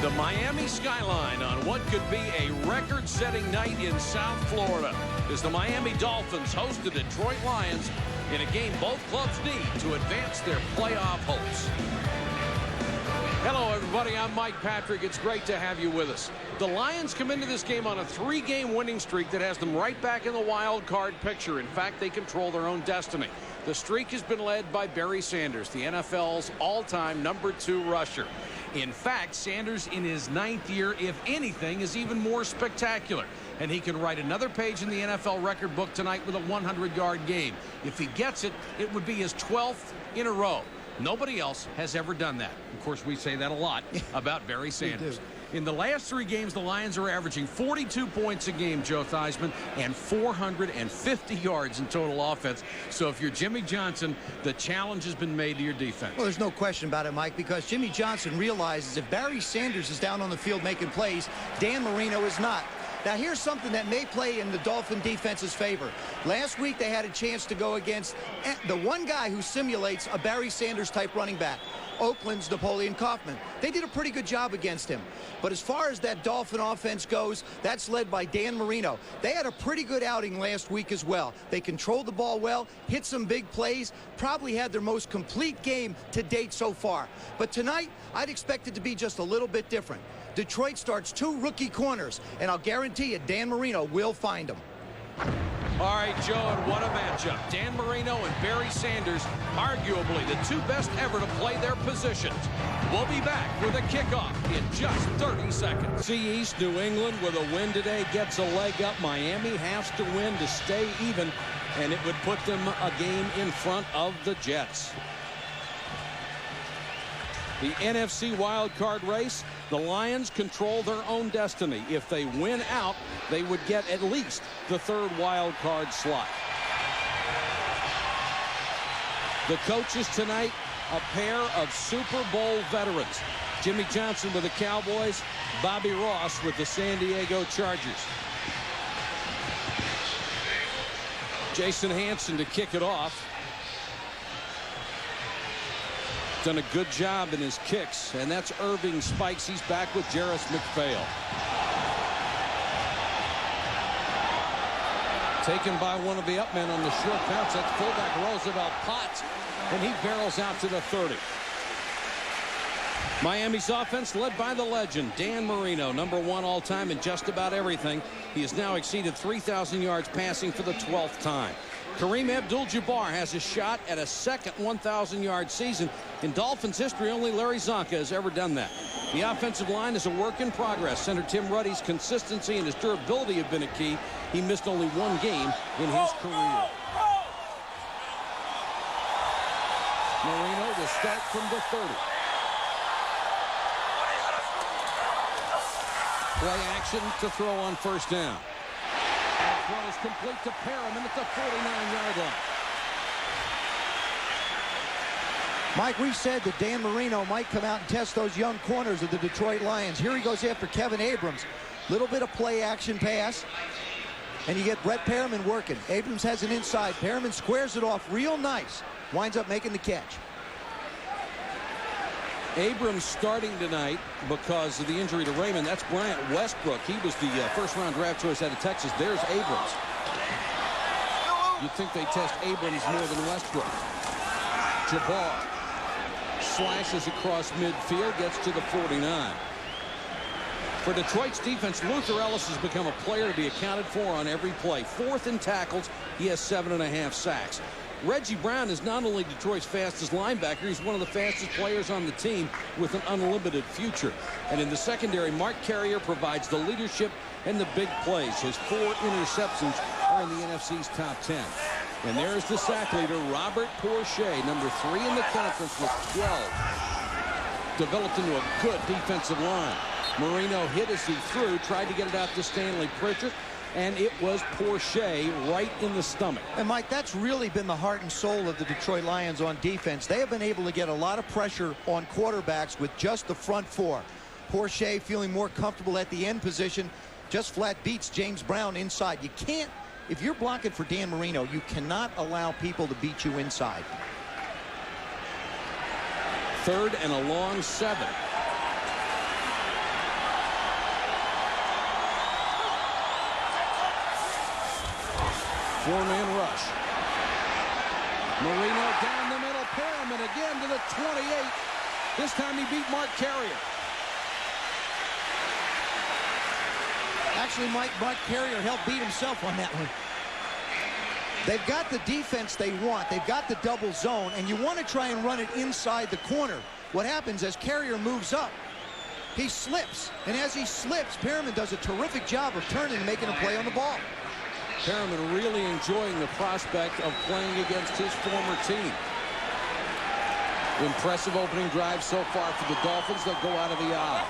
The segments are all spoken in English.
The Miami skyline on what could be a record-setting night in South Florida as the Miami Dolphins host the Detroit Lions in a game both clubs need to advance their playoff hopes. Hello, everybody. I'm Mike Patrick. It's great to have you with us. The Lions come into this game on a 3-game winning streak that has them right back in the wild card picture. In fact, they control their own destiny. The streak has been led by Barry Sanders, the NFL's all-time #2 rusher. In fact, Sanders in his 9th year, if anything, is even more spectacular. And he can write another page in the NFL record book tonight with a 100-yard game. If he gets it, it would be his 12th in a row. Nobody else has ever done that. Of course, we say that a lot about Barry Sanders. In the last 3 games, the Lions are averaging 42 points a game, Joe Theismann, and 450 yards in total offense. So if you're Jimmy Johnson, the challenge has been made to your defense. Well, there's no question about it, Mike, because Jimmy Johnson realizes if Barry Sanders is down on the field making plays, Dan Marino is not. Now, here's something that may play in the Dolphin defense's favor. Last week, they had a chance to go against the one guy who simulates a Barry Sanders-type running back, Oakland's Napoleon Kaufman. They did a pretty good job against him. But as far as that Dolphin offense goes, that's led by Dan Marino. They had a pretty good outing last week as well. They controlled the ball well, hit some big plays, probably had their most complete game to date so far. But tonight, I'd expect it to be just a little bit different. Detroit starts 2 rookie corners, and I'll guarantee you Dan Marino will find them. All right, Joe, and what a matchup. Dan Marino and Barry Sanders, arguably the 2 best ever to play their positions. We'll be back with a kickoff in just 30 seconds. See East New England with a win today gets a leg up. Miami has to win to stay even, and it would put them a game in front of the Jets. The NFC wildcard race, the Lions control their own destiny. If they win out, they would get at least the 3rd wildcard slot. The coaches tonight, a pair of Super Bowl veterans. Jimmy Johnson with the Cowboys, Bobby Ross with the San Diego Chargers. Jason Hanson to kick it off. Done a good job in his kicks, and that's Irving Spikes. He's back with Jarris McPhail. Taken by one of the upmen on the short bounce. That's fullback Roosevelt Potts, and he barrels out to the 30. Miami's offense led by the legend, Dan Marino, #1 all-time in just about everything. He has now exceeded 3,000 yards passing for the 12th time. Kareem Abdul-Jabbar has a shot at a second 1,000-yard season. In Dolphins history, only Larry Zonka has ever done that. The offensive line is a work in progress. Center Tim Ruddy's consistency and his durability have been a key. He missed only 1 game in his career. Marino will start from the 30. Play action to throw on 1st down. That throw is complete to Perriman at the 49-yard line. Mike, we said that Dan Marino might come out and test those young corners of the Detroit Lions. Here he goes after Kevin Abrams. Little bit of play action pass. And you get Brett Perriman working. Abrams has an inside. Perriman squares it off real nice. Winds up making the catch. Abrams starting tonight because of the injury to Raymond. That's Bryant Westbrook. He was the 1st-round draft choice out of Texas. There's Abrams. You'd think they test Abrams more than Westbrook. Jabbar slashes across midfield, gets to the 49. For Detroit's defense, Luther Ellis has become a player to be accounted for on every play. 4th in tackles. He has 7.5 sacks. Reggie Brown is not only Detroit's fastest linebacker, he's one of the fastest players on the team with an unlimited future. And in the secondary, Mark Carrier provides the leadership and the big plays. His 4 interceptions are in the NFC's top 10. And there's the sack leader, Robert Porsche, #3 in the conference with 12. Developed into a good defensive line. Marino hit as he threw, tried to get it out to Stanley Pritchett, and it was Porsche right in the stomach. And, Mike, that's really been the heart and soul of the Detroit Lions on defense. They have been able to get a lot of pressure on quarterbacks with just the front 4. Porsche feeling more comfortable at the end position, just flat beats James Brown inside. You can't, if you're blocking for Dan Marino, you cannot allow people to beat you inside. 3rd and a long 7. Four-man rush. Marino down the middle. Perriman again to the 28. This time he beat Mark Carrier. Actually, Mark Carrier helped beat himself on that one. They've got the defense they want. They've got the double zone, and you want to try and run it inside the corner. What happens as Carrier moves up, he slips. And as he slips, Perriman does a terrific job of turning and making a play on the ball. Perriman really enjoying the prospect of playing against his former team. Impressive opening drive so far for the Dolphins. They'll go out of the eye.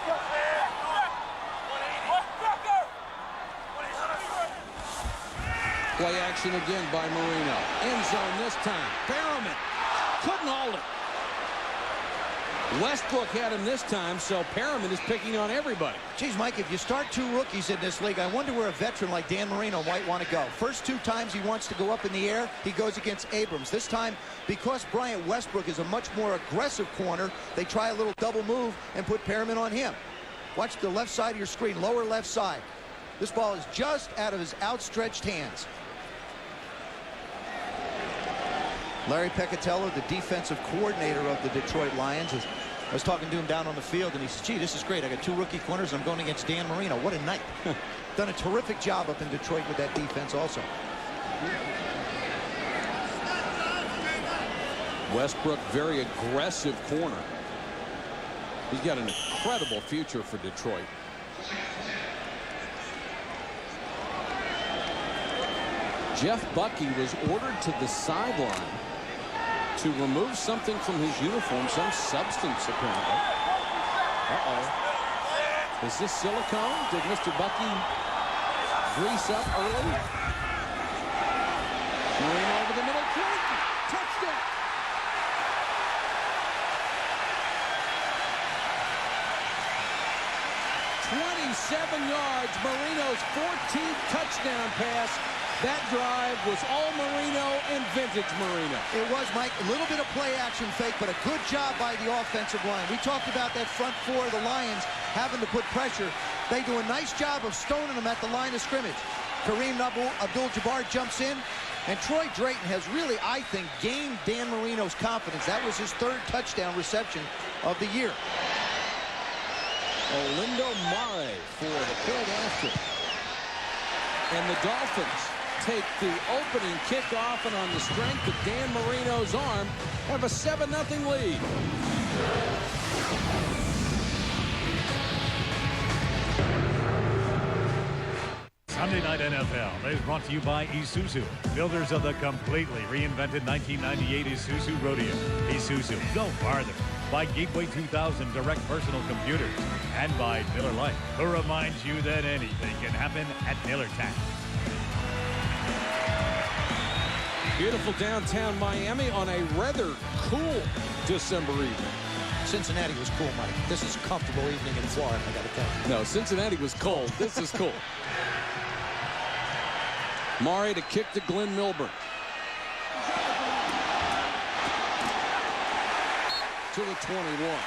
Play action again by Marino. End zone this time. Perriman couldn't hold it. Westbrook had him this time, so Perriman is picking on everybody. Geez, Mike, if you start two rookies in this league, I wonder where a veteran like Dan Marino might want to go. First two times he wants to go up in the air, he goes against Abrams. This time, because Bryant Westbrook is a much more aggressive corner, they try a little double move and put Perriman on him. Watch the left side of your screen, lower left side. This ball is just out of his outstretched hands. Larry Peccatello, the defensive coordinator of the Detroit Lions, I was talking to him down on the field, and he says, gee, this is great. I got two rookie corners. I'm going against Dan Marino. What a night. Done a terrific job up in Detroit with that defense also. Westbrook, very aggressive corner. He's got an incredible future for Detroit. Jeff Bucky was ordered to the sideline to remove something from his uniform, some substance apparently. Uh-oh. Is this silicone? Did Mr. Bucky grease up early? Marino over the middle. Touchdown. "27 yards. Marino's 14th touchdown pass. That drive was all Marino and vintage Marino. It was, Mike. A little bit of play action fake, but a good job by the offensive line. We talked about that front four of the Lions having to put pressure. They do a nice job of stoning them at the line of scrimmage. Kareem Abdul-Jabbar jumps in, and Troy Drayton has really, I think, gained Dan Marino's confidence. That was his third touchdown reception of the year. Olindo Mare for the point after. And the Dolphins take the opening kickoff, and on the strength of Dan Marino's arm, have a 7-0 lead. Sunday Night NFL is brought to you by Isuzu, builders of the completely reinvented 1998 Isuzu Rodeo. Isuzu, go farther. By Gateway 2000 Direct Personal Computers, and by Miller Lite, who reminds you that anything can happen at Millertown. Beautiful downtown Miami on a rather cool December evening. Cincinnati was cool, Mike. This is a comfortable evening in Florida, I got to tell you. No, Cincinnati was cold. This is cool. Mare to kick to Glenn Milburn. To the 21.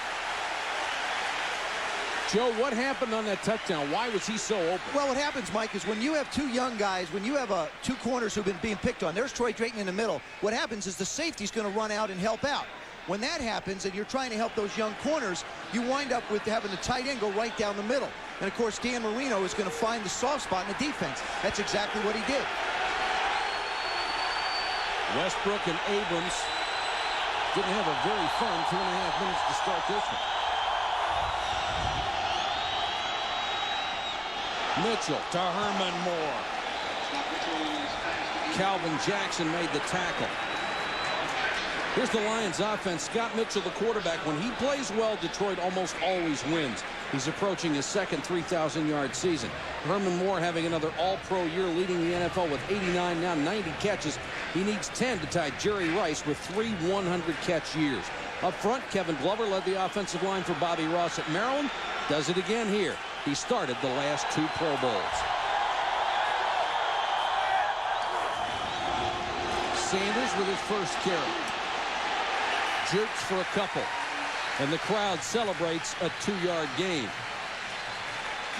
Joe, what happened on that touchdown? Why was he so open? Well, what happens, Mike, is when you have two young guys, when you have two corners who've been being picked on, there's Troy Drayton in the middle. What happens is the safety's going to run out and help out. When that happens and you're trying to help those young corners, you wind up with having the tight end go right down the middle. And, of course, Dan Marino is going to find the soft spot in the defense. That's exactly what he did. Westbrook and Abrams didn't have a very fun 2.5 minutes to start this one. Mitchell to Herman Moore. Calvin Jackson made the tackle. Here's the Lions offense. Scott Mitchell, the quarterback. When he plays well, Detroit almost always wins. He's approaching his second 3,000-yard season. Herman Moore having another all-pro year, leading the NFL with 89, now 90 catches. He needs 10 to tie Jerry Rice with 3 100-catch years. Up front, Kevin Glover led the offensive line for Bobby Ross at Maryland. Does it again here. He started the last 2 Pro Bowls. Sanders with his first carry. Jerks for a couple. And the crowd celebrates a 2-yard gain.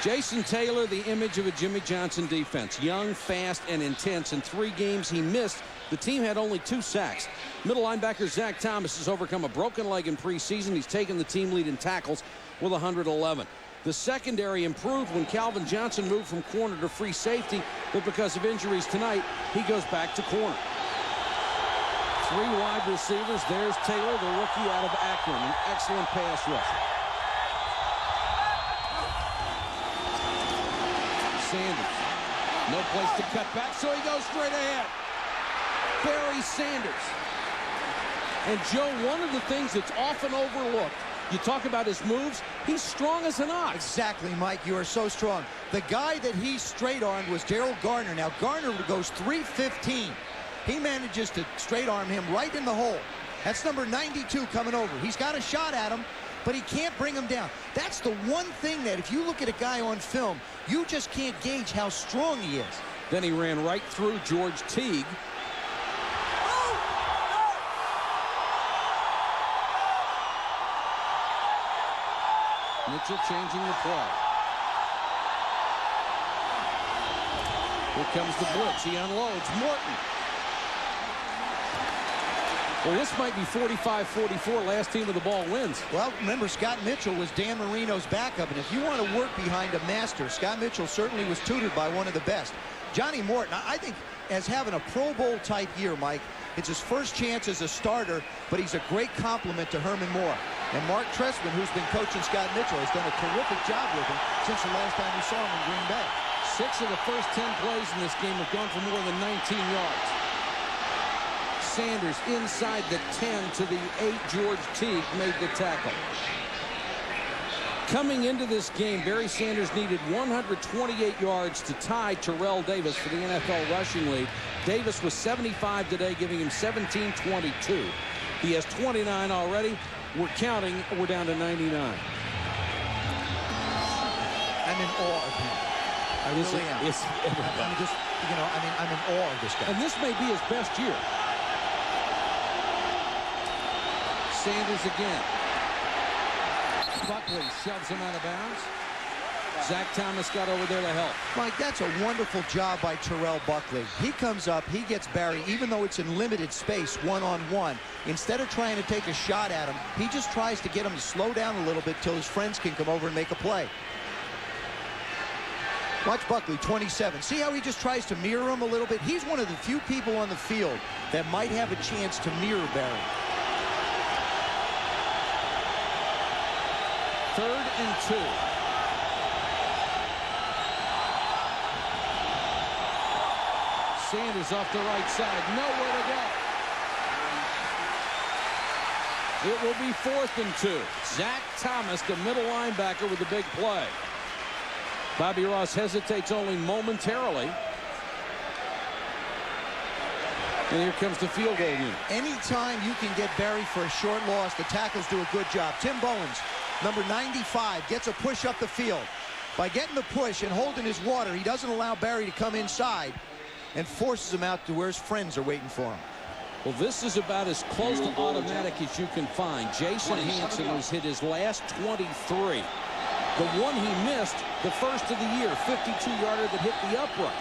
Jason Taylor, the image of a Jimmy Johnson defense. Young, fast, and intense. In 3 games he missed, the team had only 2 sacks. Middle linebacker Zach Thomas has overcome a broken leg in preseason. He's taken the team lead in tackles with 111. The secondary improved when Calvin Johnson moved from corner to free safety, but because of injuries tonight, he goes back to corner. 3 wide receivers. There's Taylor, the rookie out of Akron, an excellent pass rusher. Sanders, no place to cut back, so he goes straight ahead. Barry Sanders. And Joe, one of the things that's often overlooked, you talk about his moves, he's strong as an ox. Exactly, Mike, you are so strong. The guy that he straight-armed was Daryl Garner. Now, Garner goes 315. He manages to straight-arm him right in the hole. That's number 92 coming over. He's got a shot at him, but he can't bring him down. That's the one thing that if you look at a guy on film, you just can't gauge how strong he is. Then he ran right through George Teague. Mitchell changing the play. Here comes the blitz. He unloads. Morton. Well, this might be 45-44. Last team with the ball wins. Well, remember, Scott Mitchell was Dan Marino's backup, and if you want to work behind a master, Scott Mitchell certainly was tutored by one of the best. Johnny Morton, I think, as having a Pro Bowl type year, Mike, it's his first chance as a starter, but he's a great compliment to Herman Moore. And Mark Trestman, who's been coaching Scott Mitchell, has done a terrific job with him since the last time we saw him in Green Bay. 6 of the first 10 plays in this game have gone for more than 19 yards. Sanders inside the 10 to the 8. George Teague made the tackle. Coming into this game, Barry Sanders needed 128 yards to tie Terrell Davis for the NFL rushing lead. Davis was 75 today, giving him 17-22. He has 29 already. We're counting. We're down to 99. I'm in awe of him. I really am. I'm just, I'm in awe of this guy. And this may be his best year. Sanders again. Buckley shoves him out of bounds. Zach Thomas got over there to help. Mike, that's a wonderful job by Terrell Buckley. He comes up, he gets Barry, even though it's in limited space, one-on-one. Instead of trying to take a shot at him, he just tries to get him to slow down a little bit till his friends can come over and make a play. Watch Buckley, 27. See how he just tries to mirror him a little bit? He's one of the few people on the field that might have a chance to mirror Barry. 3rd and 2. Sanders off the right side. Nowhere to go. It will be 4th and 2. Zach Thomas, the middle linebacker, with the big play. Bobby Ross hesitates only momentarily. And here comes the field goal unit. Anytime you can get Barry for a short loss, the tackles do a good job. Tim Bowens, number 95, gets a push up the field. By getting the push and holding his water, he doesn't allow Barry to come inside and forces him out to where his friends are waiting for him. Well, this is about as close to automatic as you can find. Jason Hansen has hit his last 23. The one he missed, the first of the year, 52-yarder that hit the upright.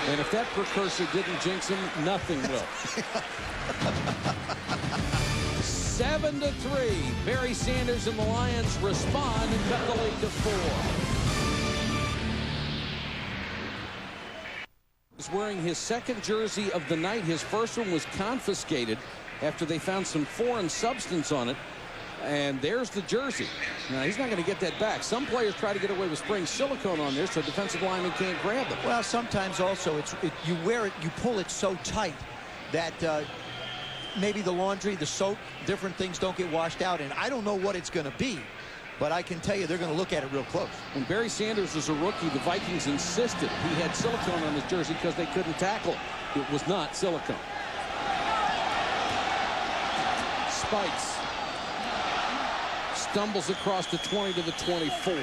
And if that precursor didn't jinx him, nothing will. 7-3. Barry Sanders and the Lions respond and cut the lead to 4. He's wearing his second jersey of the night. His first one was confiscated after they found some foreign substance on it. And there's the jersey. Now, he's not going to get that back. Some players try to get away with spraying silicone on there so defensive linemen can't grab them. Well, sometimes also you wear it, you pull it so tight that maybe the laundry, the soap, different things don't get washed out. And I don't know what it's going to be, but I can tell you they're going to look at it real close. When Barry Sanders was a rookie, the Vikings insisted he had silicone on his jersey because they couldn't tackle. It was not silicone. Spikes. Stumbles across the 20 to the 24.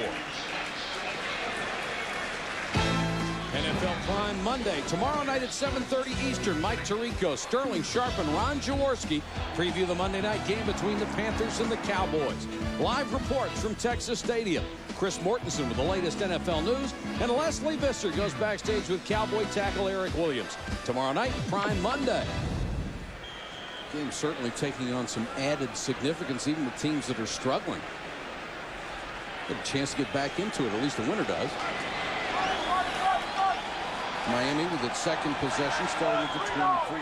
NFL NFL Prime Monday. Tomorrow night at 7:30 Eastern, Mike Tirico, Sterling Sharp, and Ron Jaworski preview the Monday night game between the Panthers and the Cowboys. Live reports from Texas Stadium. Chris Mortensen with the latest NFL news, and Leslie Visser goes backstage with Cowboy tackle Eric Williams. Tomorrow night, Prime Monday. Game certainly taking on some added significance, even with teams that are struggling. Get a chance to get back into it, at least the winner does. Miami with its second possession, starting at the 23.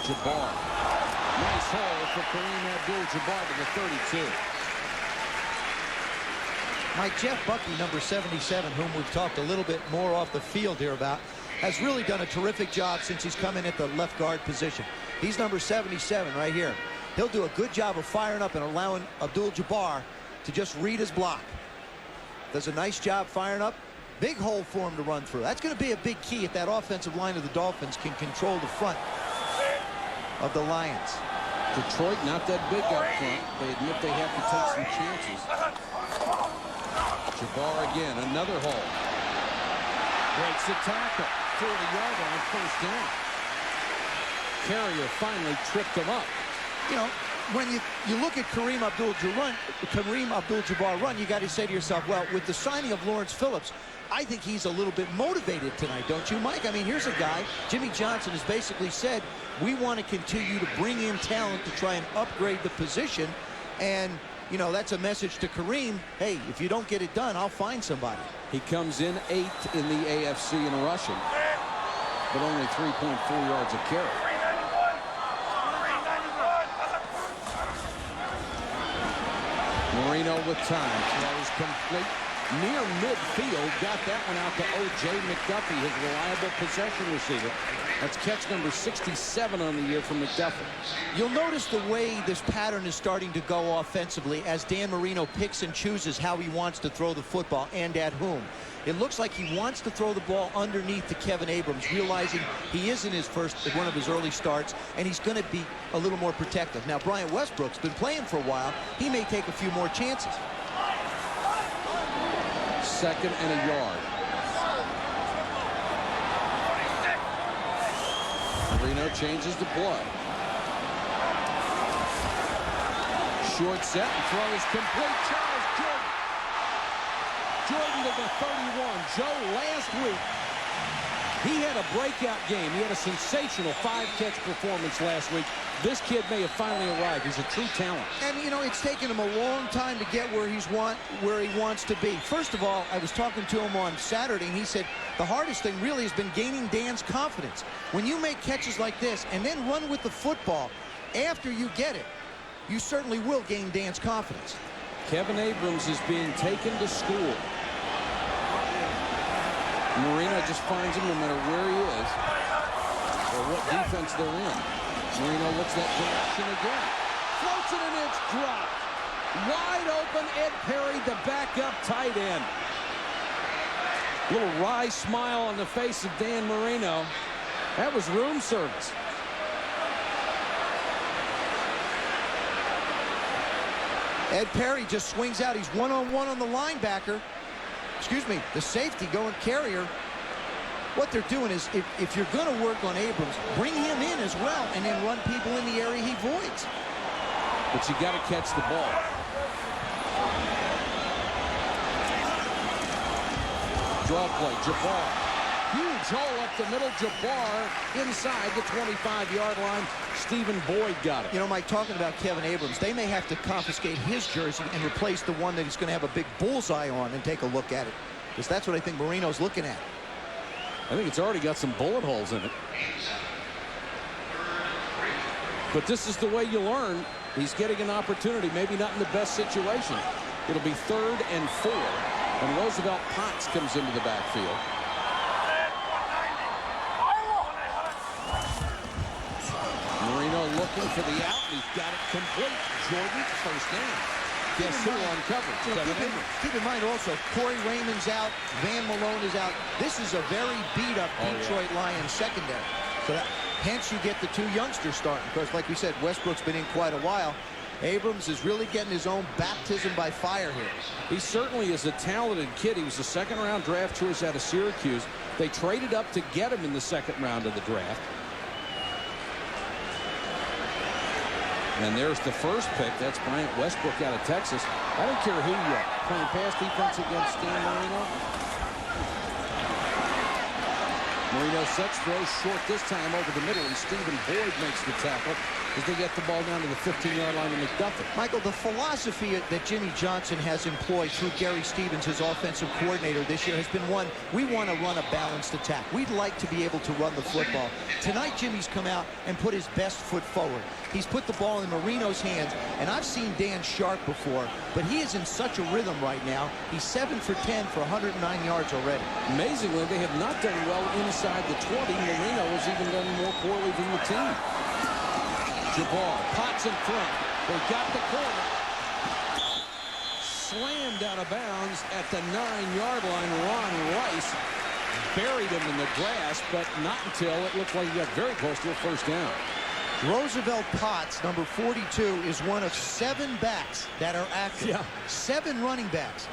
Jabbar. Nice hole for Kareem Abdul-Jabbar to the 32. Mike, Jeff Bucky, number 77, whom we've talked a little bit more off the field here about, has really done a terrific job since he's come in at the left guard position. He's number 77 right here. He'll do a good job of firing up and allowing Abdul-Jabbar to just read his block. Does a nice job firing up. Big hole for him to run through. That's going to be a big key if that offensive line of the Dolphins can control the front of the Lions. Detroit not that big up front. They admit they have to take some chances. Jabbar again, another hole. Breaks the tackle. 40-yard line, first down. Carrier finally tripped him up. You know, when you look at Kareem Abdul-Jabbar run, you got to say to yourself, well, with the signing of Lawrence Phillips, I think he's a little bit motivated tonight, don't you, Mike? I mean, here's a guy, Jimmy Johnson has basically said, we want to continue to bring in talent to try and upgrade the position. And, you know, that's a message to Kareem. Hey, if you don't get it done, I'll find somebody. He comes in 8th in the AFC in rushing, but only 3.4 yards a carry. Marino with time. Throws complete near midfield. Got that one out to O.J. McDuffie, his reliable possession receiver. That's catch number 67 on the year from McDuffie. You'll notice the way this pattern is starting to go offensively as Dan Marino picks and chooses how he wants to throw the football and at whom. It looks like he wants to throw the ball underneath to Kevin Abrams, realizing he is in his one of his early starts, and he's going to be a little more protective. Now, Brian Westbrook's been playing for a while. He may take a few more chances. Second and a yard. Marino changes the play. Short set and throws complete. Charles Jordan to the 31. Joe, last week, he had a breakout game. He had a sensational 5-catch performance last week. This kid may have finally arrived. He's a true talent. And, you know, it's taken him a long time to get where he wants to be. First of all, I was talking to him on Saturday, and he said the hardest thing really has been gaining Dan's confidence. When you make catches like this and then run with the football after you get it, you certainly will gain Dan's confidence. Kevin Abrams is being taken to school. Marino just finds him no matter where he is or what defense they're in. Marino looks that direction again. Floats it and it's dropped. Wide open, Ed Perry, the backup tight end. Little wry smile on the face of Dan Marino. That was room service. Ed Perry just swings out. He's one-on-one on the linebacker. Excuse me, the safety going Carrier. What they're doing is, if you're going to work on Abrams, bring him in as well and then run people in the area he voids. But you got to catch the ball. Draw play, Jabbar. Huge hole up the middle. Jabbar inside the 25-yard line. Stephen Boyd got it. You know, Mike, talking about Kevin Abrams, they may have to confiscate his jersey and replace the one that he's going to have a big bullseye on and take a look at it. Because that's what I think Marino's looking at. I think it's already got some bullet holes in it. But this is the way you learn. He's getting an opportunity, maybe not in the best situation. It'll be 3rd and 4. And Roosevelt Potts comes into the backfield. Marino looking for the out. He's got it complete. Jordan, first down. Guess who on coverage? Keep in mind also, Corey Raymond's out. Van Malone is out. This is a very beat-up Detroit Lions secondary. So hence you get the 2 youngsters starting. Of course, like we said, Westbrook's been in quite a while. Abrams is really getting his own baptism by fire here. He certainly is a talented kid. He was a second-round draft choice out of Syracuse. They traded up to get him in the second round of the draft. And there's the first pick. That's Bryant Westbrook out of Texas. I don't care who you are. Playing pass defense against Dan Marino. Marino sets, throws short this time over the middle, and Stephen Boyd makes the tackle as they get the ball down to the 15-yard line to McDuffie. Michael, the philosophy that Jimmy Johnson has employed through Gary Stevens, his offensive coordinator this year, has been one, we want to run a balanced attack. We'd like to be able to run the football. Tonight, Jimmy's come out and put his best foot forward. He's put the ball in Marino's hands, and I've seen Dan Sharp before, but he is in such a rhythm right now. He's 7 for 10 for 109 yards already. Amazingly, they have not done well inside the 20. Marino has even done more poorly than the team. Jabbar, Potts in front. They got the corner. Slammed out of bounds at the 9-yard line. Ron Rice buried him in the grass, but not until it looked like he got very close to a first down. Roosevelt Potts, number 42, is one of 7 backs that are active. Yeah. 7 running backs.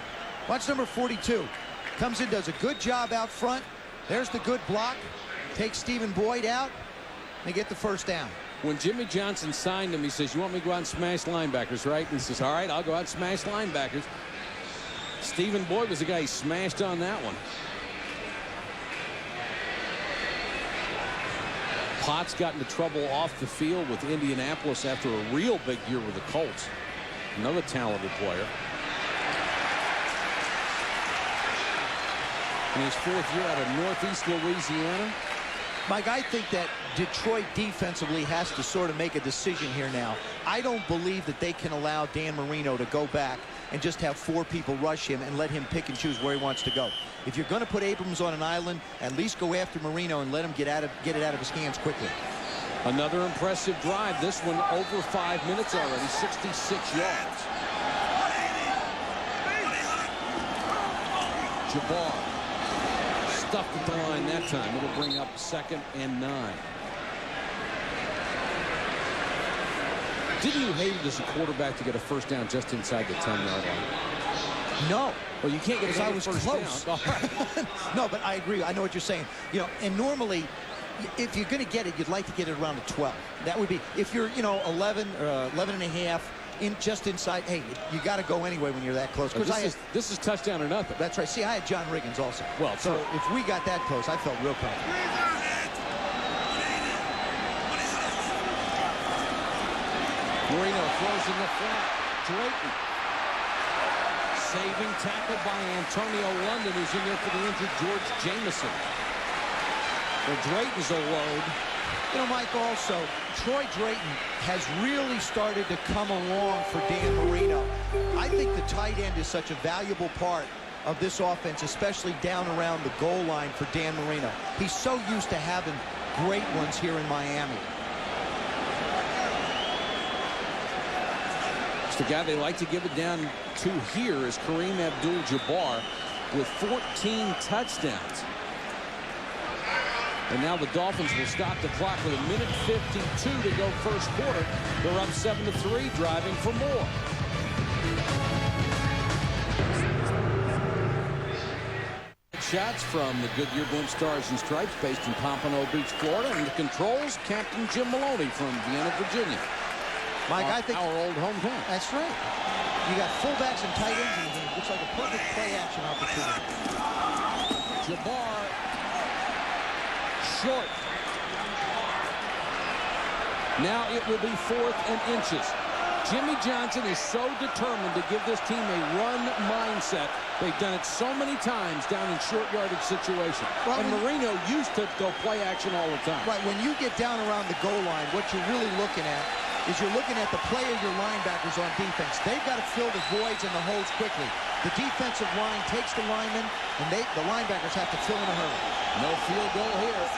Watch number 42. Comes in, does a good job out front. There's the good block. Takes Stephen Boyd out. They get the first down. When Jimmy Johnson signed him, he says, you want me to go out and smash linebackers, right? And he says, all right, I'll go out and smash linebackers. Stephen Boyd was the guy he smashed on that one. Potts got into trouble off the field with Indianapolis after a real big year with the Colts. Another talented player. In his 4th year out of Northeast Louisiana. Mike, I think that Detroit defensively has to sort of make a decision here now. I don't believe that they can allow Dan Marino to go back and just have 4 people rush him and let him pick and choose where he wants to go. If you're going to put Abrams on an island, at least go after Marino and let him get it out of his hands quickly. Another impressive drive. This one over 5 minutes already, 66 yards. Jabbar stuffed at the line that time. It'll bring up 2nd and 9. Didn't you hate it as a quarterback to get a first down just inside the 10-yard line? No. Well, you can't get because I was close. No, but I agree. I know what you're saying. You know, and normally, if you're going to get it, you'd like to get it around the 12. That would be, if you're, 11 or 11 and a half, just inside, hey, you got to go anyway when you're that close. This is touchdown or nothing. That's right. See, I had John Riggins also. Well, so if we got that close, I felt real confident. Marino throws in the flat. Drayton. Saving tackle by Antonio London, who's in there for the injured George Jameson. Well, Drayton's a load. You know, Mike, also, Troy Drayton has really started to come along for Dan Marino. I think the tight end is such a valuable part of this offense, especially down around the goal line for Dan Marino. He's so used to having great ones here in Miami. The guy they like to give it down to here is Kareem Abdul-Jabbar with 14 touchdowns. And now the Dolphins will stop the clock with 1:52 to go first quarter. They're up 7-3, driving for more. Shots from the Goodyear Blimp Stars and Stripes based in Pompano Beach, Florida. And the controls, Captain Jim Maloney from Vienna, Virginia. Mike, I think our old hometown. That's right. You got fullbacks and tight ends, and it looks like a perfect play action opportunity. Jabbar short. Now it will be 4th and inches. Jimmy Johnson is so determined to give this team a run mindset. They've done it so many times down in short yardage situations. Well, and Marino used to go play action all the time. Right, when you get down around the goal line, what you're really looking at is you're looking at the play of your linebackers on defense. They've got to fill the voids and the holes quickly. The defensive line takes the linemen, and the linebackers have to fill in a hurry. No field goal here.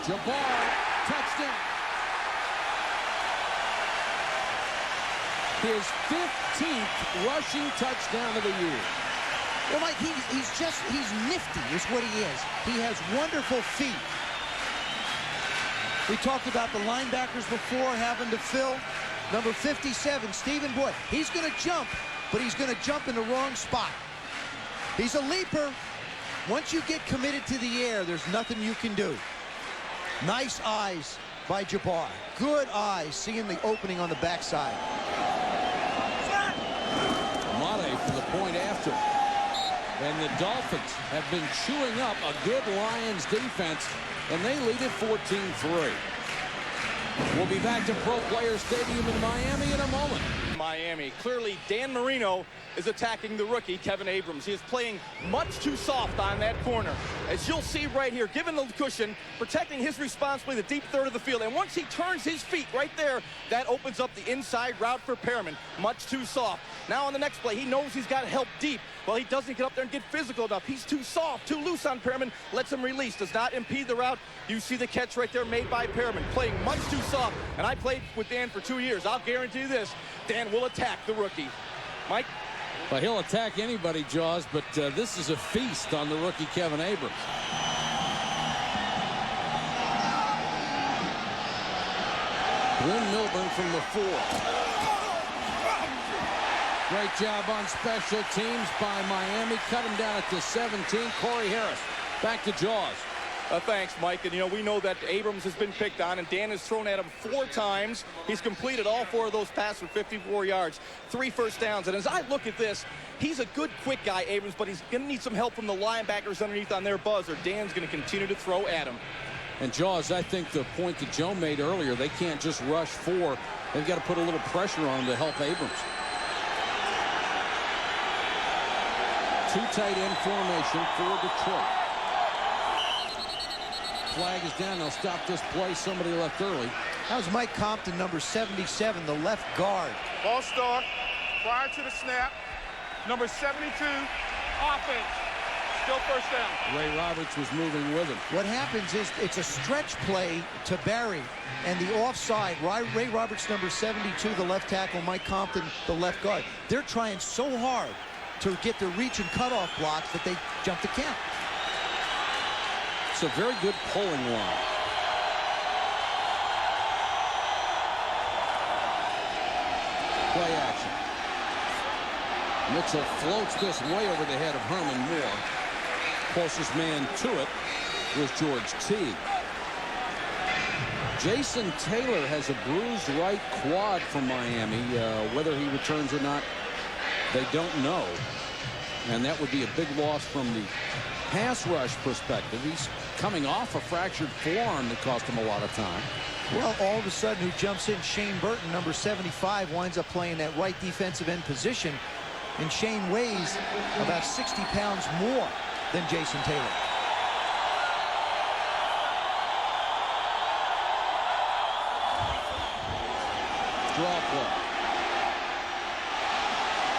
Jabbar, touchdown. His 15th rushing touchdown of the year. Well, Mike, he's nifty is what he is. He has wonderful feet. We talked about the linebackers before having to fill. Number 57, Stephen Boyd. He's going to jump, but he's going to jump in the wrong spot. He's a leaper. Once you get committed to the air, there's nothing you can do. Nice eyes by Jabbar. Good eyes, seeing the opening on the backside. Mate for the point after. And the Dolphins have been chewing up a good Lions defense, and they lead it 14-3. We'll be back to Pro Player Stadium in Miami in a moment. Miami. Clearly, Dan Marino is attacking the rookie, Kevin Abrams. He is playing much too soft on that corner. As you'll see right here, given the cushion, protecting his responsibility, the deep third of the field. And once he turns his feet right there, that opens up the inside route for Perriman. Much too soft. Now on the next play, he knows he's got help deep. Well, he doesn't get up there and get physical enough. He's too soft, too loose on Perriman. Lets him release. Does not impede the route. You see the catch right there made by Perriman. Playing much too soft. And I played with Dan for 2 years. I'll guarantee you this. Dan will attack the rookie. Mike? Well, he'll attack anybody, Jaws, but this is a feast on the rookie Kevin Abrams. Glenn Milburn from the 4. Great job on special teams by Miami. Cut him down at the 17. Corey Harris back to Jaws. Thanks, Mike. And, you know, we know that Abrams has been picked on, and Dan has thrown at him 4 times. He's completed all 4 of those passes for 54 yards, 3 first downs. And as I look at this, he's a good, quick guy, Abrams, but he's going to need some help from the linebackers underneath on their buzz, or Dan's going to continue to throw at him. And, Jaws, I think the point that Joe made earlier, they can't just rush 4. They've got to put a little pressure on him to help Abrams. 2 tight end formation for Detroit. Flag is down. They'll stop this play. Somebody left early. That was Mike Compton, number 77, the left guard. Ball start prior to the snap. Number 72, offense. Still first down. Ray Roberts was moving with him. What happens is it's a stretch play to Barry, and the offside, Ray Roberts, number 72, the left tackle, Mike Compton, the left guard. They're trying so hard to get the reach and cutoff blocks that they jump the count. It's a very good pulling line. Play action. Mitchell floats this way over the head of Herman Moore. Closest man to it was George Teague. Jason Taylor has a bruised right quad from Miami. Whether he returns or not, they don't know. And that would be a big loss from the pass rush perspective. He's coming off a fractured forearm that cost him a lot of time. Well, all of a sudden, who jumps in? Shane Burton, number 75, winds up playing that right defensive end position. And Shane weighs about 60 pounds more than Jason Taylor. Draw play.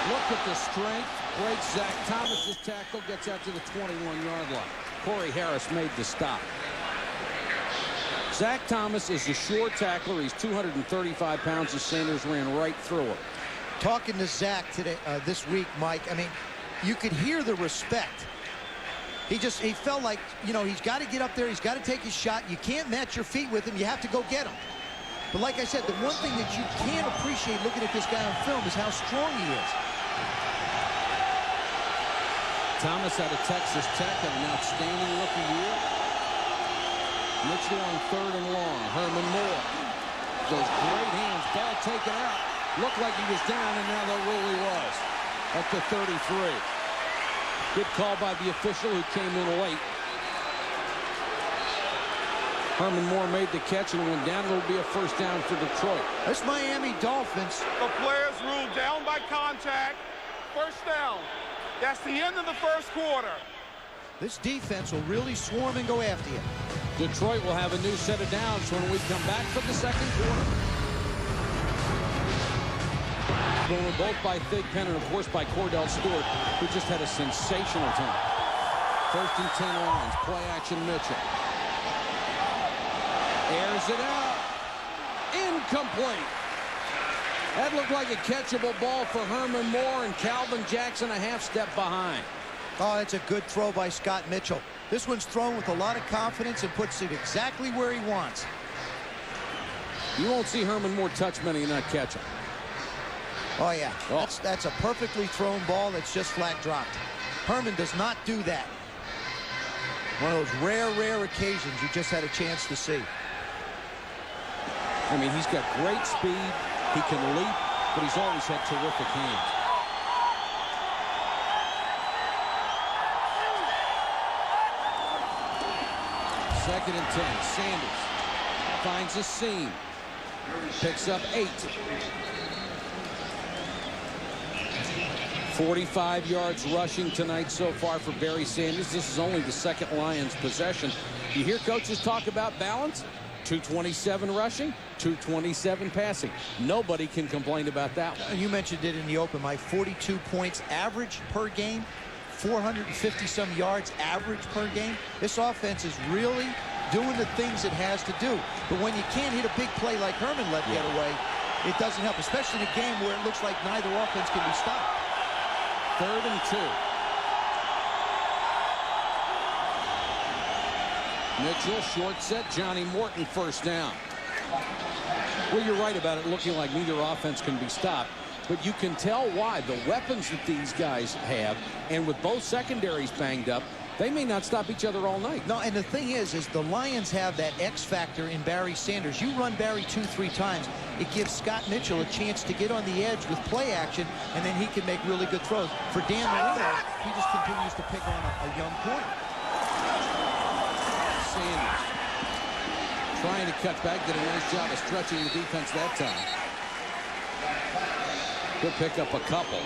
Look at the strength. Breaks Zach Thomas's tackle. Gets out to the 21-yard line. Corey Harris made the stop. Zach Thomas is a sure tackler. He's 235 pounds. The Sanders ran right through him. Talking to Zach today, this week, Mike, I mean, you could hear the respect. He felt like, you know, he's got to get up there. He's got to take his shot. You can't match your feet with him. You have to go get him. But like I said, the one thing that you can't appreciate looking at this guy on film is how strong he is. Thomas out of Texas Tech had an outstanding rookie year. Mitchell on 3rd and long. Herman Moore. Those great hands. Ball taken out. Looked like he was down, and now there really was. At the 33. Good call by the official who came in late. Herman Moore made the catch and went down. It'll be a first down for Detroit. This Miami Dolphins. The players ruled down by contact. First down. That's the end of the first quarter. This defense will really swarm and go after you. Detroit will have a new set of downs when we come back for the second quarter. Both by Thigpen and, of course, by Cordell Stewart, who just had a sensational time. 1st and 10 Lions. Play action Mitchell. Airs it out. Incomplete. That looked like a catchable ball for Herman Moore, and Calvin Jackson a half step behind. Oh, it's a good throw by Scott Mitchell. This one's thrown with a lot of confidence and puts it exactly where he wants. You won't see Herman Moore touch many and not catch him. Oh, yeah. Oh. That's a perfectly thrown ball that's just flat dropped. Herman does not do that. One of those rare occasions you just had a chance to see. I mean, he's got great speed. He can leap, but he's always had terrific hands. Second and 10. Sanders finds a seam. Picks up 8. 45 yards rushing tonight so far for Barry Sanders. This is only the second Lions possession. You hear coaches talk about balance. 227 rushing, 227 passing. Nobody can complain about that one. You mentioned it in the open, Mike. 42 points average per game, 450-some yards average per game. This offense is really doing the things it has to do. But when you can't hit a big play like Herman let get away, it doesn't help, especially in a game where it looks like neither offense can be stopped. 3rd and 2. Mitchell, short set. Johnny Morton, first down. Well, you're right about it looking like neither offense can be stopped. But you can tell why. The weapons that these guys have, and with both secondaries banged up, they may not stop each other all night. No, and the thing is the Lions have that X factor in Barry Sanders. You run Barry 2-3 times, it gives Scott Mitchell a chance to get on the edge with play action, and then he can make really good throws. For Dan Marino, he just continues to pick on a young corner. Sanders trying to cut back, did a nice job of stretching the defense that time. He'll pick up a couple.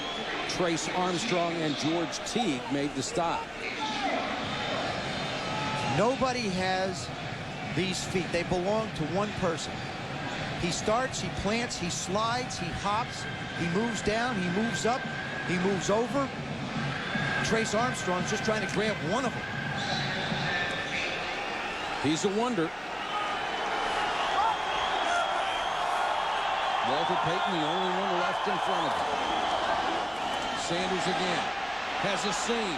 Trace Armstrong and George Teague made the stop. Nobody has these feet. They belong to one person. He starts, he plants, he slides, he hops, he moves down, he moves up, he moves over. Trace Armstrong's just trying to grab one of them. He's a wonder. Walter Payton, the only one left in front of him. Sanders again. Has a seam.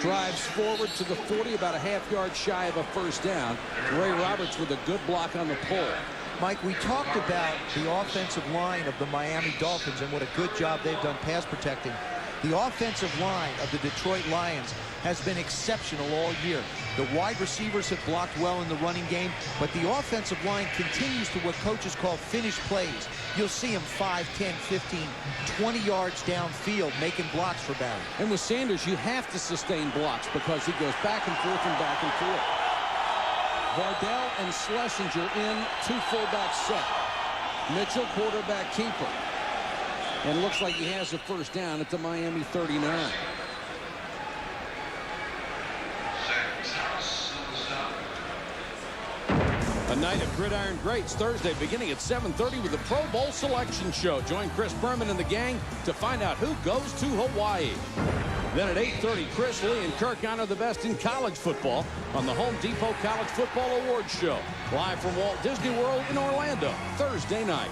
Drives forward to the 40, about a half-yard shy of a first down. Ray Roberts with a good block on the pull. Mike, we talked about the offensive line of the Miami Dolphins and what a good job they've done pass protecting. The offensive line of the Detroit Lions has been exceptional all year. The wide receivers have blocked well in the running game, but the offensive line continues to what coaches call finish plays. You'll see them 5, 10, 15, 20 yards downfield making blocks for Barry. And with Sanders, you have to sustain blocks because he goes back and forth and back and forth. Vardell and Schlesinger in, 2 fullback set. Mitchell, quarterback keeper. And looks like he has a first down at the Miami 39. A night of gridiron greats Thursday beginning at 7:30 with the Pro Bowl selection show. Join Chris Berman and the gang to find out who goes to Hawaii. Then at 8:30, Chris, Lee, and Kirk honor the best in college football on the Home Depot College Football Awards Show. Live from Walt Disney World in Orlando, Thursday night.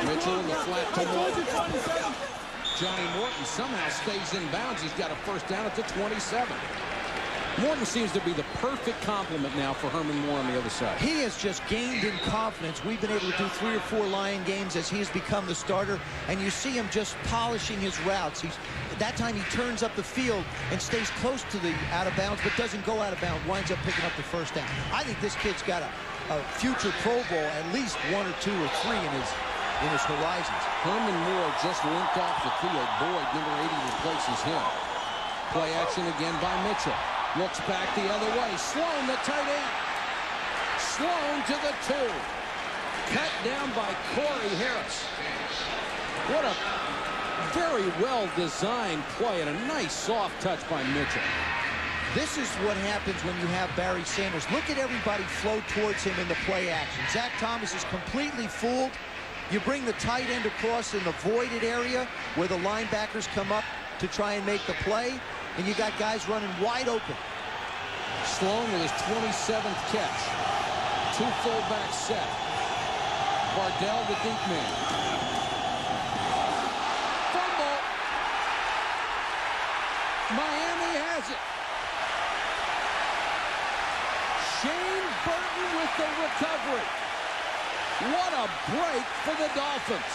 Mitchell in the flat to Morton. Johnny Morton somehow stays in bounds. He's got a first down at the 27. Morton seems to be the perfect complement now for Herman Moore on the other side. He has just gained in confidence. We've been able to do 3 or 4 Lion games as he's become the starter, and you see him just polishing his routes. That time he turns up the field and stays close to the out of bounds, but doesn't go out of bounds, winds up picking up the first down. I think this kid's got a future Pro Bowl, at least 1 or 2 or 3 in his horizons. Herman Moore just linked off the field. Boyd, number 80, replaces him. Play action again by Mitchell. Looks back the other way. Sloan, the tight end. Sloan to the 2. Cut down by Corey Harris. What a very well-designed play and a nice soft touch by Mitchell. This is what happens when you have Barry Sanders. Look at everybody flow towards him in the play action. Zach Thomas is completely fooled. You bring the tight end across in the voided area where the linebackers come up to try and make the play, and you got guys running wide open. Sloan with his 27th catch. 2 fullback set. Vardell the deep man. Miami has it. Shane Burton with the recovery. What a break for the Dolphins.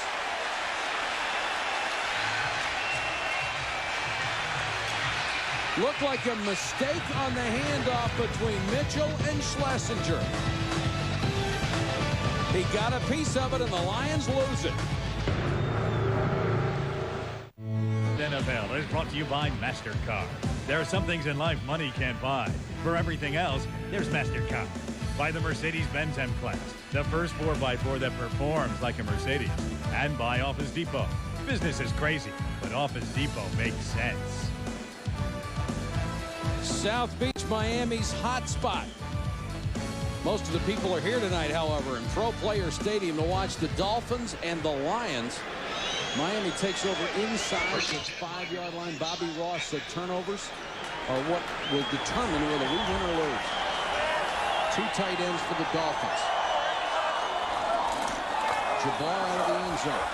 Looked like a mistake on the handoff between Mitchell and Schlesinger. He got a piece of it, and the Lions lose it. NFL is brought to you by MasterCard. There are some things in life money can't buy. For everything else, there's MasterCard. By the Mercedes-Benz M-Class, the first 4x4 that performs like a Mercedes. And by Office Depot. Business is crazy, but Office Depot makes sense. South Beach, Miami's hot spot. Most of the people are here tonight, however, in Pro Player Stadium to watch the Dolphins and the Lions. Miami takes over inside its 5-yard line. Bobby Ross said turnovers are what will determine whether we win or lose. 2 tight ends for the Dolphins. Jabbar out of the end zone.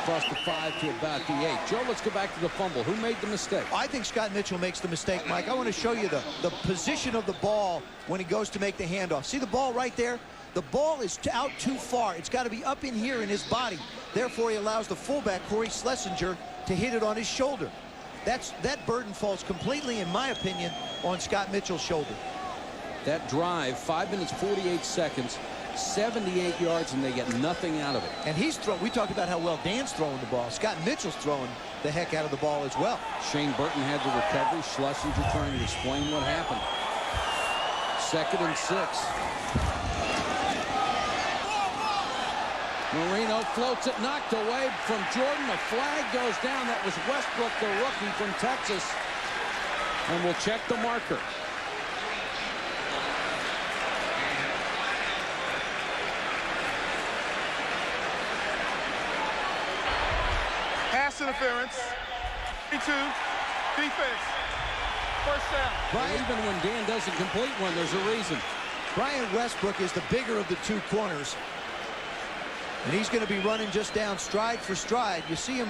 Across the 5 to about the 8. Joe, let's go back to the fumble. Who made the mistake? I think Scott Mitchell makes the mistake, Mike. I want to show you the position of the ball when he goes to make the handoff. See the ball right there? The ball is out too far. It's got to be up in here in his body. Therefore, he allows the fullback, Corey Schlesinger, to hit it on his shoulder. That burden falls completely, in my opinion, on Scott Mitchell's shoulder. That drive, 5 minutes, 48 seconds, 78 yards, and they get nothing out of it. And he's thrown. We talked about how well Dan's throwing the ball. Scott Mitchell's throwing the heck out of the ball as well. Shane Burton had the recovery. Schlesinger trying to explain what happened. 2nd and 6. Marino floats it, knocked away from Jordan. A flag goes down. That was Westbrook, the rookie from Texas. And we'll check the marker. Pass interference. 3-2. Defense. First down. Even when Dan doesn't complete one, there's a reason. Brian Westbrook is the bigger of the 2 corners. And he's going to be running just down stride for stride. You see him.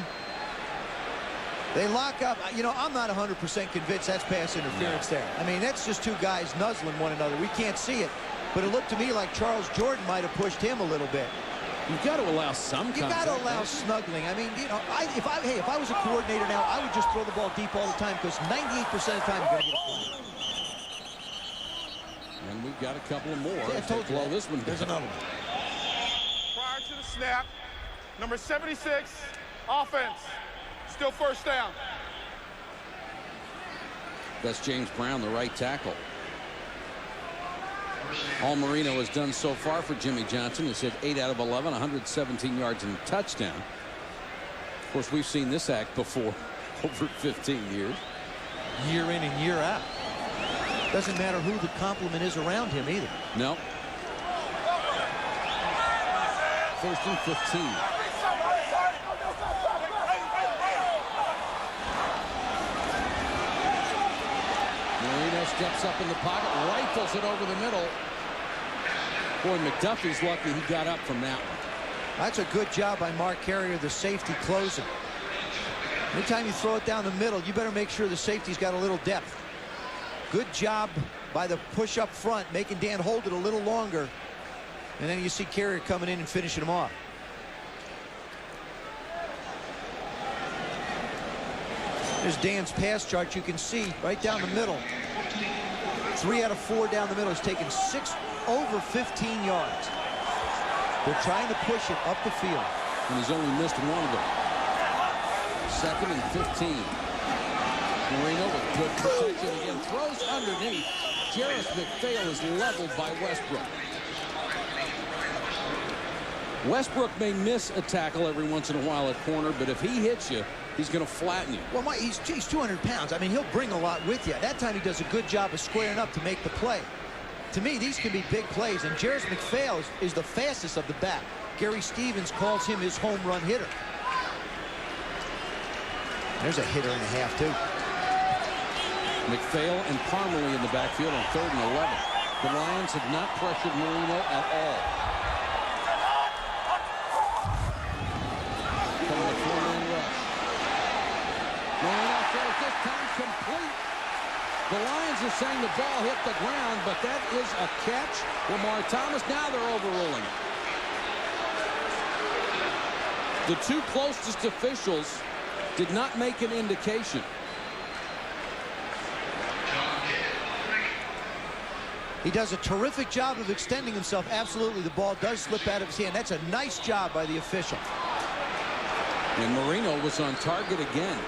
They lock up. You know, I'm not 100% convinced that's pass interference there. I mean, that's just 2 guys nuzzling one another. We can't see it. But it looked to me like Charles Jordan might have pushed him a little bit. You've got to allow some contact. You got to allow snuggling. I mean, you know, if I was a coordinator now, I would just throw the ball deep all the time because 98% of the time you're going to get a flag. And we've got a couple of more. Yeah, I told you. This one. There's another one. Prior to the snap, number 76, offense. Still first down. That's James Brown, the right tackle. All Marino has done so far for Jimmy Johnson is hit 8 out of 11, 117 yards and a touchdown. Of course, we've seen this act before over 15 years. Year in and year out. Doesn't matter who the compliment is around him either. No. 1st and 15. Marino steps up in the pocket, rifles it over the middle. Boy, McDuffie's lucky he got up from that one. That's a good job by Mark Carrier, the safety closing. Anytime you throw it down the middle, you better make sure the safety's got a little depth. Good job by the push up front, making Dan hold it a little longer. And then you see Carrier coming in and finishing him off. There's Dan's pass chart. You can see right down the middle. 3 out of 4 down the middle. He's taken 6 over 15 yards. They're trying to push it up the field. And he's only missed one of them. 2nd and 15. Marino with good protection again. Throws underneath. Jarris McPhail is leveled by Westbrook. Westbrook may miss a tackle every once in a while at corner, but if he hits you, he's going to flatten you. Well, he's 200 pounds. I mean, he'll bring a lot with you. That time he does a good job of squaring up to make the play. To me, these can be big plays, and Jarris McPhail is the fastest of the back. Gary Stevens calls him his home run hitter. There's a hitter and a half, too. McPhail and Parmalee in the backfield on 3rd and 11. The Lions have not pressured Marino at all. Coming to 4-man rush. Marino throws this time, saying the ball hit the ground, but that is a catch. Lamar Thomas, now they're overruling it. The two closest officials did not make an indication. He does a terrific job of extending himself. Absolutely, the ball does slip out of his hand. That's a nice job by the official. And Marino was on target again.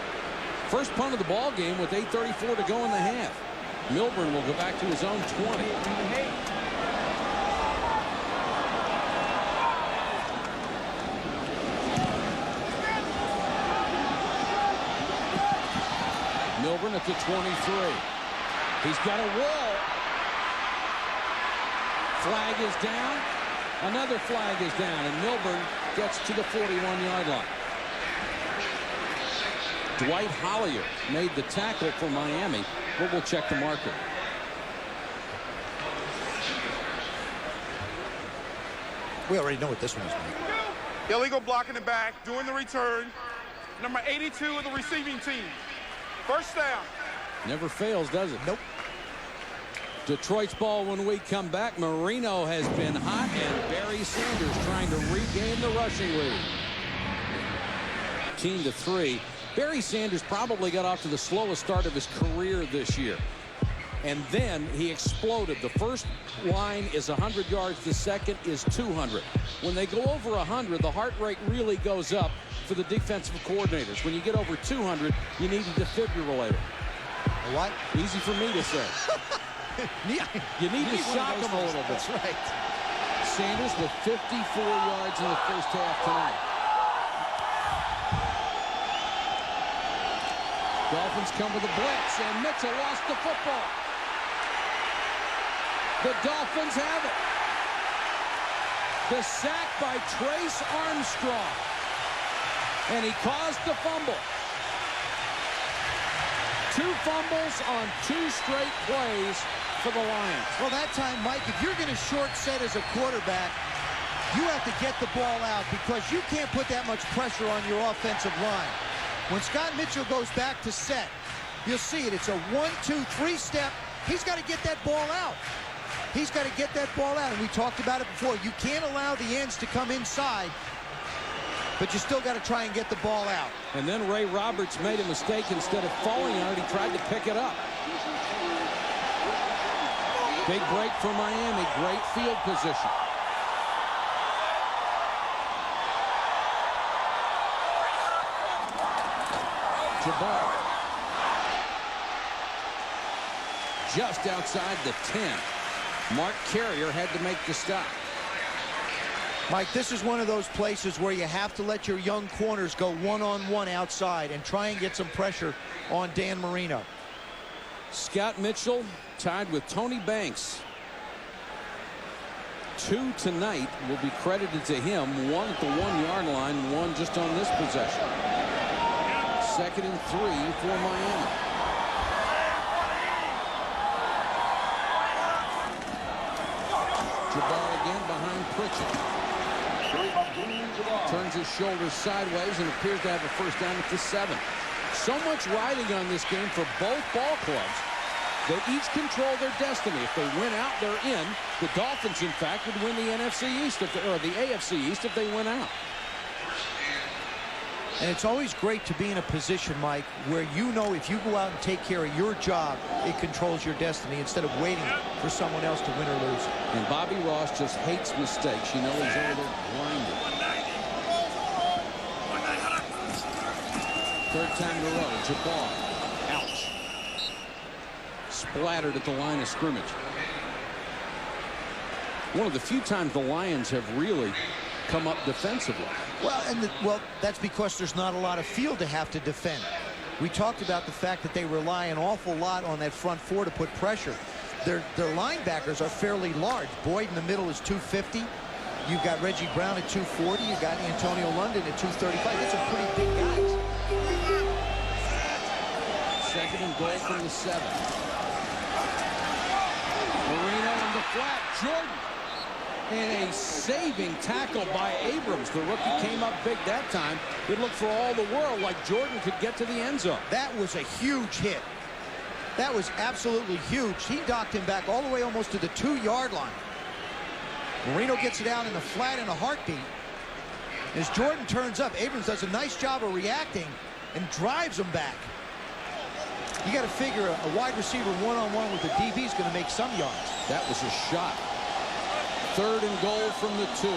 First punt of the ball game with 8:34 to go in the half. Milburn will go back to his own 20. Milburn at the 23. He's got a wall. Flag is down. Another flag is down, and Milburn gets to the 41-yard line. Dwight Hollier made the tackle for Miami, but we'll check the marker. We already know what this one is, Mike. Illegal block in the back, doing the return. Number 82 of the receiving team. First down. Never fails, does it? Nope. Detroit's ball when we come back. Marino has been hot, and Barry Sanders trying to regain the rushing lead. 13-3. Barry Sanders probably got off to the slowest start of his career this year. And then he exploded. The first line is 100 yards. The second is 200. When they go over 100, the heart rate really goes up for the defensive coordinators. When you get over 200, you need a defibrillator. What? Easy for me to say. You need to shock them a little bit. That's right. Sanders with 54 yards in the first half tonight. Dolphins come with a blitz, and Mitchell lost the football. The Dolphins have it. The sack by Trace Armstrong. And he caused the fumble. 2 fumbles on 2 straight plays for the Lions. Well, that time, Mike, if you're going to short set as a quarterback, you have to get the ball out because you can't put that much pressure on your offensive line. When Scott Mitchell goes back to set, you'll see it. It's a 1, 2, 3 step. He's got to get that ball out. He's got to get that ball out, and we talked about it before. You can't allow the ends to come inside, but you still got to try and get the ball out. And then Ray Roberts made a mistake. Instead of falling on it, he tried to pick it up. Big break for Miami. Great field position. Jabbar. Just outside the 10. Mark Carrier had to make the stop. Mike, this is one of those places where you have to let your young corners go one-on-one outside and try and get some pressure on Dan Marino. Scott Mitchell tied with Tony Banks. 2 tonight will be credited to him. 1 at the 1-yard line, 1 just on this possession. 2nd and 3 for Miami. Jabbar again behind Pritchett. Turns his shoulders sideways and appears to have a first down at the 7. So much riding on this game for both ball clubs. They each control their destiny. If they win out, they're in. The Dolphins, in fact, would win the NFC East or the AFC East if they win out. And it's always great to be in a position, Mike, where you know if you go out and take care of your job, it controls your destiny instead of waiting for someone else to win or lose. And Bobby Ross just hates mistakes. You know he's over there grinding. 3rd time in a row. Jabbar. Ouch. Splattered at the line of scrimmage. One of the few times the Lions have really come up defensively. Well, that's because there's not a lot of field to have to defend. We talked about the fact that they rely an awful lot on that front 4 to put pressure. Their linebackers are fairly large. Boyd in the middle is 250. You've got Reggie Brown at 240. You've got Antonio London at 235. That's some pretty big guys. 2nd and goal from the 7. Marino in the flat. Jordan. And a saving tackle by Abrams. The rookie came up big that time. It looked for all the world like Jordan could get to the end zone. That was a huge hit. That was absolutely huge. He docked him back all the way almost to the 2-yard line. Marino gets it out in the flat in a heartbeat. As Jordan turns up, Abrams does a nice job of reacting and drives him back. You got to figure a wide receiver one-on-one with the DB is going to make some yards. That was a shot. 3rd and goal from the 2.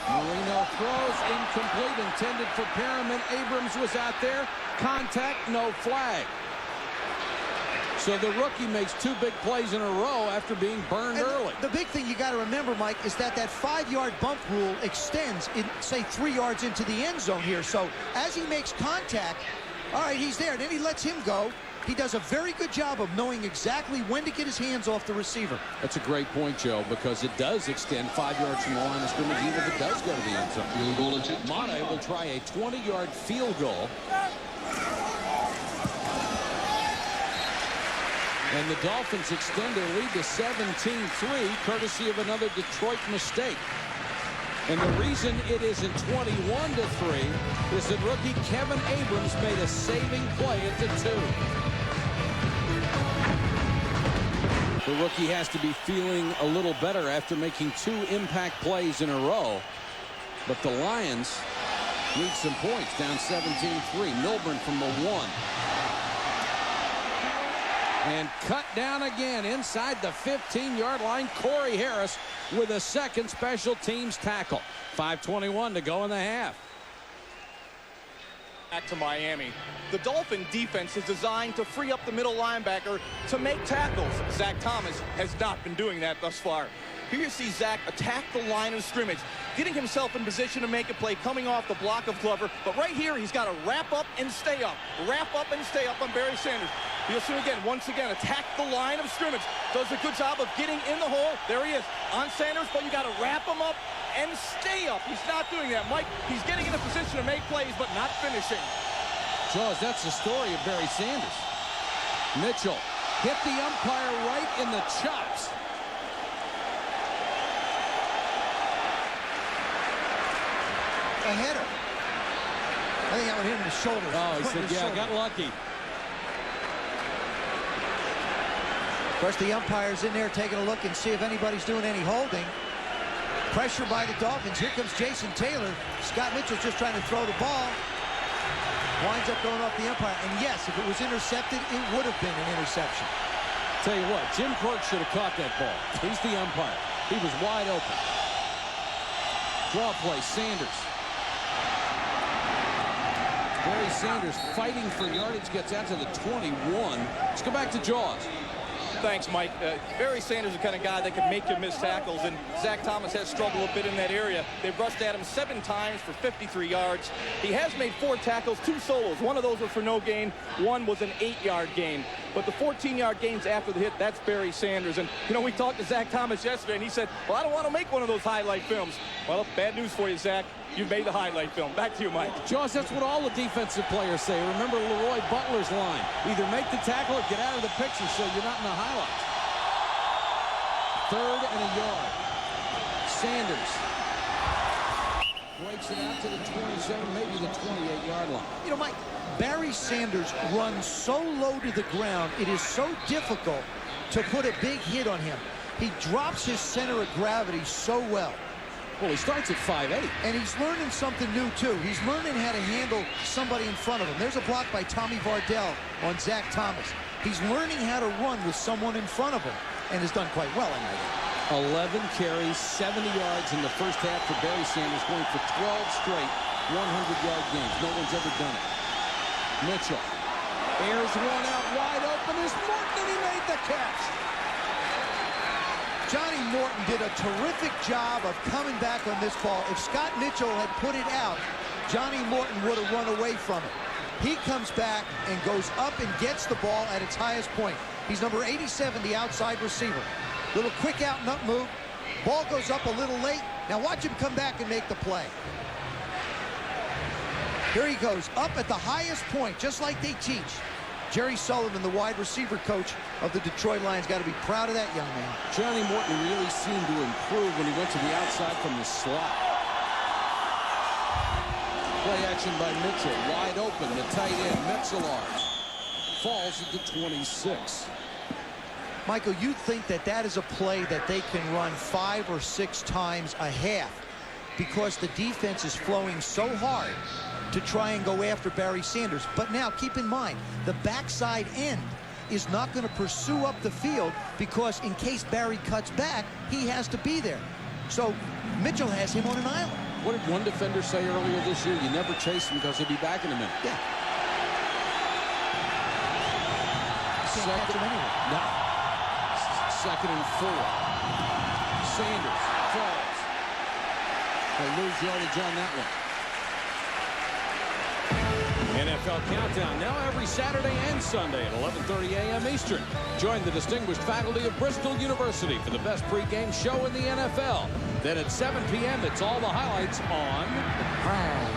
Marino throws incomplete, intended for Perriman. Abrams was out there. Contact, no flag. So the rookie makes 2 big plays in a row after being burned early. The big thing you got to remember, Mike, is that 5-yard bump rule extends, say 3 yards into the end zone here. So as he makes contact, all right, he's there. Then he lets him go. He does a very good job of knowing exactly when to get his hands off the receiver. That's a great point, Joe, because it does extend 5 yards from the line of scrimmage, even if it does go to the end zone. Mata will try a 20-yard field goal. And the Dolphins extend their lead to 17-3, courtesy of another Detroit mistake. And the reason it isn't 21-3 is that rookie Kevin Abrams made a saving play at the 2. The rookie has to be feeling a little better after making 2 impact plays in a row. But the Lions need some points, down 17-3. Milburn from the 1. And cut down again inside the 15-yard line. Corey Harris with a second special teams tackle. 5:21 to go in the half. Back to Miami. The Dolphin defense is designed to free up the middle linebacker to make tackles. Zach Thomas has not been doing that thus far. Here you see Zach attack the line of scrimmage, getting himself in position to make a play, coming off the block of Glover. But right here, he's got to wrap up and stay up. Wrap up and stay up on Barry Sanders. You'll see again, once again, attack the line of scrimmage. Does a good job of getting in the hole. There he is on Sanders, but you got to wrap him up and stay up. He's not doing that, Mike. He's getting in a position to make plays, but not finishing. Jaws, that's the story of Barry Sanders. Mitchell hit the umpire right in the chops. A header. I think that would hit him in the shoulder. Oh, he said, yeah, I got lucky. Of course, the umpire's in there taking a look and see if anybody's doing any holding. Pressure by the Dolphins. Here comes Jason Taylor. Scott Mitchell's just trying to throw the ball. Winds up going off the umpire. And yes, if it was intercepted, it would have been an interception. Tell you what, Jim Quirk should have caught that ball. He's the umpire. He was wide open. Draw play, Sanders. Barry Sanders fighting for yardage, gets out to the 21. Let's go back to Jaws. Thanks, Mike. Barry Sanders is the kind of guy that can make you miss tackles, and Zach Thomas has struggled a bit in that area. They've rushed at him 7 times for 53 yards. He has made 4 tackles, 2 solos. One of those was for no gain. One was an 8-yard gain. But the 14-yard gains after the hit, that's Barry Sanders. And, you know, we talked to Zach Thomas yesterday, and he said, well, I don't want to make one of those highlight films. Well, bad news for you, Zach. You've made the highlight film. Back to you, Mike. Jaws, that's what all the defensive players say. Remember Leroy Butler's line. Either make the tackle or get out of the picture so you're not in the highlights. 3rd and a yard. Sanders breaks it out to the 27, maybe the 28-yard line. You know, Mike, Barry Sanders runs so low to the ground, it is so difficult to put a big hit on him. He drops his center of gravity so well. Well, he starts at 5'8". And he's learning something new, too. He's learning how to handle somebody in front of him. There's a block by Tommy Vardell on Zach Thomas. He's learning how to run with someone in front of him and has done quite well in that. 11 carries, 70 yards in the first half for Barry Sanders, going for 12 straight 100-yard games. No one's ever done it. Mitchell airs one out wide open. Is Morton, and he made the catch. Johnny Morton did a terrific job of coming back on this ball. If Scott Mitchell had put it out, Johnny Morton would have run away from it. He comes back and goes up and gets the ball at its highest point. He's number 87, the outside receiver. Little quick out and up move. Ball goes up a little late. Now watch him come back and make the play. Here he goes, up at the highest point, just like they teach. Jerry Sullivan, the wide receiver coach of the Detroit Lions, got to be proud of that young man. Johnny Morton really seemed to improve when he went to the outside from the slot. play action by Mitchell. Wide open, the tight end, Metzelar. Falls at the 26. Michael, you think that that is a play that they can run 5 or 6 times a half because the defense is flowing so hard to try and go after Barry Sanders. But now, keep in mind, the backside end is not going to pursue up the field because in case Barry cuts back, he has to be there. So Mitchell has him on an island. What did one defender say earlier this year? You never chase him because he'll be back in a minute. Yeah. Second, no. Second and 4. Sanders falls. They lose yardage on that one. NFL Countdown now every Saturday and Sunday at 11:30 a.m. Eastern. Join the distinguished faculty of Bristol University for the best pregame show in the NFL. Then at 7 p.m. it's all the highlights on Prime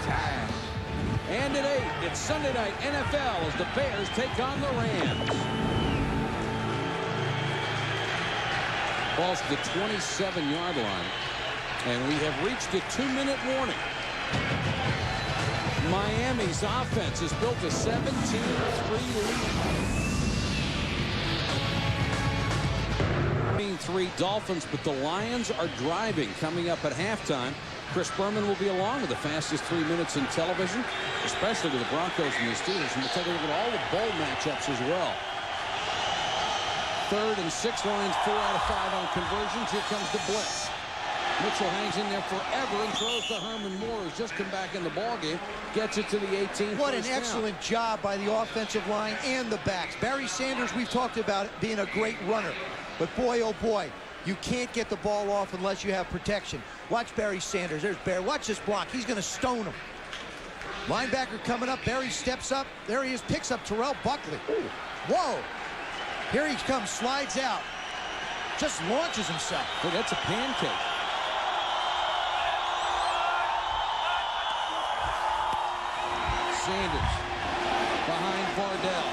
Time. And at 8, it's Sunday Night NFL as the Bears take on the Rams. Ball's to the 27-yard line. And we have reached a 2-minute warning. Miami's offense has built a 17-3 lead. 3 Dolphins, but the Lions are driving coming up at halftime. Chris Berman will be along with the fastest 3 minutes in television, especially with the Broncos and the Steelers. And we'll take a look at all the bowl matchups as well. 3rd and 6, Lions 4 out of 5 on conversions. Here comes the blitz. Mitchell hangs in there forever and throws to Herman Moore, who's just come back in the ballgame. Gets it to the 18. What an excellent job by the offensive line and the backs. Barry Sanders, we've talked about it being a great runner. But boy, oh boy, you can't get the ball off unless you have protection. Watch Barry Sanders. There's Barry. Watch this block. He's going to stone him. Linebacker coming up. Barry steps up. There he is. Picks up Terrell Buckley. Ooh. Whoa. Here he comes. Slides out. Just launches himself. Boy, that's a pancake. Sanders behind Vardell.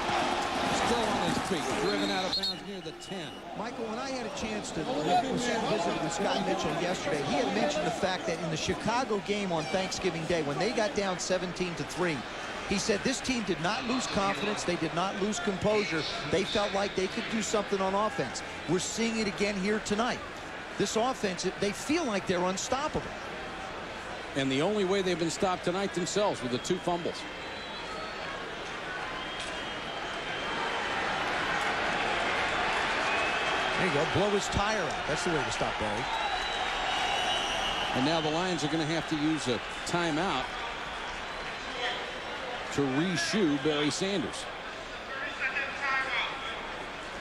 Still on his feet. Driven out of bounds near the 10. Michael, when I had a chance to visit with Scott Mitchell yesterday, he had mentioned the fact that in the Chicago game on Thanksgiving Day, when they got down 17-3, he said this team did not lose confidence. They did not lose composure. They felt like they could do something on offense. We're seeing it again here tonight. This offense, they feel like they're unstoppable. And the only way they've been stopped tonight themselves with the 2 fumbles. There you go. Blow his tire out. That's the way to stop Barry. And now the Lions are going to have to use a timeout to re-shoe Barry Sanders.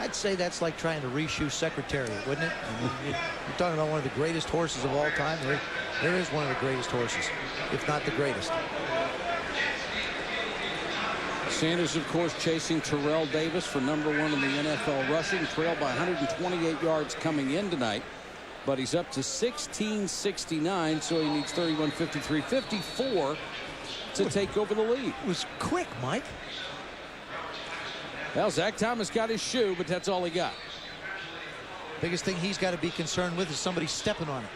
I'd say that's like trying to re-shoe Secretariat, wouldn't it? I mean, you're talking about one of the greatest horses of all time. There is one of the greatest horses, if not the greatest. Sanders, of course, chasing Terrell Davis for #1 in the NFL rushing. Trailed by 128 yards coming in tonight. But he's up to 1669, so he needs 31, 53, 54 to take over the lead. It was quick, Mike. Well, Zach Thomas got his shoe, but that's all he got. Biggest thing he's got to be concerned with is somebody stepping on it.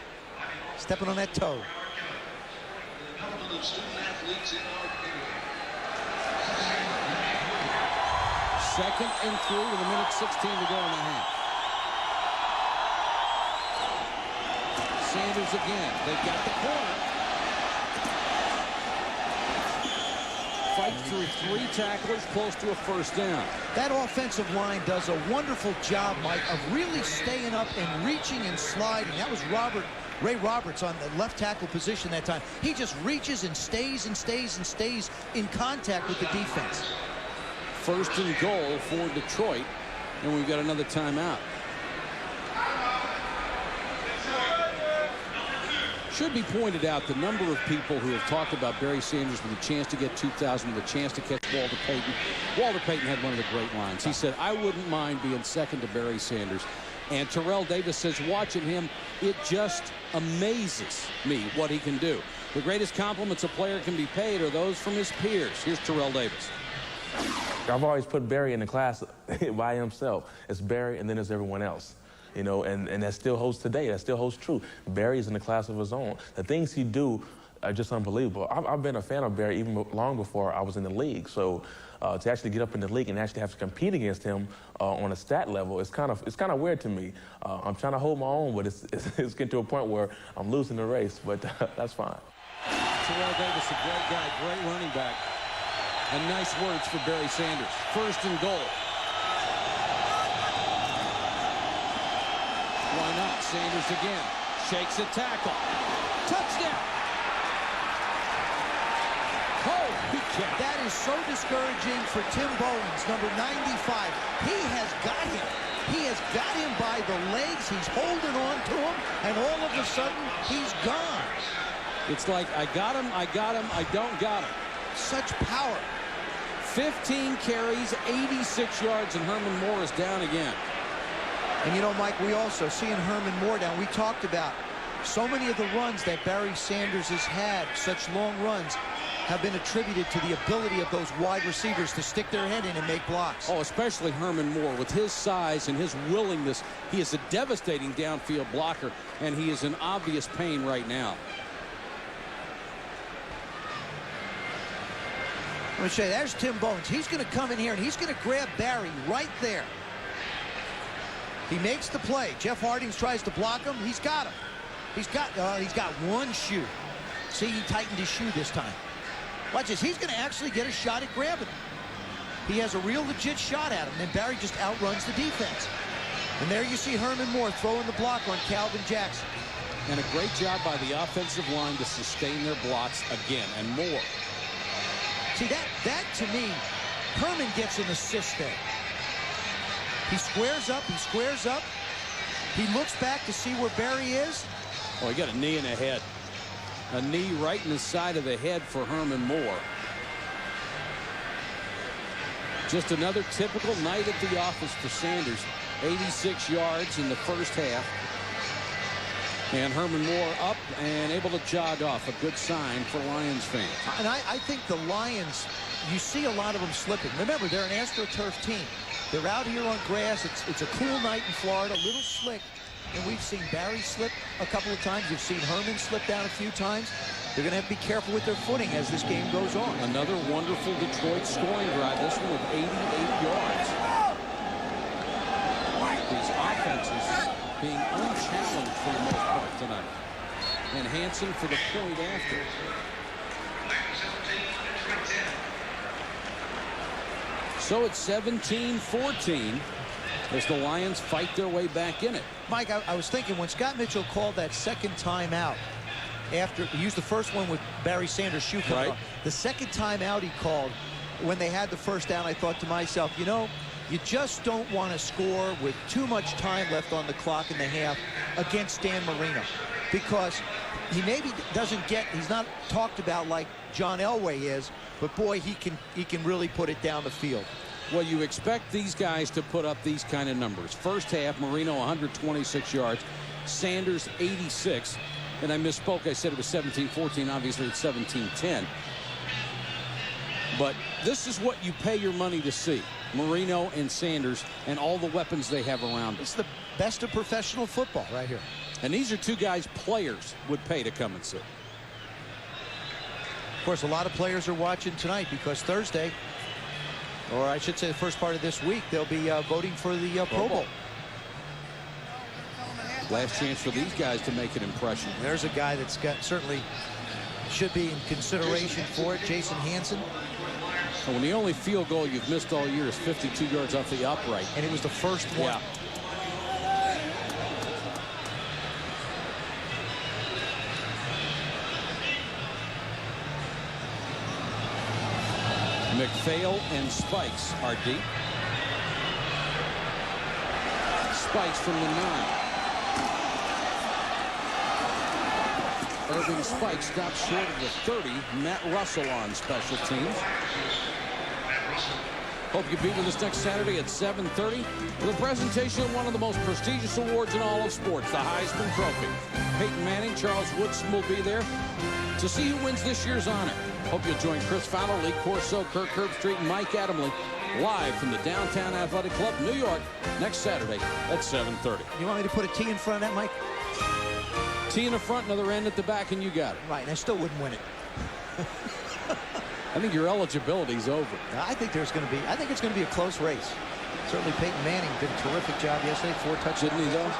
Stepping on that toe. Second and 3 with 1:16 to go in the half. Sanders again. They've got the corner. Fight through 3 tacklers, close to a first down. That offensive line does a wonderful job, Mike, of really staying up and reaching and sliding. That was Ray Roberts on the left tackle position that time. He just reaches and stays and stays and stays in contact with the defense. First and goal for Detroit, and we've got another timeout. Should be pointed out the number of people who have talked about Barry Sanders with a chance to get 2,000, with a chance to catch Walter Payton. Walter Payton had one of the great lines. He said, I wouldn't mind being second to Barry Sanders. And Terrell Davis says, watching him, it just amazes me what he can do. The greatest compliments a player can be paid are those from his peers. Here's Terrell Davis. I've always put Barry in the class by himself. It's Barry, and then there's everyone else. You know, and that still holds today. That still holds true. Barry's in the class of his own. The things he do just unbelievable. I've been a fan of Barry even long before I was in the league. So to actually get up in the league and actually have to compete against him on a stat level, it's kind of weird to me. I'm trying to hold my own, but it's getting to a point where I'm losing the race. But that's fine. Terrell Davis, a great guy, great running back, and nice words for Barry Sanders. 1st and goal. Why not? Sanders again. Shakes a tackle. Touchdown. That is so discouraging for Tim Bowens, number 95. He has got him. He has got him by the legs. He's holding on to him, and all of a sudden, he's gone. It's like, I got him, I don't got him. Such power. 15 carries, 86 yards, and Herman Moore is down again. And you know, Mike, we also, seeing Herman Moore down, we talked about so many of the runs that Barry Sanders has had, such long runs, have been attributed to the ability of those wide receivers to stick their head in and make blocks. Oh, especially Herman Moore. With his size and his willingness, he is a devastating downfield blocker, and he is in obvious pain right now. Let me show you, there's Tim Bowens. He's going to come in here, and he's going to grab Barry right there. He makes the play. Jeff Hardings tries to block him. He's got him. He's got one shoe. See, he tightened his shoe this time. Watch this. He's going to actually get a shot at grabbing him. He has a real legit shot at him, and Barry just outruns the defense. And there you see Herman Moore throwing the block on Calvin Jackson. And a great job by the offensive line to sustain their blocks again, and more. See, that to me, Herman gets an assist there. He squares up, He looks back to see where Barry is. Oh, he got a knee in the head. A knee right in the side of the head for Herman Moore. Just another typical night at the office for Sanders. 86 yards in the first half. And Herman Moore up and able to jog off. A good sign for Lions fans. And I think the Lions, you see a lot of them slipping. Remember, they're an AstroTurf team. They're out here on grass. It's a cool night in Florida, a little slick. And we've seen Barry slip a couple of times. You've seen Herman slip down a few times. They're going to have to be careful with their footing as this game goes on. Another wonderful Detroit scoring drive. This one with 88 yards. These offenses being unchallenged for the most part tonight. And Hansen for the point after. So it's 17-14 as the Lions fight their way back in it. Mike, I was thinking when Scott Mitchell called that second timeout, after he used the first one with Barry Sanders' shoe coming off. The second timeout he called when they had the first down, I thought to myself, you know, you just don't want to score with too much time left on the clock in the half against Dan Marino, because he maybe doesn't get, he's not talked about like John Elway is, but boy, he can really put it down the field. Well, you expect these guys to put up these kind of numbers. First half, Marino 126 yards, Sanders 86. And I misspoke. I said it was 17-14. Obviously, it's 17-10. But this is what you pay your money to see. Marino and Sanders and all the weapons they have around them. It's the best of professional football right here. And these are two guys players would pay to come and see. Of course, a lot of players are watching tonight because Thursday, or I should say the first part of this week, they'll be voting for the Pro Bowl. Last chance for these guys to make an impression. There's a guy that's got certainly should be in consideration for it, Jason Hansen. When the only field goal you've missed all year is 52 yards off the upright. And it was the first one. Yeah. McPhail and Spikes are deep. Spikes from the 9. Irving Spikes stops short of the 30. Matt Russell on special teams. Hope you be with us next Saturday at 7:30 for the presentation of one of the most prestigious awards in all of sports, the Heisman Trophy. Peyton Manning, Charles Woodson will be there to see who wins this year's honor. Hope you'll join Chris Fowler, Lee Corso, Kirk Herbstreit, and Mike Adamle live from the Downtown Athletic Club, New York, next Saturday at 7:30. You want me to put a T in front of that, Mike? T in the front, another end at the back, and you got it. Right, and I still wouldn't win it. I think your eligibility's over. I think it's going to be a close race. Certainly Peyton Manning did a terrific job yesterday. 4 touchdowns. Didn't he, though?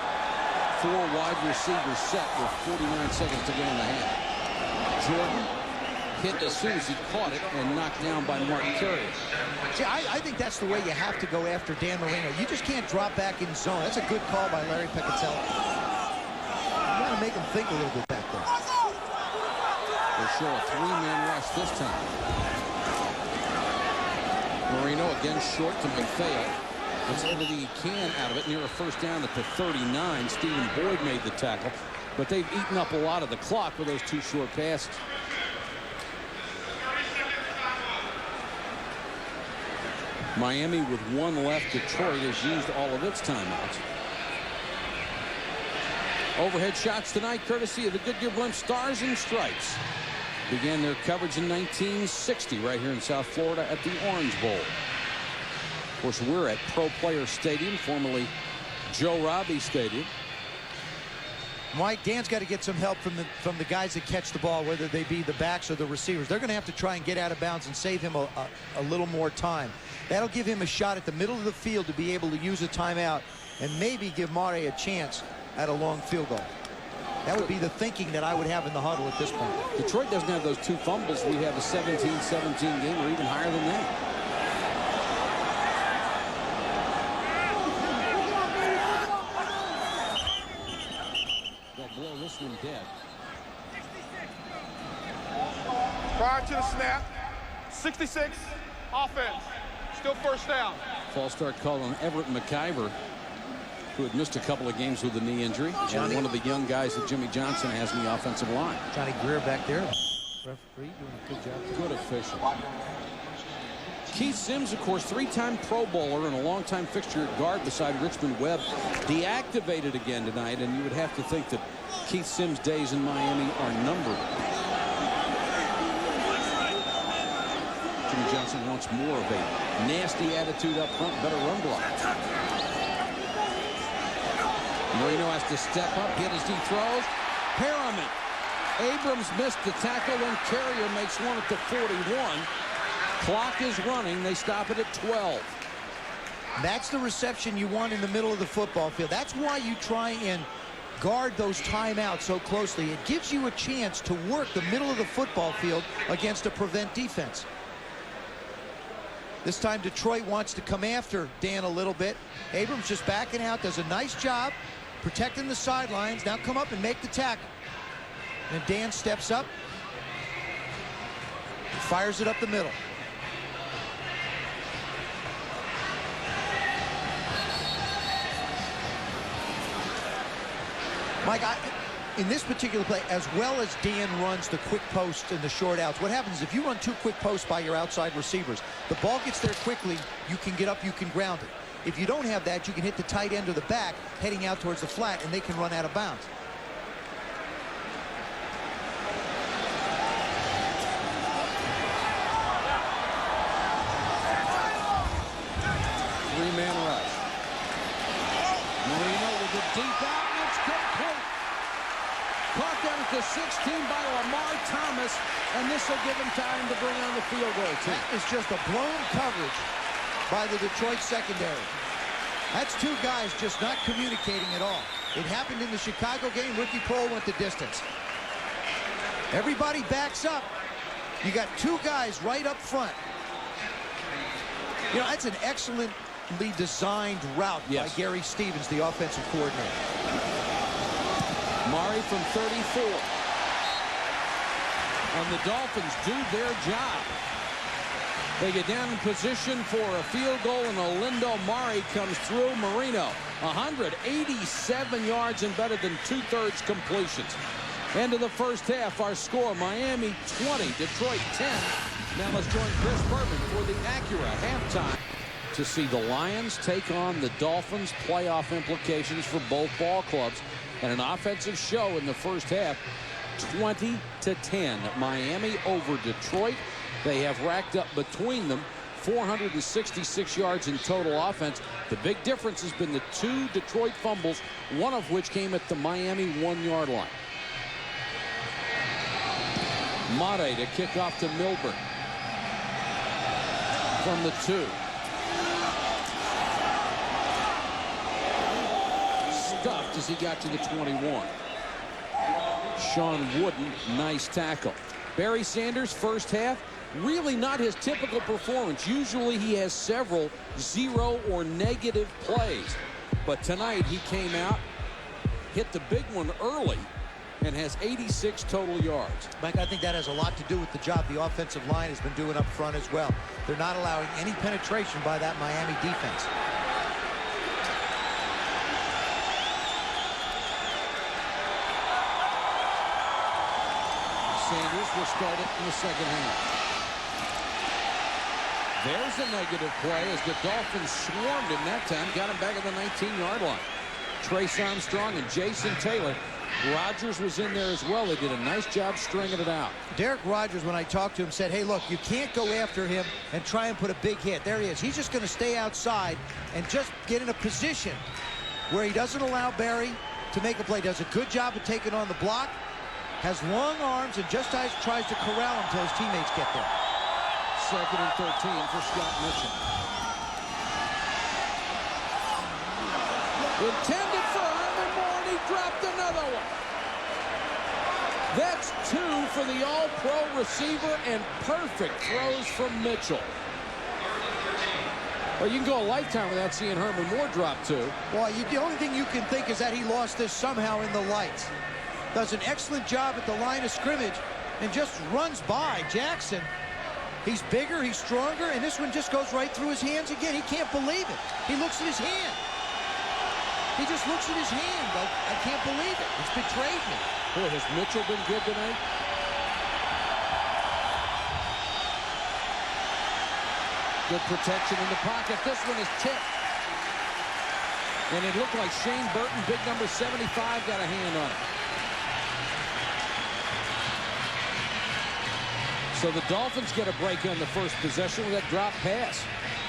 4 wide receivers set with 49 seconds to go in the half. Jordan hit as soon as he caught it and knocked down by Mark Carrier. See, I think that's the way you have to go after Dan Marino. You just can't drop back in zone. That's a good call by Larry Piccatelli. You got to make him think a little bit back there. They show a 3-man rush this time. Marino again short to McPhail. Gets everything he can out of it near a first down at the 39. Stephen Boyd made the tackle, but they've eaten up a lot of the clock with those 2 short passes. Miami with 1 left. Detroit has used all of its timeouts. Overhead shots tonight courtesy of the Goodyear Blimp Stars and Stripes. Began their coverage in 1960 right here in South Florida at the Orange Bowl. Of course, we're at Pro Player Stadium, formerly Joe Robbie Stadium. Mike, Dan's got to get some help from the guys that catch the ball, whether they be the backs or the receivers. They're going to have to try and get out of bounds and save him a little more time. That'll give him a shot at the middle of the field to be able to use a timeout and maybe give Mare a chance at a long field goal. That would be the thinking that I would have in the huddle at this point. Detroit doesn't have those 2 fumbles. We have a 17-17 game, or even higher than that. They'll blow this one dead. Prior to the snap, 66, offense. Still first down. False start called on Everett McIver, who had missed a couple of games with a knee injury. And one of the young guys that Jimmy Johnson has in the offensive line. Johnny Greer back there. Referee doing a good job. Good official. Keith Sims, of course, 3-time Pro Bowler and a longtime fixture at guard beside Richmond Webb, deactivated again tonight, and you would have to think that Keith Sims' days in Miami are numbered. Jimmy Johnson wants more of a nasty attitude up front, better run block. Marino has to step up, hit as he throws. Harriman. Abrams missed the tackle, and Carrier makes one at the 41. Clock is running. They stop it at 12. That's the reception you want in the middle of the football field. That's why you try and guard those timeouts so closely. It gives you a chance to work the middle of the football field against a prevent defense. This time Detroit wants to come after Dan a little bit. Abrams just backing out, does a nice job protecting the sidelines. Now come up and make the tackle. And Dan steps up, fires it up the middle. Mike, in this particular play, as well as Dan runs the quick post and the short outs, what happens is if you run 2 quick posts by your outside receivers, the ball gets there quickly, you can get up, you can ground it. If you don't have that, you can hit the tight end or the back heading out towards the flat, and they can run out of bounds. Three-man rush. Marino with the deep out, and it's complete. Caught down at the 16 by Lamar Thomas, and this will give him time to bring on the field goal team. That is just a blown coverage by the Detroit secondary. That's 2 guys just not communicating at all. It happened in the Chicago game. Ricky Prohl went the distance. Everybody backs up. You got 2 guys right up front. You know, that's an excellently designed route by Gary Stevens, the offensive coordinator. Murray from 34. And the Dolphins do their job. They get down in position for a field goal, and Olindo Mare comes through. Marino, 187 yards and better than 2/3 completions. End of the first half, our score, Miami 20, Detroit 10. Now let's join Chris Berman for the Acura halftime to see the Lions take on the Dolphins, playoff implications for both ball clubs, and an offensive show in the first half. 20-10. Miami over Detroit. They have racked up between them 466 yards in total offense. The big difference has been the 2 Detroit fumbles, one of which came at the Miami 1-yard line. Mate to kick off to Milburn. From the 2. Stuffed as he got to the 21. Sean Wooden, nice tackle. Barry Sanders, first half, really not his typical performance. Usually he has several 0 or negative plays. But tonight he came out, hit the big one early, and has 86 total yards. Mike, I think that has a lot to do with the job the offensive line has been doing up front as well. They're not allowing any penetration by that Miami defense. Sanders will start it in the second half. There's a negative play as the Dolphins swarmed him that time, got him back at the 19-yard line. Trace Armstrong and Jason Taylor. Rodgers was in there as well. They did a nice job stringing it out. Derek Rodgers, when I talked to him, said, hey, look, you can't go after him and try and put a big hit. There he is. He's just going to stay outside and just get in a position where he doesn't allow Barry to make a play. Does a good job of taking on the block, has long arms, and just tries to corral him until his teammates get there. 2nd and 13 for Scott Mitchell. Intended for Herman Moore, and he dropped another one. That's 2 for the all-pro receiver, and perfect throws from Mitchell. Well, you can go a lifetime without seeing Herman Moore drop 2. Well, the only thing you can think is that he lost this somehow in the lights. Does an excellent job at the line of scrimmage and just runs by Jackson. He's bigger, he's stronger, and this one just goes right through his hands again. He can't believe it. He looks at his hand. He just looks at his hand like, I can't believe it. It's betrayed me. Boy, has Mitchell been good tonight? Good protection in the pocket. This one is tipped. And it looked like Shane Burton, big number 75, got a hand on it. So the Dolphins get a break on the first possession with that drop pass.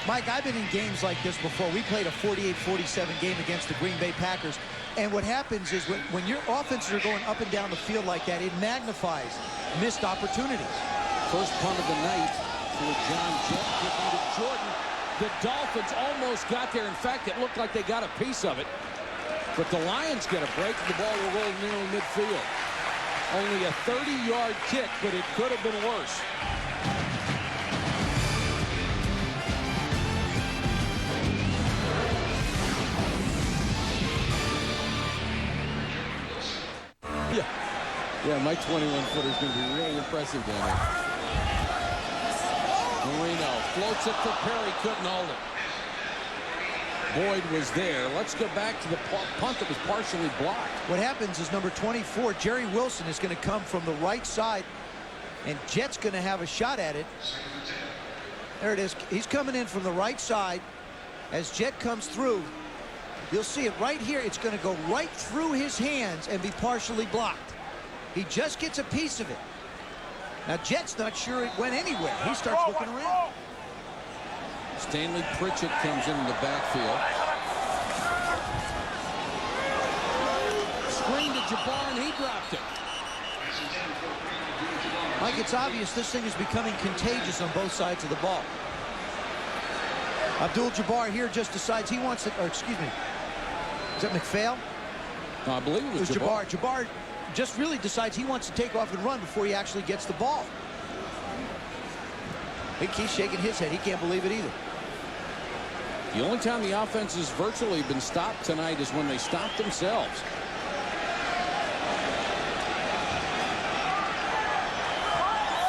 Mike, I've been in games like this before. We played a 48-47 game against the Green Bay Packers. And what happens is when your offenses are going up and down the field like that, it magnifies missed opportunities. First punt of the night for John Jett, kicking to Jordan. The Dolphins almost got there. In fact, it looked like they got a piece of it. But the Lions get a break, and the ball will roll nearly midfield. Only a 30-yard kick, but it could have been worse. Yeah, my 21-footer is going to be really impressive down here. Marino floats it for Perry, couldn't hold it. Boyd was there. Let's go back to the punt that was partially blocked. What happens is number 24, Jerry Wilson, is going to come from the right side, and Jett's going to have a shot at it. There it is. He's coming in from the right side. As Jett comes through, you'll see it right here. It's going to go right through his hands and be partially blocked. He just gets a piece of it. Now, Jett's not sure it went anywhere. He starts looking around. Stanley Pritchett comes in the backfield. Screen to Jabbar, and he dropped it. Mike, it's obvious this thing is becoming contagious on both sides of the ball. Abdul-Jabbar here just decides he wants it, or excuse me, is that McPhail? No, I believe it was Jabbar. Jabbar just really decides he wants to take off and run before he actually gets the ball. I think he's shaking his head. He can't believe it either. The only time the offense has virtually been stopped tonight is when they stopped themselves.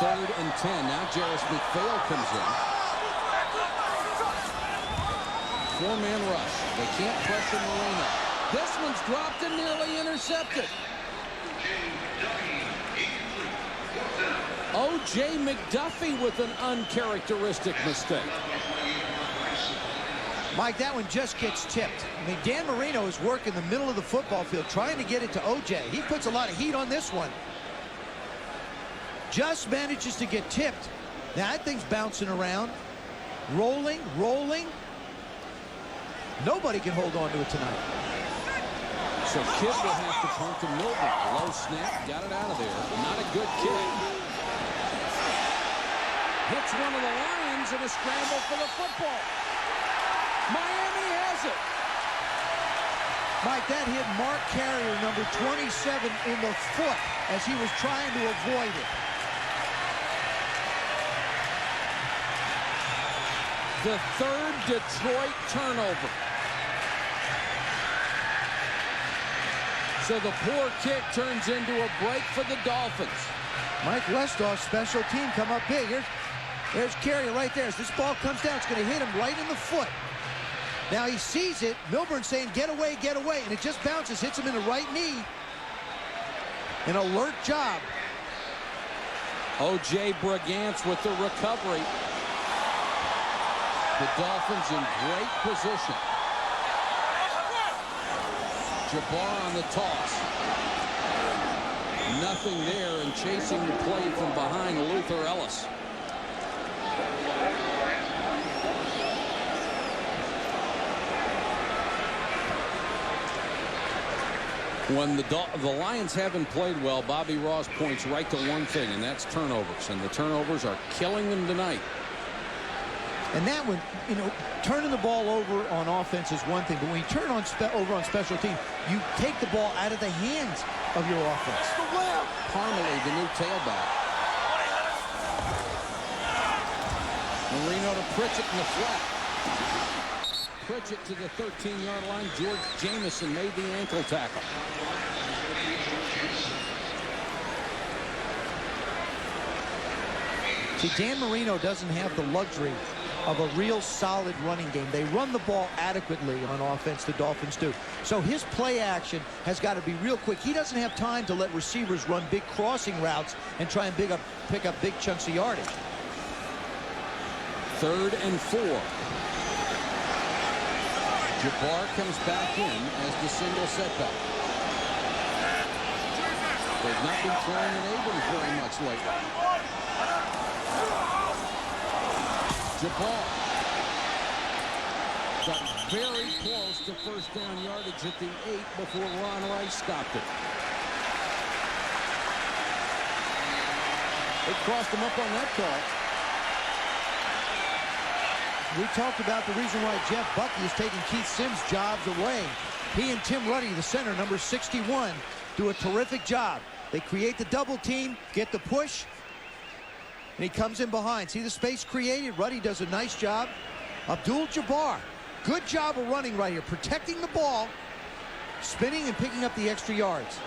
Third and 10. Now Jarris McPhail comes in. Four-man rush. They can't pressure Marino. This one's dropped and nearly intercepted. O.J. McDuffie with an uncharacteristic mistake. Mike, that one just gets tipped. I mean, Dan Marino is working the middle of the football field trying to get it to O.J. He puts a lot of heat on this one. Just manages to get tipped. Now that thing's bouncing around. Rolling. Nobody can hold on to it tonight. So Kidd will have to punt to Milburn. Low snap, got it out of there. Not a good kick. hits one of the Lions in a scramble for the football. Miami has it. Mike, that hit Mark Carrier, number 27, in the foot as he was trying to avoid it. The third Detroit turnover. So the poor kick turns into a break for the Dolphins. Mike Westhoff's special team come up big. There's Carrier right there. As this ball comes down, it's going to hit him right in the foot. Now he sees it. Milburn saying, get away, and it just bounces, hits him in the right knee. An alert job. O.J. Brigance with the recovery. The Dolphins in great position. Jabbar on the toss. Nothing there, and chasing the play from behind, Luther Ellis. When the Lions haven't played well, Bobby Ross points right to one thing, and that's turnovers. And the turnovers are killing them tonight. And that one, you know, turning the ball over on offense is one thing, but when you turn over on special team, you take the ball out of the hands of your offense. Parmalee, the new tailback. Marino to Pritchett in the flat. Pritchett to the 13-yard line. George Jamison made the ankle tackle. See, Dan Marino doesn't have the luxury of a real solid running game. They run the ball adequately on offense, the Dolphins do. So his play action has got to be real quick. He doesn't have time to let receivers run big crossing routes and try and pick up big chunks of yardage. 3rd and 4. Jabbar comes back in as the single setback. They've not been throwing in Abrams very much lately. Jabbar got very close to first down yardage at the 8 before Ron Rice stopped it. They crossed him up on that call. We talked about the reason why Jeff Bucky is taking Keith Sims' jobs away. He and Tim Ruddy, the center, number 61, do a terrific job. They create the double team, get the push, and he comes in behind. See the space created? Ruddy does a nice job. Abdul-Jabbar, good job of running right here, protecting the ball, spinning and picking up the extra yards.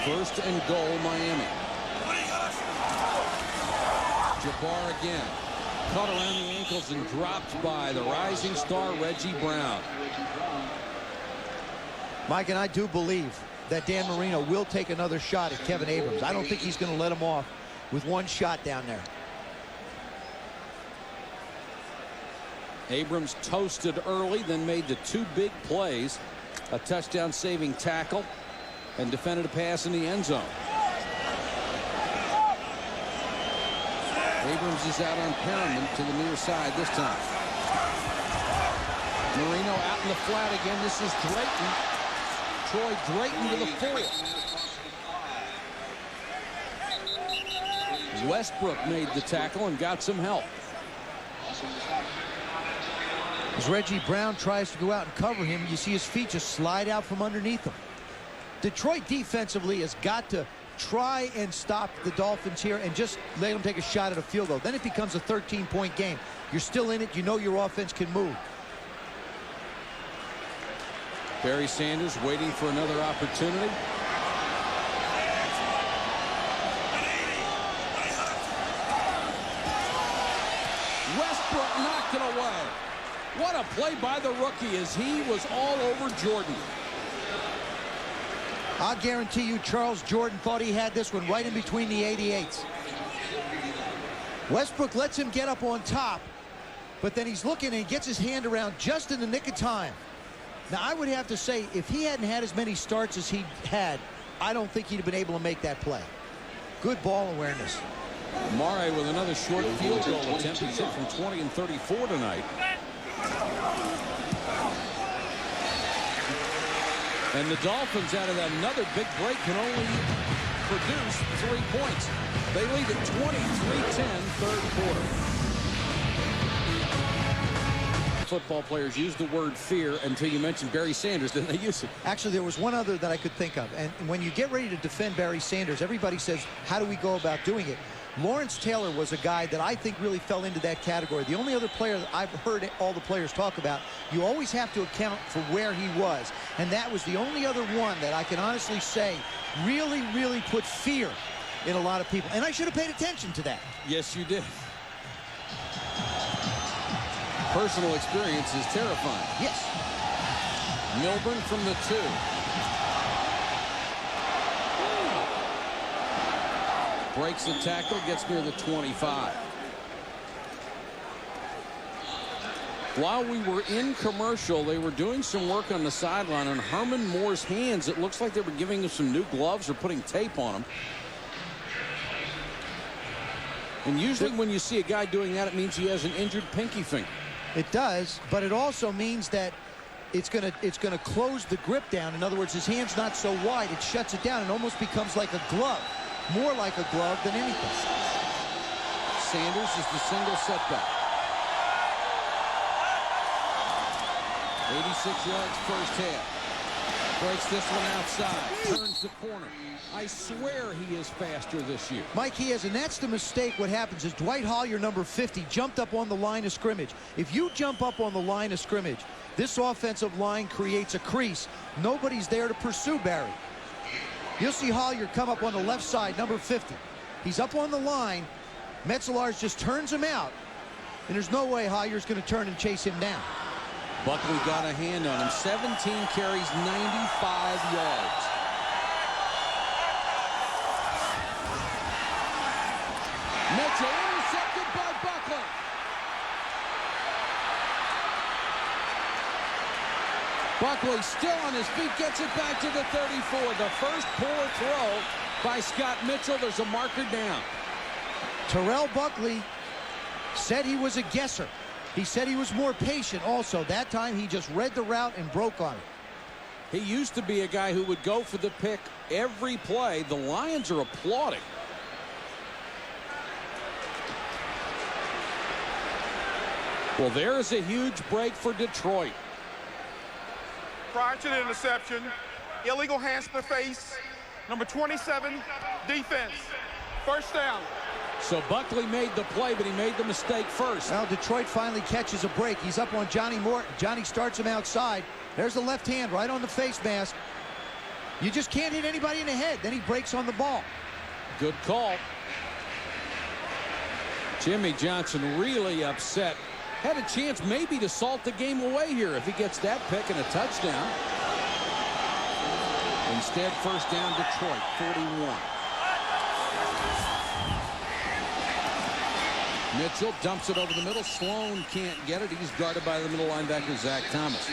1st and goal, Miami. Jabbar again. Caught around the ankles and dropped by the rising star Reggie Brown. Mike, and I do believe that Dan Marino will take another shot at Kevin Abrams. I don't think he's going to let him off with one shot down there. Abrams toasted early, then made the 2 big plays. A touchdown-saving tackle and defended a pass in the end zone. Abrams is out on Perriman to the near side this time. Marino out in the flat again. This is Drayton. Troy Drayton to the 4. Westbrook made the tackle and got some help. As Reggie Brown tries to go out and cover him, you see his feet just slide out from underneath him. Detroit defensively has got to try and stop the Dolphins here and just let them take a shot at a field goal. Then it becomes a 13-point game. You're still in it. You know your offense can move. Barry Sanders waiting for another opportunity. Westbrook knocked it away. What a play by the rookie as he was all over Jordan. I'll guarantee you Charles Jordan thought he had this one right in between the 88s. Westbrook lets him get up on top, but then he's looking and he gets his hand around just in the nick of time. Now, I would have to say, if he hadn't had as many starts as he had, I don't think he'd have been able to make that play. Good ball awareness. Murray with another short field goal attempt. He's hit from 20 and 34 tonight. And the Dolphins, out of another big break, can only produce 3 points. They lead at 23-10 third quarter. Football players use the word fear until you mention Barry Sanders, then they use it. Actually, there was one other that I could think of. And when you get ready to defend Barry Sanders, everybody says, how do we go about doing it? Lawrence Taylor was a guy that I think really fell into that category. The only other player that I've heard all the players talk about, you always have to account for where he was. And that was the only other one that I can honestly say really, really put fear in a lot of people. And I should have paid attention to that. Yes, you did. Personal experience is terrifying. Yes. Milburn from the 2. Breaks the tackle, gets near the 25. While we were in commercial, they were doing some work on the sideline on Herman Moore's hands. It looks like they were giving him some new gloves or putting tape on them. And usually when you see a guy doing that, it means he has an injured pinky finger. It does, but it also means that it's gonna close the grip down. In other words, his hand's not so wide, it shuts it down and almost becomes like a glove. More like a glove than anything. Sanders is the single setback. 86 yards first half. Breaks this one outside. Turns the corner. I swear he is faster this year. Mike, he is, and that's the mistake. What happens is Dwight Hollier, number 50, jumped up on the line of scrimmage. If you jump up on the line of scrimmage, this offensive line creates a crease. Nobody's there to pursue Barry. You'll see Hollier come up on the left side, number 50. He's up on the line. Metzelaars just turns him out, and there's no way Hollier's going to turn and chase him down. Buckley got a hand on him. 17 carries, 95 yards. Mitchell intercepted by Buckley. Buckley still on his feet, gets it back to the 34. The first poor throw by Scott Mitchell. There's a marker down. Terrell Buckley said he was a guesser. He said he was more patient also. That time he just read the route and broke on it. He used to be a guy who would go for the pick every play. The Lions are applauding. Well, there is a huge break for Detroit. Prior to the interception, illegal hands to the face, number 27, defense. First down. So Buckley made the play, but he made the mistake first. Well, Detroit finally catches a break. He's up on Johnny Morton. Johnny starts him outside. There's the left hand right on the face mask. You just can't hit anybody in the head. Then he breaks on the ball. Good call. Jimmy Johnson really upset. Had a chance maybe to salt the game away here if he gets that pick and a touchdown. Instead, first down, Detroit, 41. Mitchell dumps it over the middle. Sloan can't get it. He's guarded by the middle linebacker, Zach Thomas.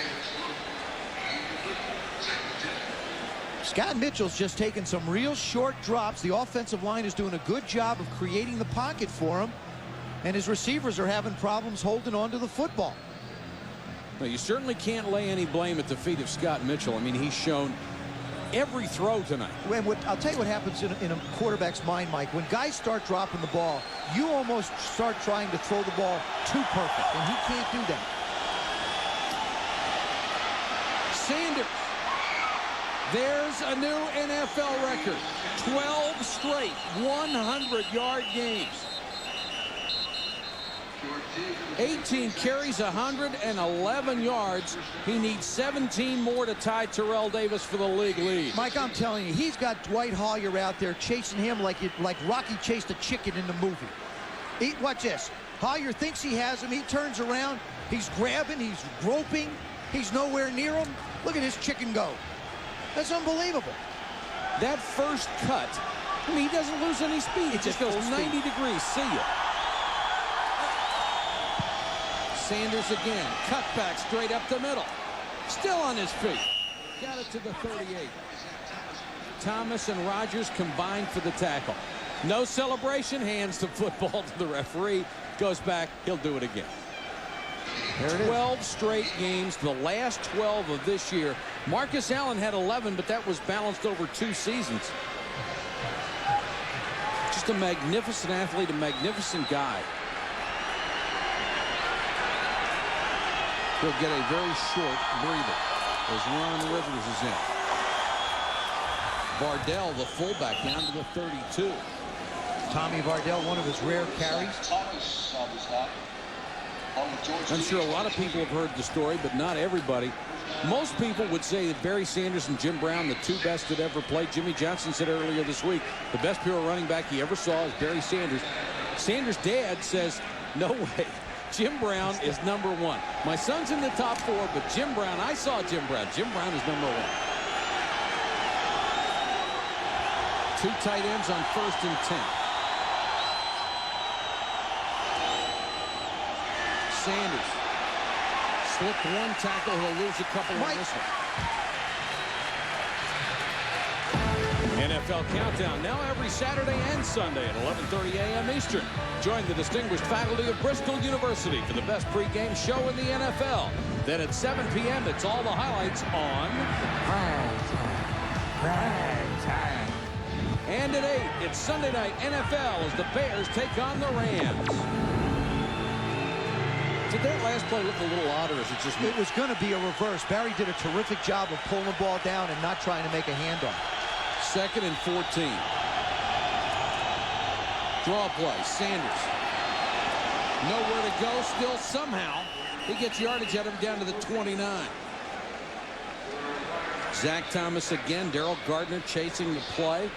Scott Mitchell's just taking some real short drops. The offensive line is doing a good job of creating the pocket for him. And his receivers are having problems holding on to the football. Well, you certainly can't lay any blame at the feet of Scott Mitchell. I mean, he's shown every throw tonight. I'll tell you what happens in a quarterback's mind, Mike. When guys start dropping the ball, you almost start trying to throw the ball too perfect, and he can't do that. Sanders. There's a new NFL record. 12 straight 100-yard games. 18 carries, 111 yards. He needs 17 more to tie Terrell Davis for the league lead. Mike, I'm telling you, he's got Dwight Hollier out there chasing him like Rocky chased a chicken in the movie. Watch this. Hollier thinks he has him. He turns around. He's grabbing. He's groping. He's nowhere near him. Look at his chicken go. That's unbelievable. That first cut, I mean, he doesn't lose any speed. It just goes 90 degrees. See ya. Sanders again. Cut back straight up the middle. Still on his feet. Got it to the 38. Thomas and Rogers combined for the tackle. No celebration. Hands the football to the referee. Goes back. He'll do it again. There it is. 12 straight games, the last 12 of this year. Marcus Allen had 11, but that was balanced over 2 seasons. Just a magnificent athlete, a magnificent guy. He'll get a very short breather as Ron Rivers is in. Vardell, the fullback, down to the 32. Tommy Vardell, one of his rare carries. I'm sure a lot of people have heard the story, but not everybody. Most people would say that Barry Sanders and Jim Brown, the two best that ever played. Jimmy Johnson said earlier this week, the best pure running back he ever saw is Barry Sanders. Sanders' dad says, no way. Jim Brown is number one. My son's in the top four, but Jim Brown, I saw Jim Brown. Jim Brown is number one. Two tight ends on 1st and 10. Sanders slipped one tackle. He'll lose a couple on this one. NFL Countdown now every Saturday and Sunday at 11:30 a.m. Eastern. Join the distinguished faculty of Bristol University for the best pregame show in the NFL. Then at 7 p.m. it's all the highlights on Prime Time. And at 8 it's Sunday Night NFL as the Bears take on the Rams. Did that last play look a little odd, or is it just me? It was going to be a reverse. Barry did a terrific job of pulling the ball down and not trying to make a handoff. 2nd and 14. Draw play. Sanders. Nowhere to go. Still somehow he gets yardage at him down to the 29. Zach Thomas again. Darrell Gardner chasing the play.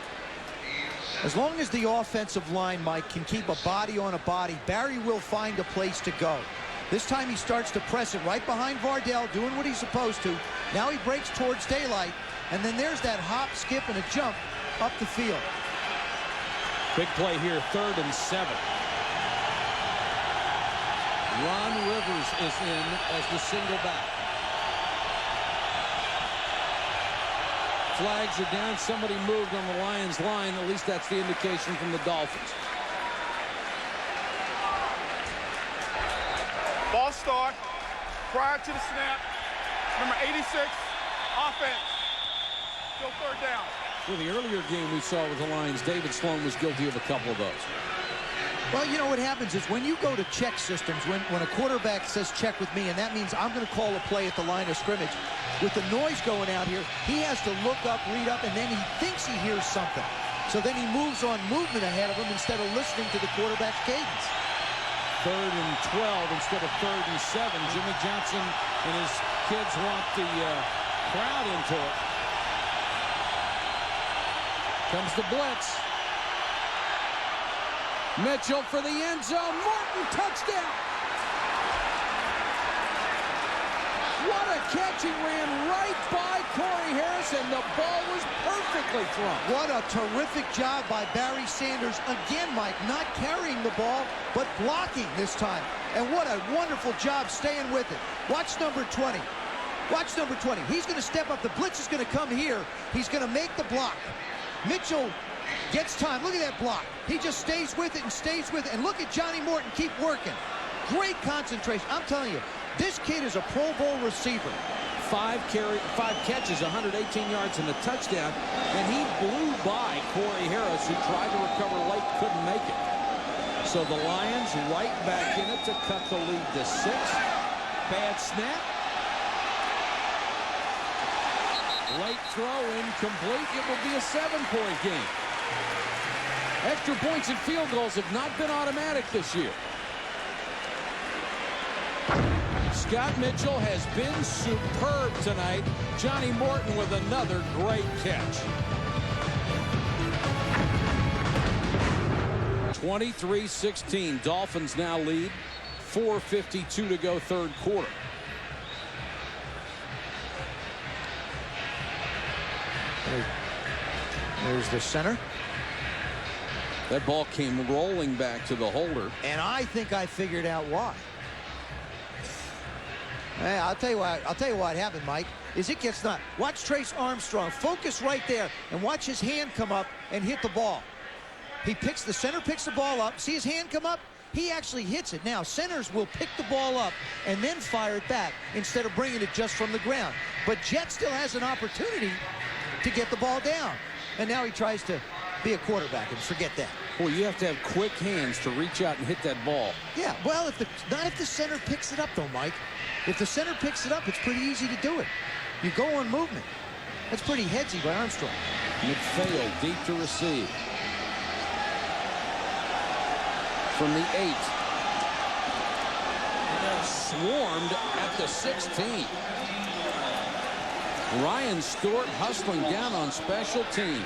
As long as the offensive line, Mike, can keep a body on a body, Barry will find a place to go. This time he starts to press it right behind Vardell, doing what he's supposed to. Now he breaks towards daylight, and then there's that hop, skip, and a jump up the field. Big play here, 3rd and 7. Ron Rivers is in as the single back. Flags are down. Somebody moved on the Lions line. At least that's the indication from the Dolphins. Ball start prior to the snap. Number 86, offense. Still 3rd down. Well, the earlier game we saw with the Lions, David Sloan was guilty of a couple of those. Well, you know what happens is when you go to check systems, when a quarterback says check with me, and that means I'm going to call a play at the line of scrimmage, with the noise going out here, he has to look up, read up, and then he thinks he hears something. So then he moves on movement ahead of him instead of listening to the quarterback's cadence. 3rd and 12 instead of 3rd and 7. Jimmy Johnson and his kids want the crowd into it. Comes the blitz. Mitchell for the end zone. Morton, touchdown. What a catch. He ran right by Corey Harris, and the ball was perfectly thrown. What a terrific job by Barry Sanders. Again, Mike, not carrying the ball, but blocking this time. And what a wonderful job staying with it. Watch number 20. Watch number 20. He's going to step up. The blitz is going to come here. He's going to make the block. Mitchell gets time. Look at that block. He just stays with it and stays with it. And look at Johnny Morton keep working. Great concentration. I'm telling you, this kid is a Pro Bowl receiver. 5 catches, 118 yards, and a touchdown. And he blew by Corey Harris, who tried to recover late, couldn't make it. So the Lions right back in it to cut the lead to 6. Bad snap. Late throw, incomplete. It will be a 7-point game. Extra points and field goals have not been automatic this year. Scott Mitchell has been superb tonight. Johnny Morton with another great catch. 23-16. Dolphins now lead. 4:52 to go, 3rd quarter. There's the center. That ball came rolling back to the holder. And I think I figured out why. Hey, I'll tell you what happened, Mike, is it gets not. Watch Trace Armstrong. Focus right there and watch his hand come up and hit the ball. The center picks the ball up. See his hand come up? He actually hits it. Now, centers will pick the ball up and then fire it back instead of bringing it just from the ground. But Jet still has an opportunity to get the ball down. And now he tries to be a quarterback, and forget that. Well, you have to have quick hands to reach out and hit that ball. Yeah, well, not if the center picks it up, though, Mike. If the center picks it up, it's pretty easy to do it. You go on movement. That's pretty headsy by Armstrong. McPhail deep to receive. From the 8. And swarmed at the 16. Ryan Stewart hustling down on special teams.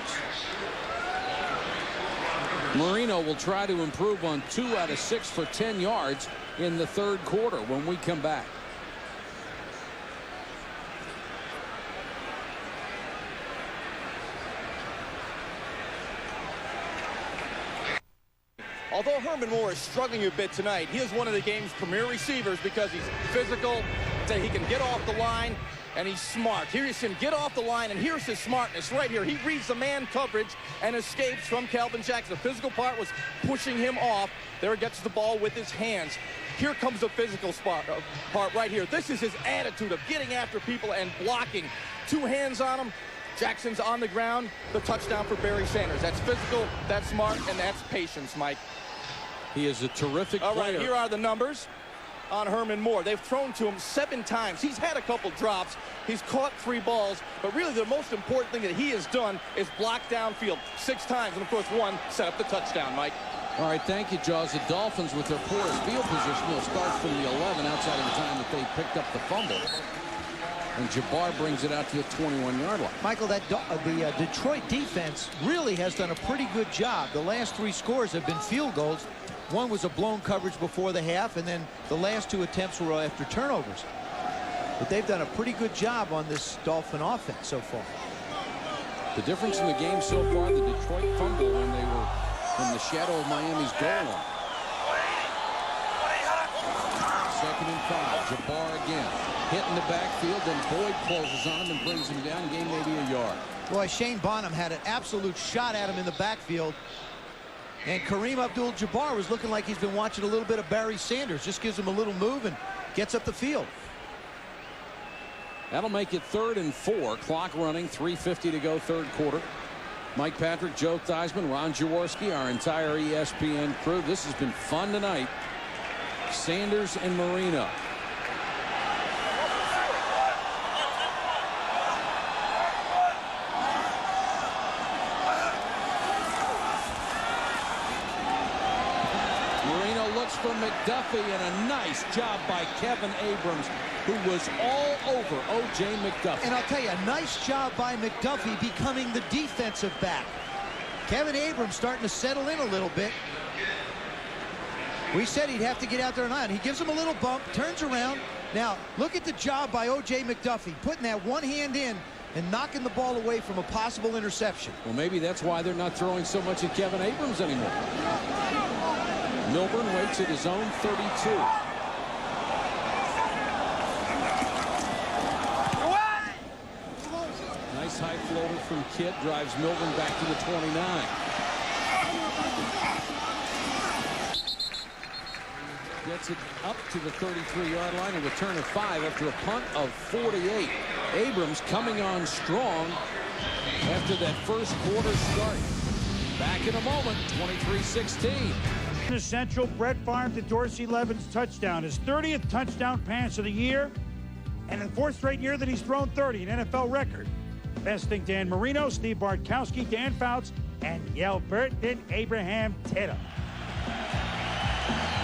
Marino will try to improve on 2 out of 6 for 10 yards in the third quarter when we come back. Although Herman Moore is struggling a bit tonight, he is one of the game's premier receivers because he's physical, that he can get off the line, and he's smart. Here's him get off the line, and here's his smartness right here. He reads the man coverage and escapes from Calvin Jackson. The physical part was pushing him off. There he gets the ball with his hands. Here comes the physical part right here. This is his attitude of getting after people and blocking. 2 hands on him. Jackson's on the ground. The touchdown for Barry Sanders. That's physical, that's smart, and that's patience, Mike. He is a terrific player. All right, here are the numbers on Herman Moore. They've thrown to him 7 times. He's had a couple drops. He's caught 3 balls. But really the most important thing that he has done is block downfield 6 times. And, of course, 1 set up the touchdown, Mike. All right, thank you, Jaws. The Dolphins, with their poorest field position, will start from the 11 outside of the time that they picked up the fumble. And Jabbar brings it out to the 21-yard line. Michael, the Detroit defense really has done a pretty good job. The last 3 scores have been field goals. One was a blown coverage before the half, and then the last 2 attempts were after turnovers. But they've done a pretty good job on this Dolphin offense so far. The difference in the game so far, the Detroit fumble when they were in the shadow of Miami's goal line. 2nd and 5. Jabbar again. Hit in the backfield, then Boyd closes on him and brings him down, gain maybe a yard. Boy, Shane Bonham had an absolute shot at him in the backfield. And Kareem Abdul-Jabbar was looking like he's been watching a little bit of Barry Sanders. Just gives him a little move and gets up the field. That'll make it 3rd and 4. Clock running, 3:50 to go, third quarter. Mike Patrick, Joe Theismann, Ron Jaworski, our entire ESPN crew. This has been fun tonight. Sanders and Marino. For McDuffie, and a nice job by Kevin Abrams, who was all over O.J. McDuffie. And I'll tell you, a nice job by McDuffie becoming the defensive back. Kevin Abrams starting to settle in a little bit. We said he'd have to get out there and on. He gives him a little bump, turns around. Now, look at the job by O.J. McDuffie, putting that one hand in and knocking the ball away from a possible interception. Well, maybe that's why they're not throwing so much at Kevin Abrams anymore. Milburn waits at his own 32. Nice high floater from Kidd, drives Milburn back to the 29. Gets it up to the 33-yard line, a return of 5 after a punt of 48. Abrams coming on strong after that first quarter start. Back in a moment, 23-16. The Central, Brett Favre to Dorsey Levin's touchdown, his 30th touchdown pass of the year, and the 4th straight year that he's thrown 30, an NFL record. Besting Dan Marino, Steve Bartkowski, Dan Fouts, and Yelberton Abraham Tedder.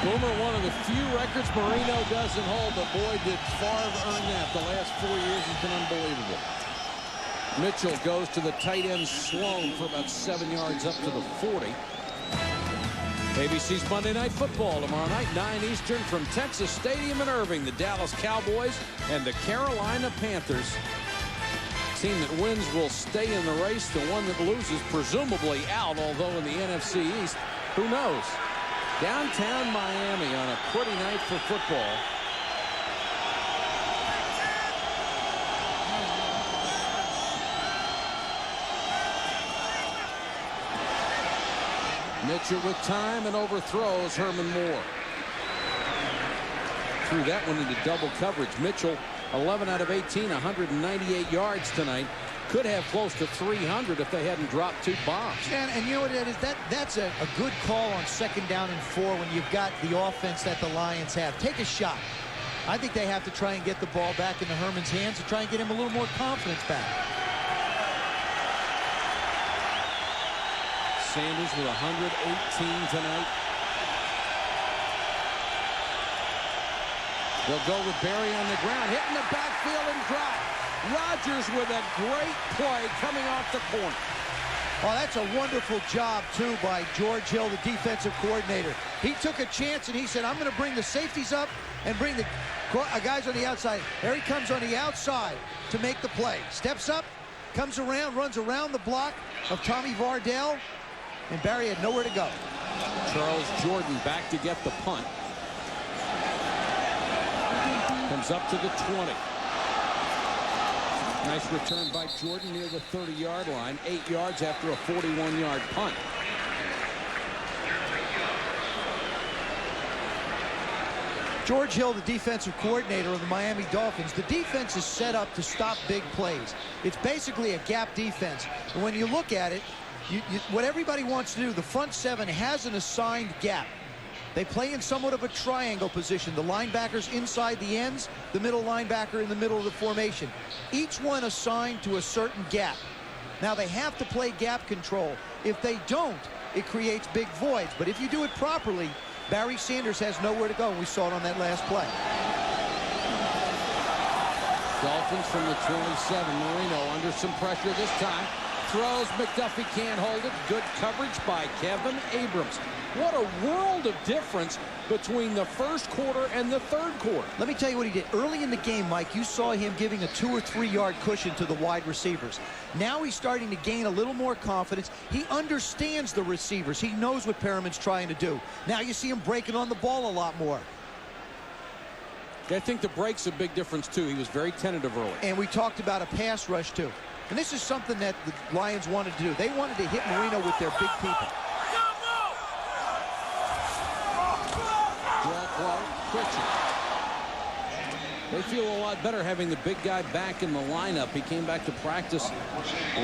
Boomer, one of the few records Marino doesn't hold, but boy, did Favre earn that. The last 4 years has been unbelievable. Mitchell goes to the tight end Sloan for about 7 yards up to the 40. ABC's Monday Night Football tomorrow night, 9 Eastern from Texas Stadium in Irving. The Dallas Cowboys and the Carolina Panthers. The team that wins will stay in the race. The one that loses presumably out, although in the NFC East, who knows? Downtown Miami on a pretty night for football. Mitchell with time and overthrows Herman Moore. Threw that one into double coverage. Mitchell, 11 out of 18, 198 yards tonight. could have close to 300 if they hadn't dropped 2 bombs. And you know what that is? That's a good call on 2nd down and 4 when you've got the offense that the Lions have. Take a shot. I think they have to try and get the ball back into Herman's hands to try and get him a little more confidence back. Sanders with 118 tonight. They'll go with Barry on the ground, hitting the backfield and drop. Rodgers with a great play coming off the corner. Oh, that's a wonderful job, too, by George Hill, the defensive coordinator. He took a chance, and he said, I'm going to bring the safeties up and bring the guys on the outside. There he comes on the outside to make the play. Steps up, comes around, runs around the block of Tommy Vardell, and Barry had nowhere to go. Charles Jordan back to get the punt. Comes up to the 20. Nice return by Jordan near the 30-yard line. 8 yards after a 41-yard punt. George Hill, the defensive coordinator of the Miami Dolphins. The defense is set up to stop big plays. It's basically a gap defense. And when you look at it, what everybody wants to do, the front 7 has an assigned gap. They play in somewhat of a triangle position. The linebackers inside the ends, the middle linebacker in the middle of the formation. Each one assigned to a certain gap. Now they have to play gap control. If they don't, it creates big voids. But if you do it properly, Barry Sanders has nowhere to go, and we saw it on that last play. Dolphins from the 27. Marino under some pressure this time. Throws. McDuffie can't hold it. Good coverage by Kevin Abrams. What a world of difference between the first quarter and the third quarter. Let me tell you what he did. Early in the game, Mike, you saw him giving a 2 or 3 yard cushion to the wide receivers. Now he's starting to gain a little more confidence. He understands the receivers. He knows what Perriman's trying to do. Now you see him breaking on the ball a lot more. I think the break's a big difference, too. He was very tentative early. And we talked about a pass rush, too. And this is something that the Lions wanted to do. They wanted to hit Marino with their big people. They feel a lot better having the big guy back in the lineup. He came back to practice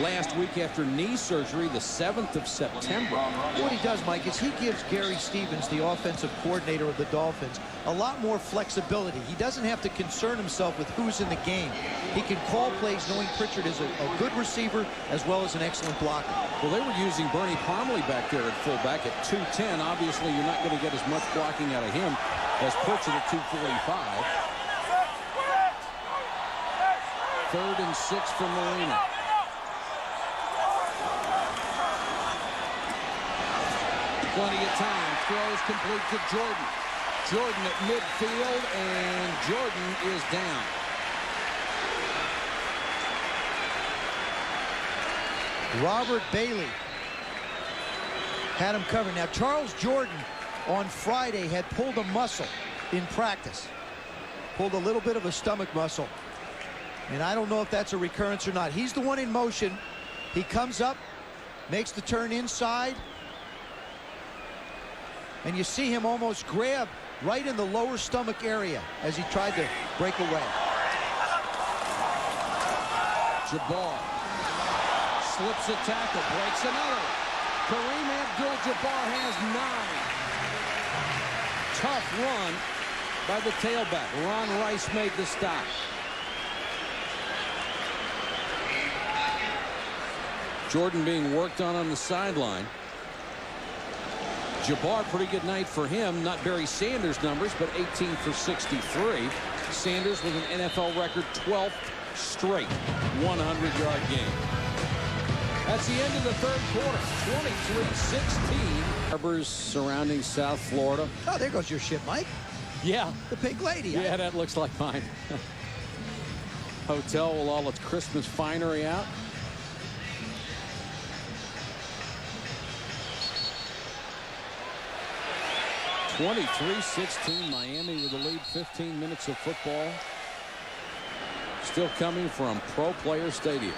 last week after knee surgery, the 7th of September. What he does, Mike, is he gives Gary Stevens, the offensive coordinator of the Dolphins, a lot more flexibility. He doesn't have to concern himself with who's in the game. He can call plays knowing Pritchard is a good receiver as well as an excellent blocker. Well, they were using Bernie Pomley back there at fullback at 210. Obviously, you're not going to get as much blocking out of him as Pritchard at 245. 3rd and 6 for Marino. Plenty of time. Throws complete to Jordan. Jordan at midfield, and Jordan is down. Robert Bailey had him covered. Now, Charles Jordan on Friday had pulled a muscle in practice. Pulled a little bit of a stomach muscle. And I don't know if that's a recurrence or not. He's the one in motion. He comes up, makes the turn inside. And you see him almost grab right in the lower stomach area as he tried to break away. Jabbar slips a tackle, breaks another. Kareem Abdul-Jabbar has 9. Tough run by the tailback. Ron Rice made the stop. Jordan being worked on the sideline. Jabbar, pretty good night for him. Not Barry Sanders' numbers, but 18 for 63. Sanders with an NFL record 12th straight 100-yard game. That's the end of the third quarter. 23-16. Harbors surrounding South Florida. Oh, there goes your ship, Mike. Yeah. The Pink Lady. Yeah, that looks like mine. Hotel with all its Christmas finery out. (23-16) Miami with the lead. 15 minutes of football still coming from Pro Player Stadium.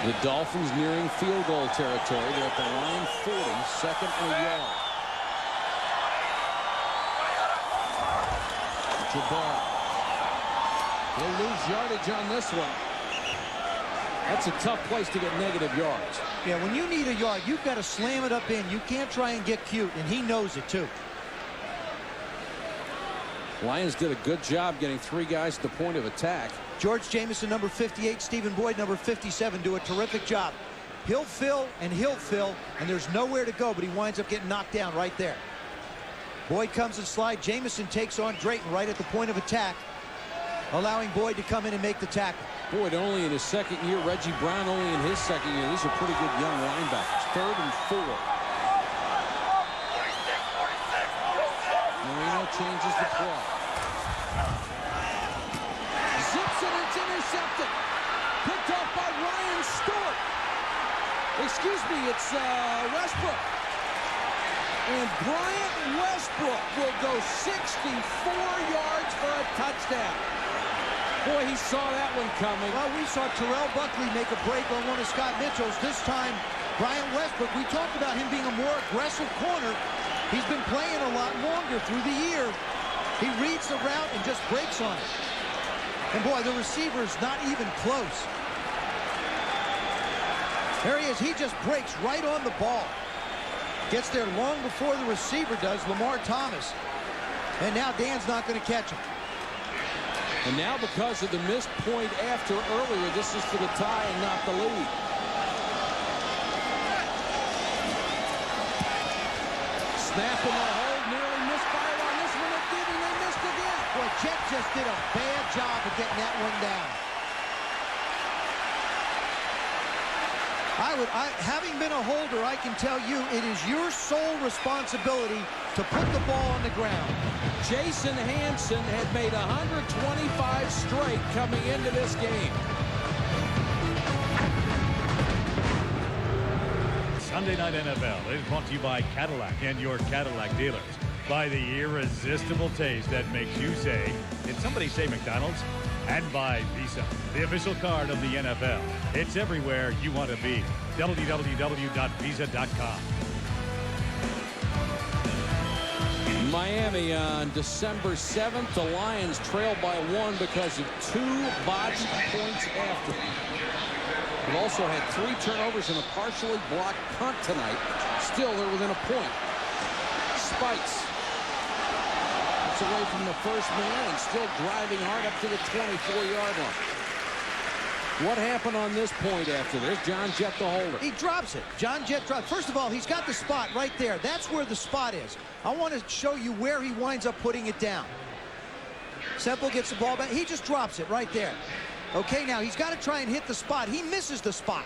The Dolphins nearing field goal territory. They're at the line 40, 2nd and a yard. Jabbar. He'll lose yardage on this one. That's a tough place to get negative yards. Yeah, when you need a yard, you've got to slam it up in. You can't try and get cute, and he knows it too. Lions did a good job getting 3 guys to the point of attack. George Jamison, number 58, Stephen Boyd, number 57, do a terrific job. He'll fill, and there's nowhere to go, but he winds up getting knocked down right there. Boyd comes and slides. Jamison takes on Drayton right at the point of attack, allowing Boyd to come in and make the tackle. Boyd only in his second year. Reggie Brown only in his second year. These are pretty good young linebackers. 3rd and 4. Marino changes the play. Zips it, it's intercepted. Picked off by Ryan Stewart. Excuse me, it's Westbrook. And Bryant Westbrook will go 64 yards for a touchdown. Boy, he saw that one coming. Well, we saw Terrell Buckley make a break on one of Scott Mitchell's. This time, Bryant Westbrook, we talked about him being a more aggressive corner. He's been playing a lot longer through the year. He reads the route and just breaks on it. And boy, the receiver's not even close. There he is. He just breaks right on the ball. Gets there long before the receiver does, Lamar Thomas. And now Dan's not going to catch him. And now because of the missed point after earlier, this is for the tie and not the lead. Snap in the hold, nearly misfired on this one. It did, and they missed again. Boy, Jet just did a bad job of getting that one down. Having been a holder, I can tell you it is your sole responsibility to put the ball on the ground. Jason Hansen had made 125 straight coming into this game. Sunday Night NFL is brought to you by Cadillac and your Cadillac dealers. By the irresistible taste that makes you say, did somebody say McDonald's? And by Visa, the official card of the NFL. It's everywhere you want to be. www.visa.com. Miami on December 7th. The Lions trail by 1 because of 2 botched points after. We've also had 3 turnovers and a partially blocked punt tonight. Still, they're within a point. Spikes. It's away from the first man and still driving hard up to the 24-yard line. What happened on this point after this? John Jett the holder. He drops it. John Jett drops. First of all, he's got the spot right there. That's where the spot is. I want to show you where he winds up putting it down. Semple gets the ball back. He just drops it right there. Okay, now he's got to try and hit the spot. He misses the spot.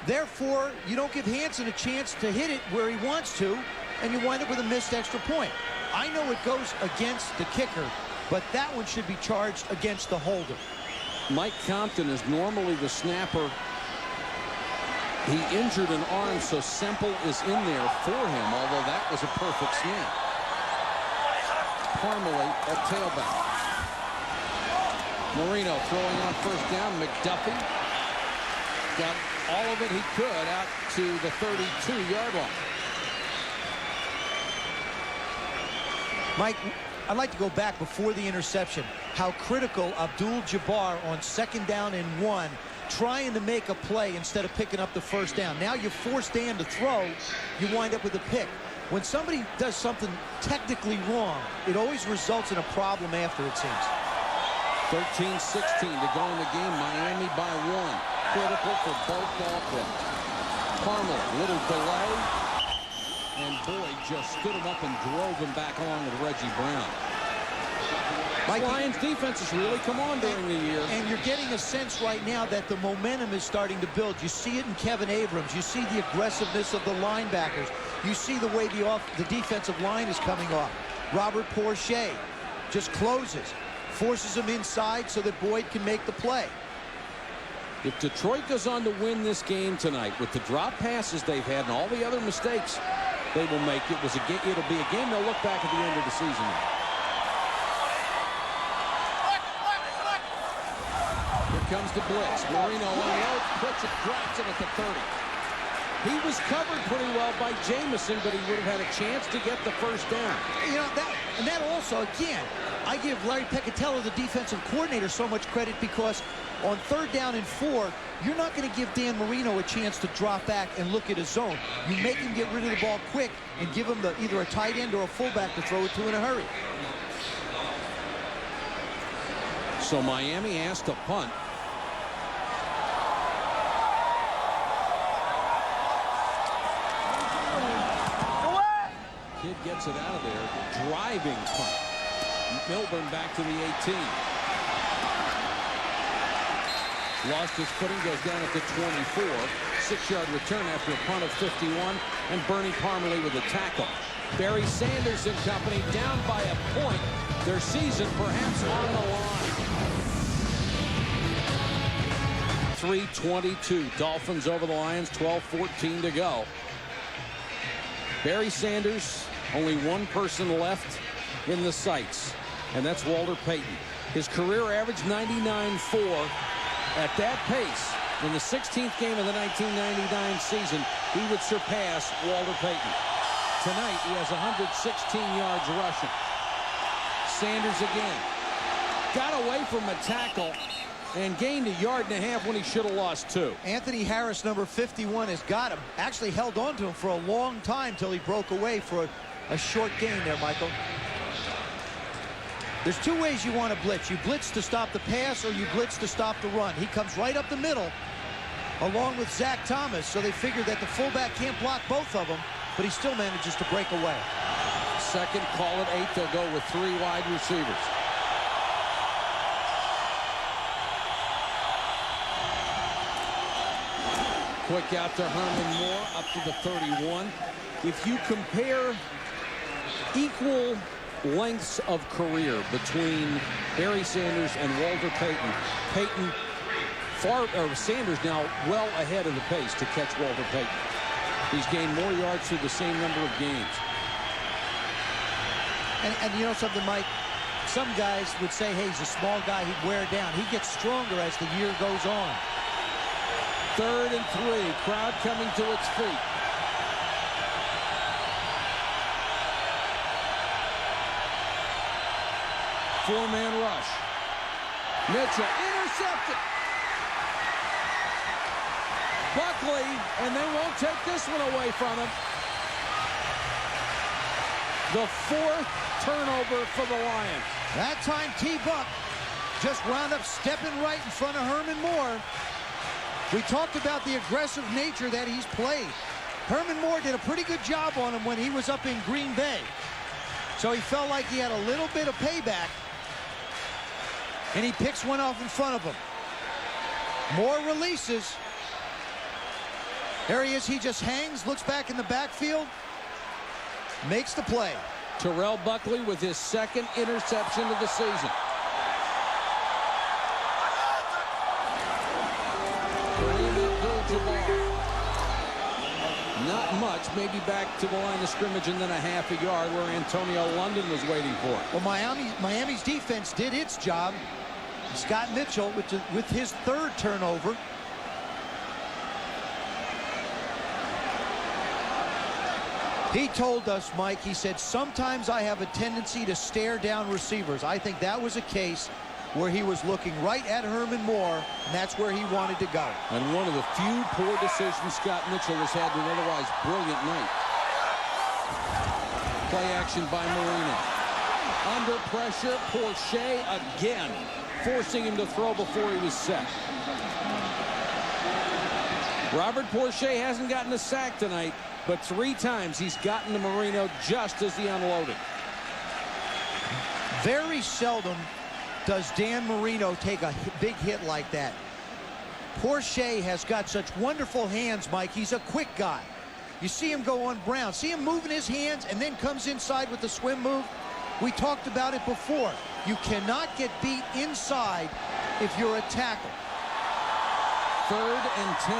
Therefore, you don't give Hansen a chance to hit it where he wants to, and you wind up with a missed extra point. I know it goes against the kicker, but that one should be charged against the holder. Mike Compton is normally the snapper. He injured an arm, so Semple is in there for him, although that was a perfect snap. Parmalee at tailback. Marino throwing on first down. McDuffie got all of it he could out to the 32-yard line. Mike, I'd like to go back before the interception. How critical Abdul-Jabbar on 2nd down and 1, trying to make a play instead of picking up the first down. Now you force Dan to throw, you wind up with a pick. When somebody does something technically wrong, it always results in a problem after, it seems. 13-16 to go in the game. Miami by 1. Critical for both ball clubs. Parmalee, little delay. And Boyd just stood him up and drove him back along with Reggie Brown. Mike, Lions defense has really come on during the year. And you're getting a sense right now that the momentum is starting to build. You see it in Kevin Abrams. You see the aggressiveness of the linebackers. You see the way the defensive line is coming off. Robert Porcher just closes, forces him inside so that Boyd can make the play. If Detroit goes on to win this game tonight with the drop passes they've had and all the other mistakes they will make, it'll be a game they'll look back at the end of the season. Here comes the blitz. Marino unloads, puts it, drops it at the 30. He was covered pretty well by Jamison, but he would have had a chance to get the first down. You know, that also, again, I give Larry Peccatello, the defensive coordinator, so much credit because on 3rd down and 4, you're not going to give Dan Marino a chance to drop back and look at his zone. You make him get rid of the ball quick and give him either a tight end or a fullback to throw it to in a hurry. So Miami has to punt. Kid gets it out of there. Driving punt. Milburn back to the 18. Lost his footing, goes down at the 24. 6-yard return after a punt of 51. And Bernie Parmalee with a tackle. Barry Sanders and company down by a point. Their season perhaps on the line. 3:22. Dolphins over the Lions. 12:14 to go. Barry Sanders, only one person left in the sights, and that's Walter Payton. His career average 99.4. At that pace, in the 16th game of the 1999 season, he would surpass Walter Payton. Tonight, he has 116 yards rushing. Sanders again. Got away from a tackle and gained 1.5 yards when he should have lost 2. Anthony Harris, number 51, has got him. Actually held on to him for a long time till he broke away for a short gain there, Michael. There's 2 ways you want to blitz. You blitz to stop the pass or you blitz to stop the run. He comes right up the middle along with Zach Thomas, so they figured that the fullback can't block both of them, but he still manages to break away. Second, call it 8. They'll go with 3 wide receivers. Quick out to Herman Moore, up to the 31. If you compare equal lengths of career between Barry Sanders and Walter Payton, Sanders now well ahead of the pace to catch Walter Payton. He's gained more yards through the same number of games. And you know something, Mike? Some guys would say, hey, he's a small guy, he'd wear down. He gets stronger as the year goes on. 3rd and 3. Crowd coming to its feet. Four-man rush. Mitchell intercepted. Buckley, and they won't take this one away from him. The 4th turnover for the Lions. That time T-Buck just wound up stepping right in front of Herman Moore. We talked about the aggressive nature that he's played. Herman Moore did a pretty good job on him when he was up in Green Bay. So he felt like he had a little bit of payback. And he picks one off in front of him. Moore releases. There he is. He just hangs, looks back in the backfield, makes the play. Terrell Buckley with his 2nd interception of the season. Not much, maybe back to the line of scrimmage and then a ½ yard where Antonio London was waiting for it. Well, Miami's defense did its job. Scott Mitchell with his 3rd turnover. He told us, Mike, he said, sometimes I have a tendency to stare down receivers. I think that was a case where he was looking right at Herman Moore, and that's where he wanted to go. And one of the few poor decisions Scott Mitchell has had in an otherwise brilliant night. Play action by Marino. Under pressure, Porsche again, forcing him to throw before he was set. Robert Porsche hasn't gotten a sack tonight, but 3 times he's gotten to Marino just as he unloaded. Very seldom does Dan Marino take a big hit like that. Porsche has got such wonderful hands, Mike. He's a quick guy. You see him go on Brown. See him moving his hands and then comes inside with the swim move. We talked about it before. You cannot get beat inside if you're a tackle. 3rd and 10.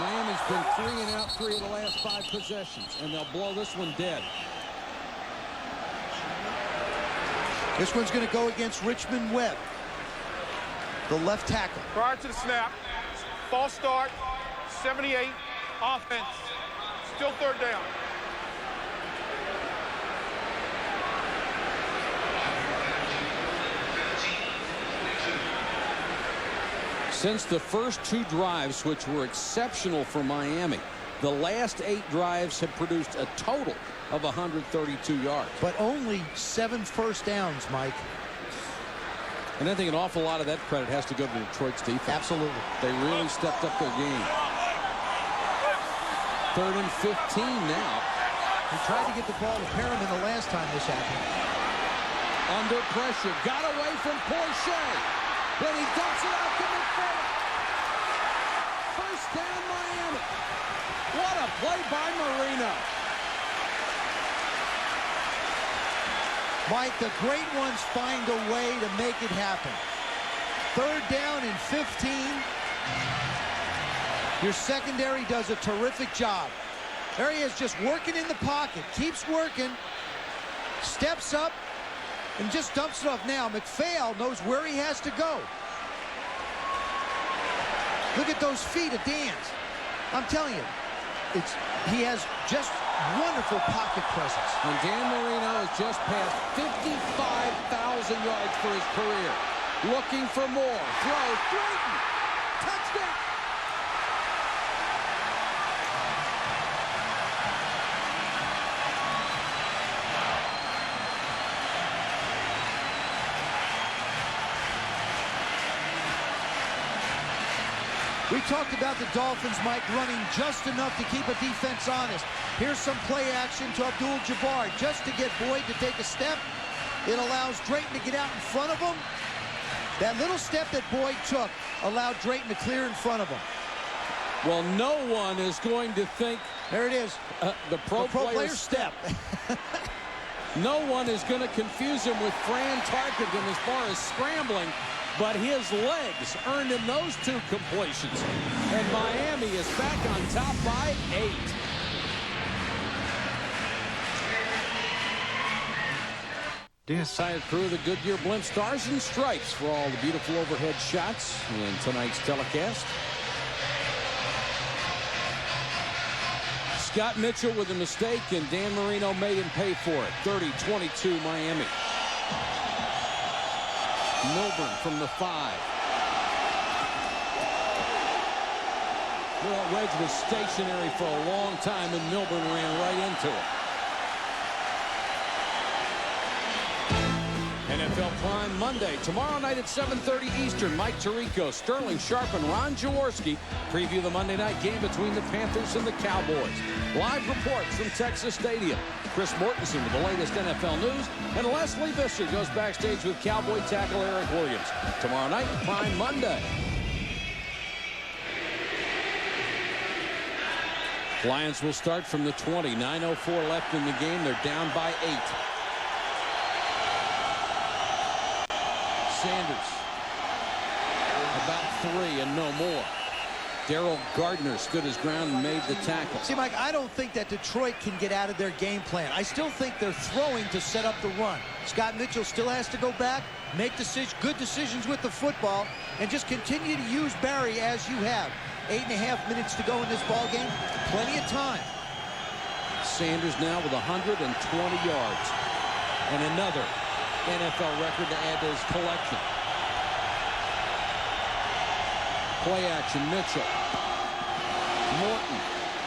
Miami's been 3 and out 3 of the last 5 possessions, and they'll blow this one dead. This one's going to go against Richmond Webb, the left tackle. Prior to the snap, false start, 78, Offense. Still third down. Since the first 2 drives, which were exceptional for Miami, the last 8 drives have produced a total of 132 yards. But only 7 first downs, Mike. And I think an awful lot of that credit has to go to Detroit's defense. Absolutely. They really stepped up their game. 3rd and 15 now. He tried to get the ball to Perriman the last time this happened. Under pressure. Got away from Porsche. Then he dumps it out to McPhail. First down, Miami. What a play by Marino. Mike, the great ones find a way to make it happen. 3rd down and 15. Your secondary does a terrific job. There he is, just working in the pocket. Keeps working. Steps up and just dumps it off. Now, McPhail knows where he has to go. Look at those feet of Dan's. I'm telling you, he has just wonderful pocket presence. And Dan Marino has just passed 55,000 yards for his career. Looking for more. Throw. Drayton. Touchdown. We talked about the Dolphins, Mike, running just enough to keep a defense honest. Here's some play action to Abdul-Jabbar just to get Boyd to take a step. It allows Drayton to get out in front of him. That little step that Boyd took allowed Drayton to clear in front of him. Well, no one is going to think... There it is. The pro player step. No one is going to confuse him with Fran Tarkenton as far as scrambling. But his legs earned him those 2 completions. And Miami is back on top by 8. Entire crew of the Goodyear Blimp Stars and Stripes for all the beautiful overhead shots in tonight's telecast. Scott Mitchell with a mistake, and Dan Marino made him pay for it. 30-22 Miami. Milburn from the 5. Well, that wedge was stationary for a long time, and Milburn ran right into it. NFL Prime Monday. Tomorrow night at 7:30 Eastern, Mike Tirico, Sterling Sharp, and Ron Jaworski preview the Monday night game between the Panthers and the Cowboys. Live reports from Texas Stadium. Chris Mortensen with the latest NFL news, and Leslie Visser goes backstage with Cowboy tackle Eric Williams. Tomorrow night, Prime Monday. Lions will start from the 20. 9:04 left in the game. They're down by 8. Sanders. About 3 and no more. Darrell Gardner stood his ground and made the tackle. See, Mike, I don't think that Detroit can get out of their game plan. I still think they're throwing to set up the run. Scott Mitchell still has to go back, make good decisions with the football, and just continue to use Barry as you have. 8.5 minutes to go in this ball game. Plenty of time. Sanders now with 120 yards. And another NFL record to add to his collection. Play action, Mitchell. Morton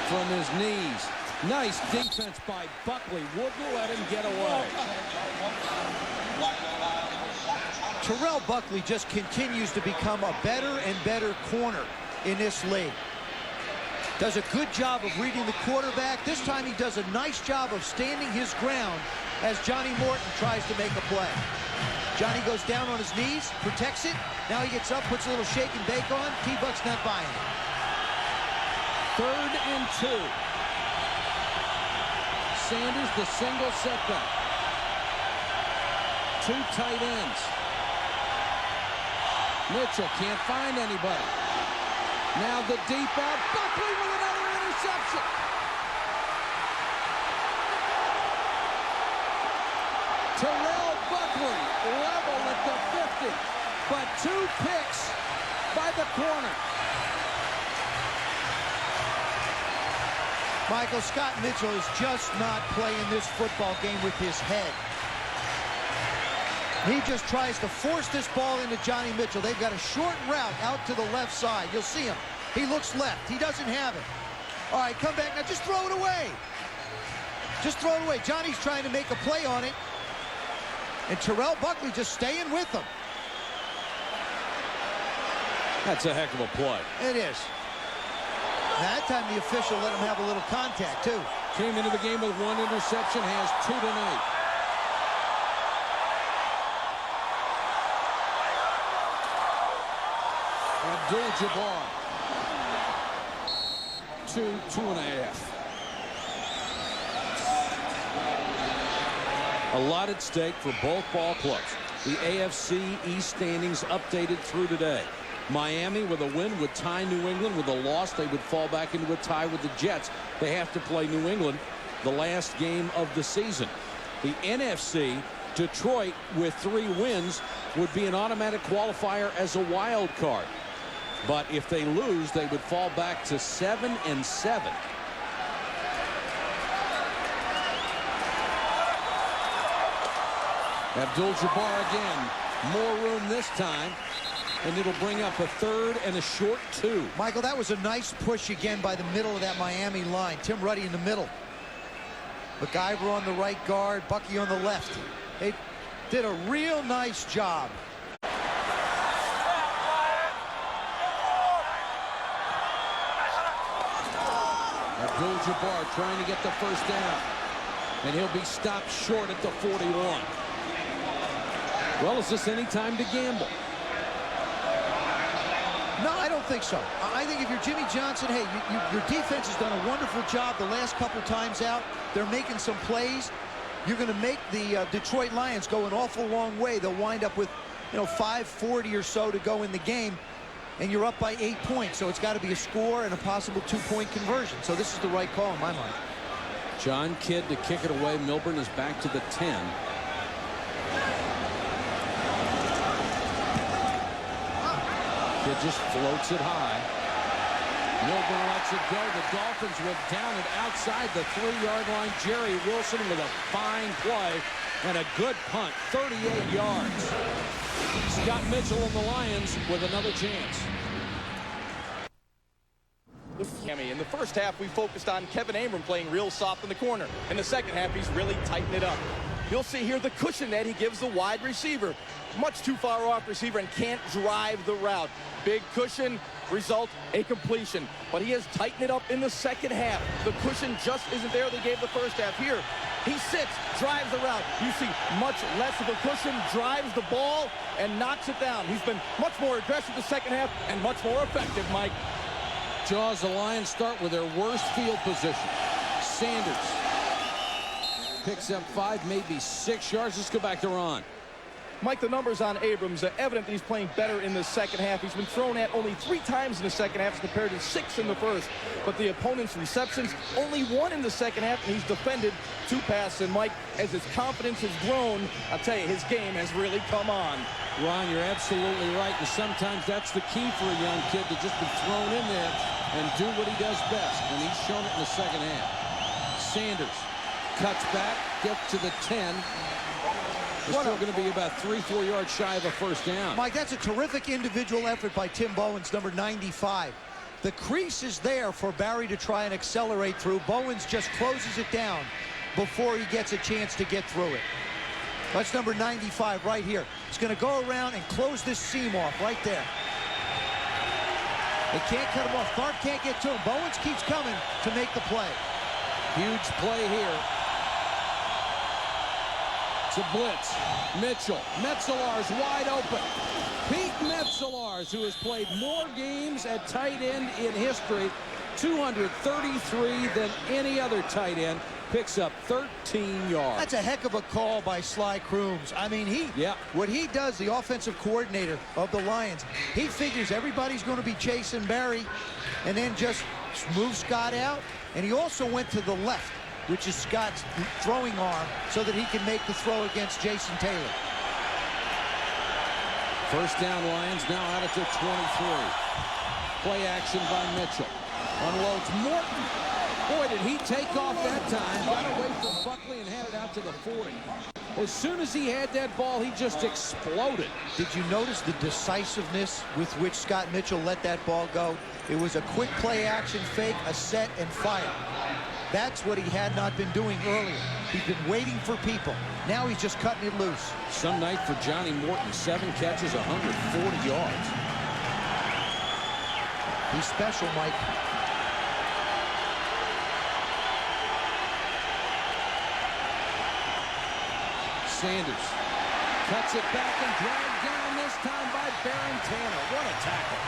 from his knees. Nice defense by Buckley. Wouldn't let him get away. Terrell Buckley just continues to become a better and better corner in this league. Does a good job of reading the quarterback. This time he does a nice job of standing his ground as Johnny Morton tries to make a play. Johnny goes down on his knees, protects it. Now he gets up, puts a little shake and bake on. T-Buck's not buying it. 3rd and 2. Sanders, the single setback. 2 tight ends. Mitchell can't find anybody. Now the deep out. Buckley with another interception. Terrell Buckley level at the 50. But 2 picks by the corner. Michael, Scott Mitchell is just not playing this football game with his head. He just tries to force this ball into Johnny Mitchell. They've got a short route out to the left side. You'll see him. He looks left. He doesn't have it. All right, come back now. Just throw it away. Just throw it away. Johnny's trying to make a play on it. And Terrell Buckley just staying with him. That's a heck of a play. It is. That time the official let him have a little contact, too. Came into the game with 1 interception, has 2 tonight. Abdul-Jabbar. 2.5. A lot at stake for both ball clubs. The AFC East standings updated through today. Miami with a win would tie New England. With a loss, they would fall back into a tie with the Jets. They have to play New England the last game of the season. The NFC, Detroit with 3 wins would be an automatic qualifier as a wild card. But if they lose, they would fall back to 7-7. Abdul-Jabbar again. More room this time. And it'll bring up a 3rd and a short 2. Michael, that was a nice push again by the middle of that Miami line. Tim Ruddy in the middle. MacGyver on the right guard, Bucky on the left. They did a real nice job. Abdul-Jabbar trying to get the first down. And he'll be stopped short at the 41. Well, is this any time to gamble? No, I don't think so. I think if you're Jimmy Johnson, hey, your defense has done a wonderful job the last couple times out. They're making some plays. You're going to make the Detroit Lions go an awful long way. They'll wind up with, 5:40 or so to go in the game, and you're up by 8 points. So it's got to be a score and a possible 2-point conversion. So this is the right call in my mind. John Kidd to kick it away. Milburn is back to the 10. Kidd just floats it high. Milburn lets it go. The Dolphins will down it outside the 3-yard line. Jerry Wilson with a fine play and a good punt. 38 yards. Scott Mitchell and the Lions with another chance. In the first half, we focused on Kevin Abram playing real soft in the corner. In the second half, he's really tightened it up. You'll see here the cushion that he gives the wide receiver. Much too far off receiver and can't drive the route. Big cushion, result a completion. But he has tightened it up in the second half. The cushion just isn't there they gave the first half. Here, he sits, drives the route. You see much less of a cushion, drives the ball, and knocks it down. He's been much more aggressive the second half and much more effective, Mike. Jaws, the Lions start with their worst field position. Sanders picks up 5, maybe 6 yards. Let's go back to Ron. Mike, the numbers on Abrams are evident that he's playing better in the second half. He's been thrown at only 3 times in the second half as compared to 6 in the first. But the opponent's receptions, only 1 in the second half, and he's defended 2 passes. And Mike, as his confidence has grown, I'll tell you, his game has really come on. Ron, you're absolutely right. And sometimes that's the key for a young kid to just be thrown in there and do what he does best. And he's shown it in the second half. Sanders cuts back, gets to the 10. It's still going to be about 3-4 yards shy of a first down. Mike, that's a terrific individual effort by Tim Bowens, number 95. The crease is there for Barry to try and accelerate through. Bowens just closes it down before he gets a chance to get through it. That's number 95 right here. He's going to go around and close this seam off right there. They can't cut him off. Tharp can't get to him. Bowens keeps coming to make the play. Huge play here. It's a blitz. Mitchell. Metzelaars wide open. Pete Metzelaars, who has played more games at tight end in history, 233 than any other tight end, picks up 13 yards. That's a heck of a call by Sly Crooms. I mean, what he does, the offensive coordinator of the Lions, he figures everybody's going to be chasing Barry and then just move Scott out. And he also went to the left, which is Scott's throwing arm, so that he can make the throw against Jason Taylor. First down, Lions now out at their 23. Play action by Mitchell. Unloads Morton. Boy, did he take off that time. Got away from Buckley and had it out to the 40. As soon as he had that ball, he just exploded. Did you notice the decisiveness with which Scott Mitchell let that ball go? It was a quick play action fake, a set, and fire. That's what he had not been doing earlier. He's been waiting for people. Now he's just cutting it loose. Some night for Johnny Morton. 7 catches, 140 yards. He's special, Mike. Sanders cuts it back and dragged down this time by Baron Tanner. What a tackle.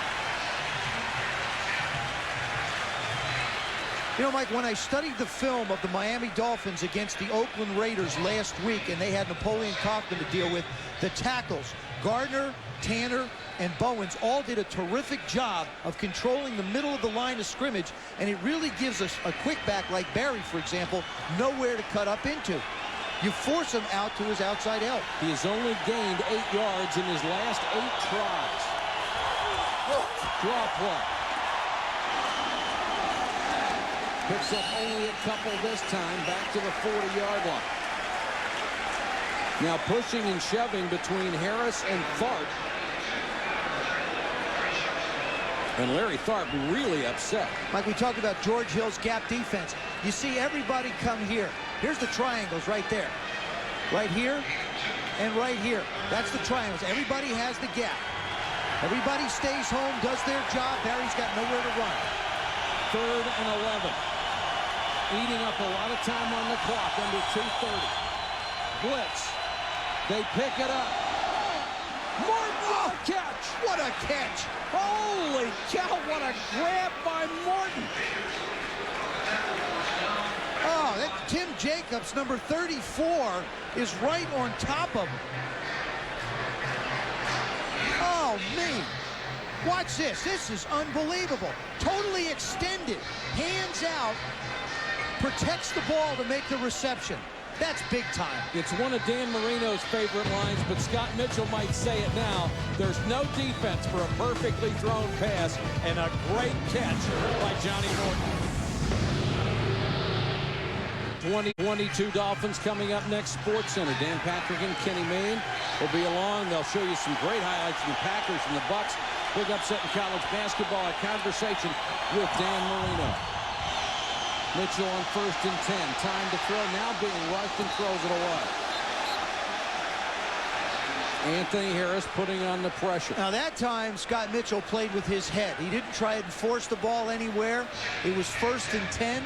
You know, Mike, when I studied the film of the Miami Dolphins against the Oakland Raiders last week, and they had Napoleon Kaufman to deal with, the tackles, Gardner, Tanner, and Bowens all did a terrific job of controlling the middle of the line of scrimmage, and it really gives us a quick back like Barry, for example, nowhere to cut up into. You force him out to his outside help. He has only gained 8 yards in his last 8 tries. Draw play. Picks up only a couple this time, back to the 40-yard line. Now pushing and shoving between Harris and Tharp. And Larry Tharp really upset. Like we talked about George Hill's gap defense. You see everybody come here. Here's the triangles right there. Right here and right here. That's the triangles. Everybody has the gap. Everybody stays home, does their job. Barry's got nowhere to run. 3rd and 11. Eating up a lot of time on the clock, under 2:30. Blitz. They pick it up. Morton, what a catch! What a catch! Holy cow, what a grab by Morton! Oh, that Tim Jacobs, number 34, is right on top of him. Oh, me. Watch this. This is unbelievable. Totally extended. Hands out. Protects the ball to make the reception. That's big time. It's one of Dan Marino's favorite lines, but Scott Mitchell might say it now. There's no defense for a perfectly thrown pass, and a great catch by Johnny Morton. 2022 Dolphins coming up next. Sports Center. Dan Patrick and Kenny Mayne will be along. They'll show you some great highlights from the Packers and the Bucks. Big upset in college basketball. A conversation with Dan Marino. Mitchell on 1st and 10. Time to throw. Now being rushed and throws it away. Anthony Harris putting on the pressure. Now that time Scott Mitchell played with his head. He didn't try and force the ball anywhere. It was 1st and 10.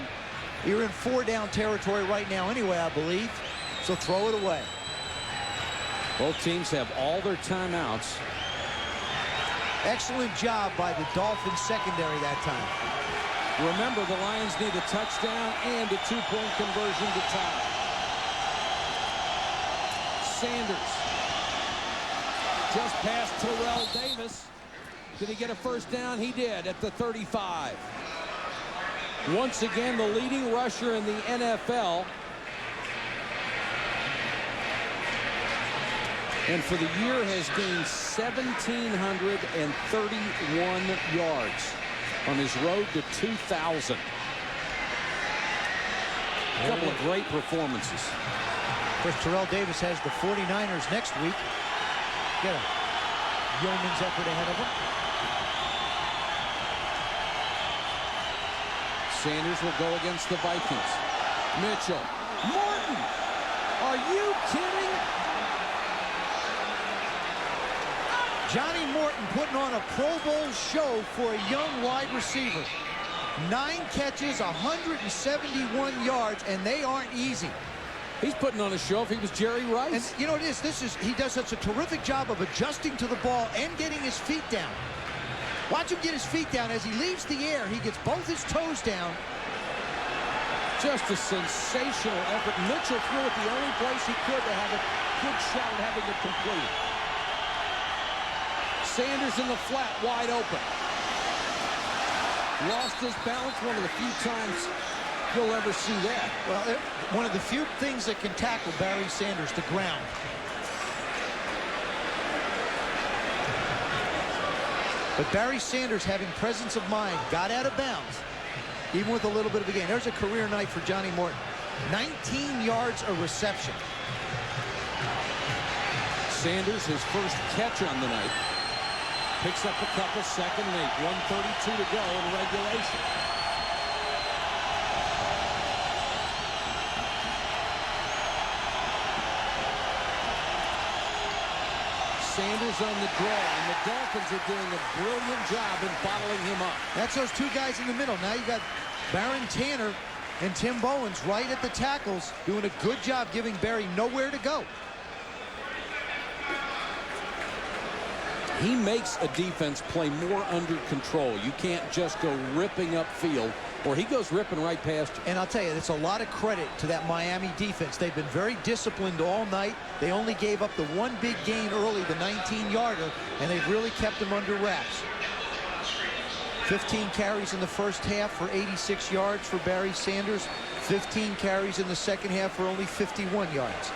You're in 4-down territory right now anyway, I believe. So throw it away. Both teams have all their timeouts. Excellent job by the Dolphins secondary that time. Remember, the Lions need a touchdown and a 2-point conversion to tie. Sanders. Just past Terrell Davis. Did he get a first down? He did at the 35. Once again, the leading rusher in the NFL. And for the year has gained 1,731 yards on his road to 2,000. A couple of great performances. Of course, Terrell Davis has the 49ers next week. Get a yeoman's effort ahead of him. Sanders will go against the Vikings. Mitchell. Morton! Are you kidding? Johnny Morton putting on a Pro Bowl show for a young wide receiver. 9 catches, 171 yards, and they aren't easy. He's putting on a show if he was Jerry Rice. And you know what it is? He does such a terrific job of adjusting to the ball and getting his feet down. Watch him get his feet down. As he leaves the air, he gets both his toes down. Just a sensational effort. Mitchell threw it the only place he could to have a good shot at having it completed. Sanders in the flat, wide open. Lost his balance, one of the few times you'll ever see that. Well, one of the few things that can tackle Barry Sanders, the ground. But Barry Sanders, having presence of mind, got out of bounds. even with a little bit of a gain. There's a career night for Johnny Morton. 19 yards a reception. Sanders, his first catch on the night. Picks up a couple, 2nd and 8. 1:32 to go in regulation. Sanders on the draw, and the Dolphins are doing a brilliant job in bottling him up. That's those two guys in the middle. Now you got Baron Tanner and Tim Bowens right at the tackles, doing a good job giving Barry nowhere to go. He makes a defense play more under control. You can't just go ripping upfield, or he goes ripping right past you. And I'll tell you, it's a lot of credit to that Miami defense. They've been very disciplined all night. They only gave up the one big gain early, the 19-yarder, and they've really kept them under wraps. 15 carries in the first half for 86 yards for Barry Sanders. 15 carries in the second half for only 51 yards.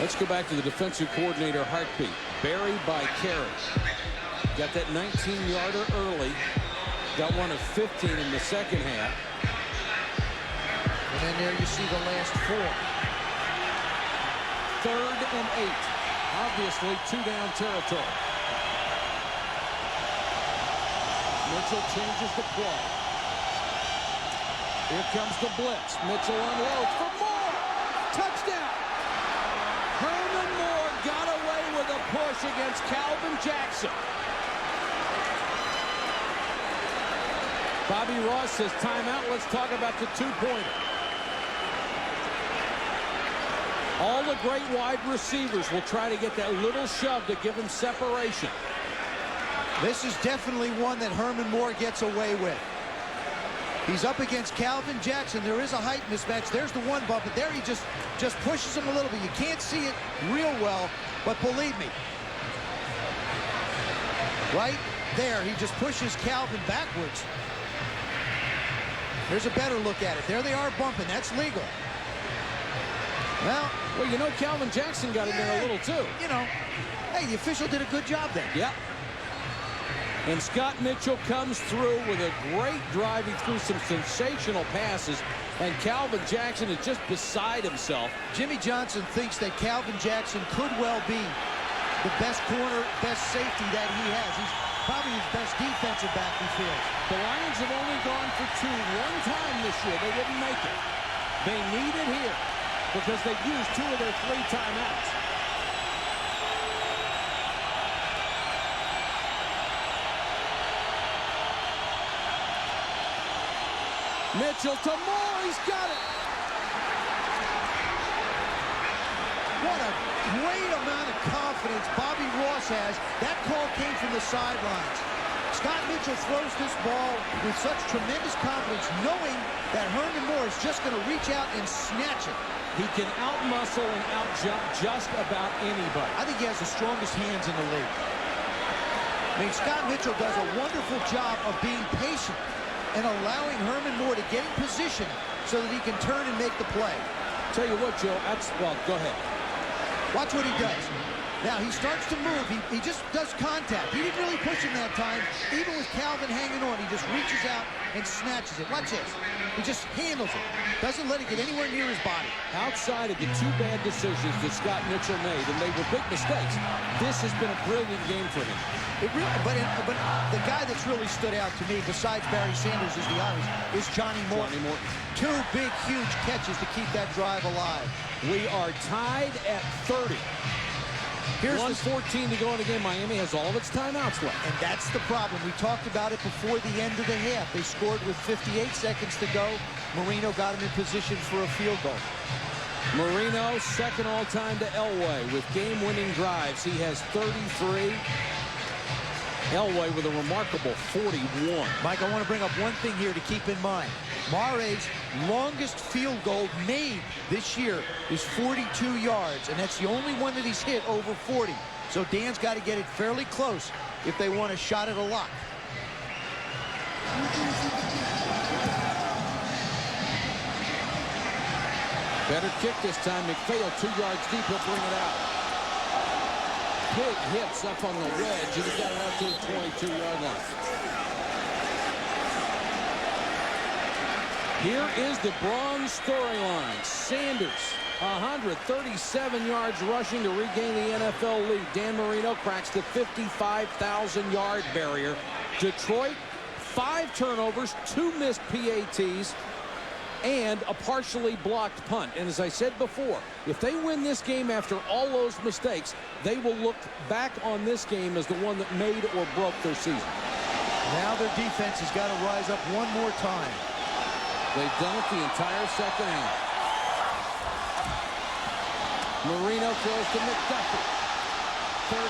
Let's go back to the defensive coordinator heartbeat. Barry by carry. Got that 19-yarder early. Got one of 15 in the second half. And then there you see the last 4. 3rd and 8. Obviously, 2-down territory. Mitchell changes the play. Here comes the blitz. Mitchell unloads for Moore. Touchdown. Herman Moore got away with a push against Calvin Jackson. Bobby Ross says timeout. Let's talk about the 2-pointer. All the great wide receivers will try to get that little shove to give him separation. This is definitely one that Herman Moore gets away with. He's up against Calvin Jackson. There is a height mismatch. There's the one bump, but there he just pushes him a little bit. You can't see it real well, but believe me, right there, he just pushes Calvin backwards. There's a better look at it. There they are bumping. That's legal. Well, you know, Calvin Jackson got in there a little too. You know, hey, the official did a good job there. Yep. And Scott Mitchell comes through with a great drive. He threw some sensational passes, and Calvin Jackson is just beside himself. Jimmy Johnson thinks that Calvin Jackson could well be the best corner, best safety that he has. He's probably his best defensive back, he feels. The Lions have only gone for 2 one time this year. They didn't make it. They need it here because they've used 2 of their 3 timeouts. Mitchell to Moore. He's got it. What a great amount of confidence Bobby Ross has. That call came from the sidelines. Scott Mitchell throws this ball with such tremendous confidence, knowing that Herman Moore is just going to reach out and snatch it. He can out-muscle and out-jump just about anybody. I think he has the strongest hands in the league. I mean, Scott Mitchell does a wonderful job of being patient and allowing Herman Moore to get in position so that he can turn and make the play. Tell you what, Joe, well, go ahead. Watch what he does. Now, he starts to move. He just does contact. He didn't really push him that time. Even with Calvin hanging on, he just reaches out and snatches it. Watch this. He just handles it. Doesn't let it get anywhere near his body. Outside of the 2 bad decisions that Scott Mitchell made, and they were big mistakes, this has been a brilliant game for him. It really, but the guy that's really stood out to me, besides Barry Sanders, is the Irish, is Johnny Morton. 2 big, huge catches to keep that drive alive. We are tied at 30. Here's 1:14 to go in the game. Miami has all of its timeouts left. And that's the problem. We talked about it before the end of the half. They scored with 58 seconds to go. Marino got him in position for a field goal. Marino, second all-time to Elway with game-winning drives. He has 33. Elway with a remarkable 41. Mike, I want to bring up one thing here to keep in mind. Mare's longest field goal made this year is 42 yards, and that's the only one that he's hit over 40. So Dan's got to get it fairly close if they want a shot at a lock. Better kick this time. McPhail 2 yards deep. He'll bring it out. Big hits up on the wedge, and he got it out to the 22-yard line. Here is the bronze storyline. Sanders, 137 yards rushing to regain the NFL lead. Dan Marino cracks the 55,000-yard barrier. Detroit, 5 turnovers, 2 missed PATs, and a partially blocked punt. And as I said before, if they win this game after all those mistakes, they will look back on this game as the one that made or broke their season. Now their defense has got to rise up one more time. They've done it the entire second half. Marino throws to McDuffie. 35,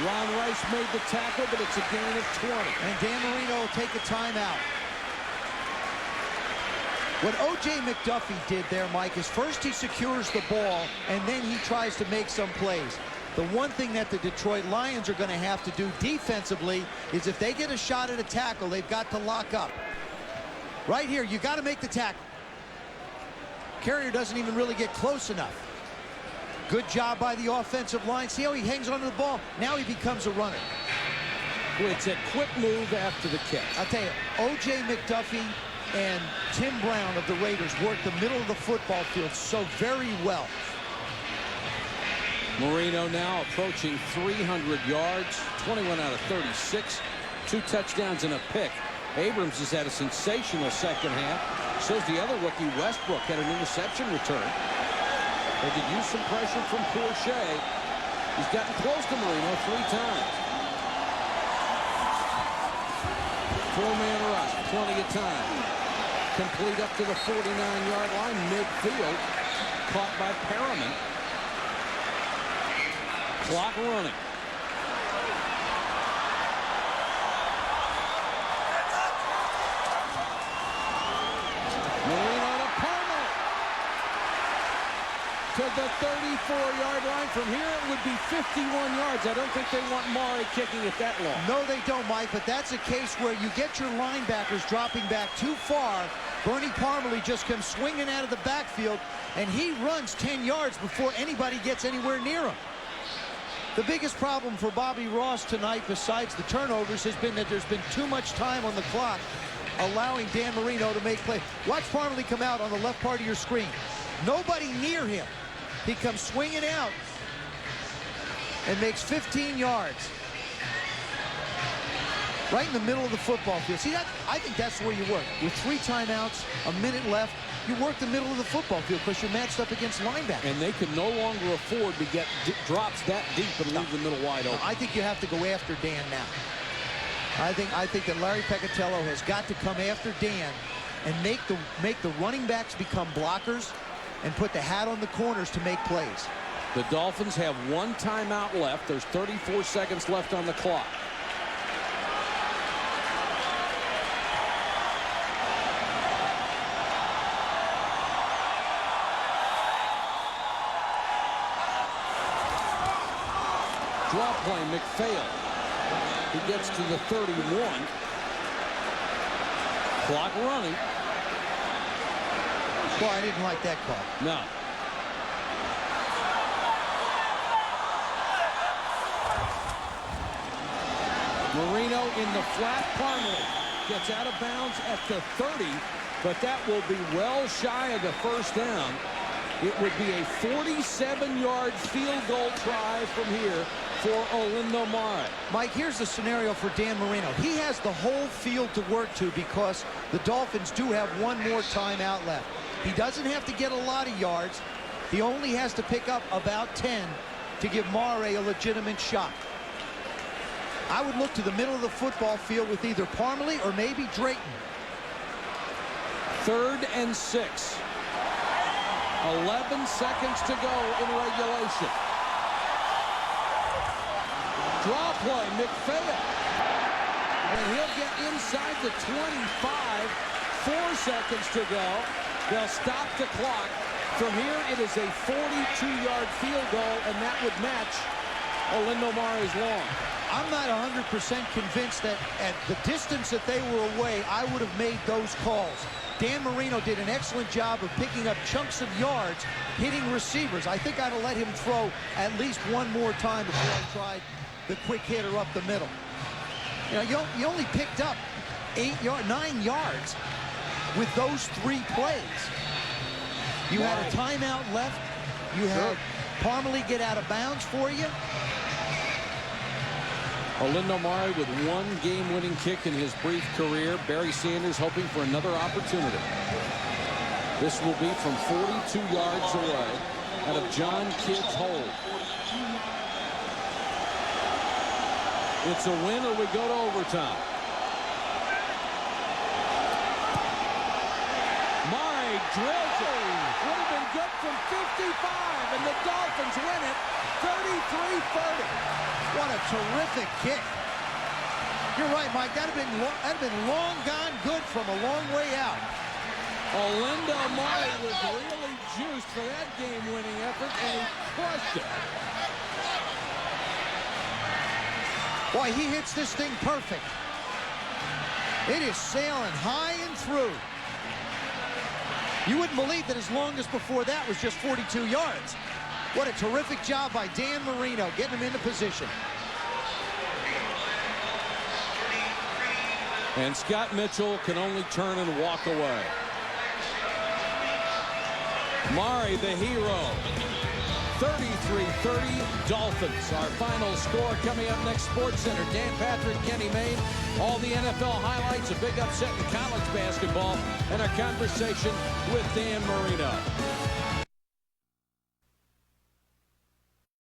40. Ron Rice made the tackle, but it's a gain of 20. And Dan Marino will take a timeout. What O.J. McDuffie did there, Mike, is first he secures the ball, and then he tries to make some plays. The one thing that the Detroit Lions are going to have to do defensively is if they get a shot at a tackle, they've got to lock up. Right here, you got to make the tackle. Carrier doesn't even really get close enough. Good job by the offensive line. See how he hangs onto the ball? Now he becomes a runner. Well, it's a quick move after the catch. I'll tell you, O.J. McDuffie and Tim Brown of the Raiders worked the middle of the football field so very well. Marino now approaching 300 yards, 21 out of 36, 2 touchdowns and a pick. Abrams has had a sensational second half. So's the other rookie, Westbrook, had an interception return. They could use some pressure from Porsche. He's gotten close to Marino 3 times. 4-man rush, plenty of time. Complete up to the 49-yard line, midfield. Caught by Perriman. Clock running. Marino to Palmer. To the 34-yard line. From here, it would be 51 yards. I don't think they want Maury kicking it that long. No, they don't, Mike, but that's a case where you get your linebackers dropping back too far. Bernie Parmalee just comes swinging out of the backfield, and he runs 10 yards before anybody gets anywhere near him. The biggest problem for Bobby Ross tonight, besides the turnovers, has been that there's been too much time on the clock, allowing Dan Marino to make plays. Watch Parmalee come out on the left part of your screen. Nobody near him. He comes swinging out and makes 15 yards. Right in the middle of the football field. See, I think that's where you work. With 3 timeouts, a minute left, you work the middle of the football field because you're matched up against linebackers. And they can no longer afford to get drops that deep and leave the middle wide open. I think you have to go after Dan now. I think that Larry Peccatello has got to come after Dan and make the running backs become blockers and put the hat on the corners to make plays. The Dolphins have 1 timeout left. There's 34 seconds left on the clock. Draw play, McPhail. He gets to the 31. Clock running. Boy, I didn't like that call. No. Marino in the flat. Parmalee gets out of bounds at the 30, but that will be well shy of the first down. It would be a 47-yard field goal try from here for Olindo Mare. Mike, here's the scenario for Dan Marino. He has the whole field to work to because the Dolphins do have 1 more timeout left. He doesn't have to get a lot of yards. He only has to pick up about 10 to give Mare a legitimate shot. I would look to the middle of the football field with either Parmalee or maybe Drayton. 3rd and 6. 11 seconds to go in regulation. Draw play, McPhail. And he'll get inside the 25. 4 seconds to go. They'll stop the clock. From here, it is a 42-yard field goal, and that would match Olindo Mare's long. I'm not 100% convinced that at the distance that they were away, I would have made those calls. Dan Marino did an excellent job of picking up chunks of yards, hitting receivers. I think I'd have let him throw at least 1 more time before I tried the quick hitter up the middle. You know, you only picked up 9 yards with those 3 plays. You had a timeout left. You had Parmalee get out of bounds for you. Olindo Mare with 1 game-winning kick in his brief career. Barry Sanders hoping for another opportunity. This will be from 42 yards away out of John Kidd's hold. It's a win or we go to overtime. Mare drills it. Would have been good from 55, and the Dolphins win it 33-30. What a terrific kick. You're right, Mike. That'd have been long gone good from a long way out. Olindo Mare was really juiced for that game-winning effort, and he crushed it. Boy, he hits this thing perfect. It is sailing high and through. You wouldn't believe that his longest before that was just 42 yards. What a terrific job by Dan Marino getting him into position. And Scott Mitchell can only turn and walk away. Mare, the hero. 33-30 Dolphins. Our final score coming up next. Sports Center. Dan Patrick, Kenny Mayne. All the NFL highlights, a big upset in college basketball, and our conversation with Dan Marino.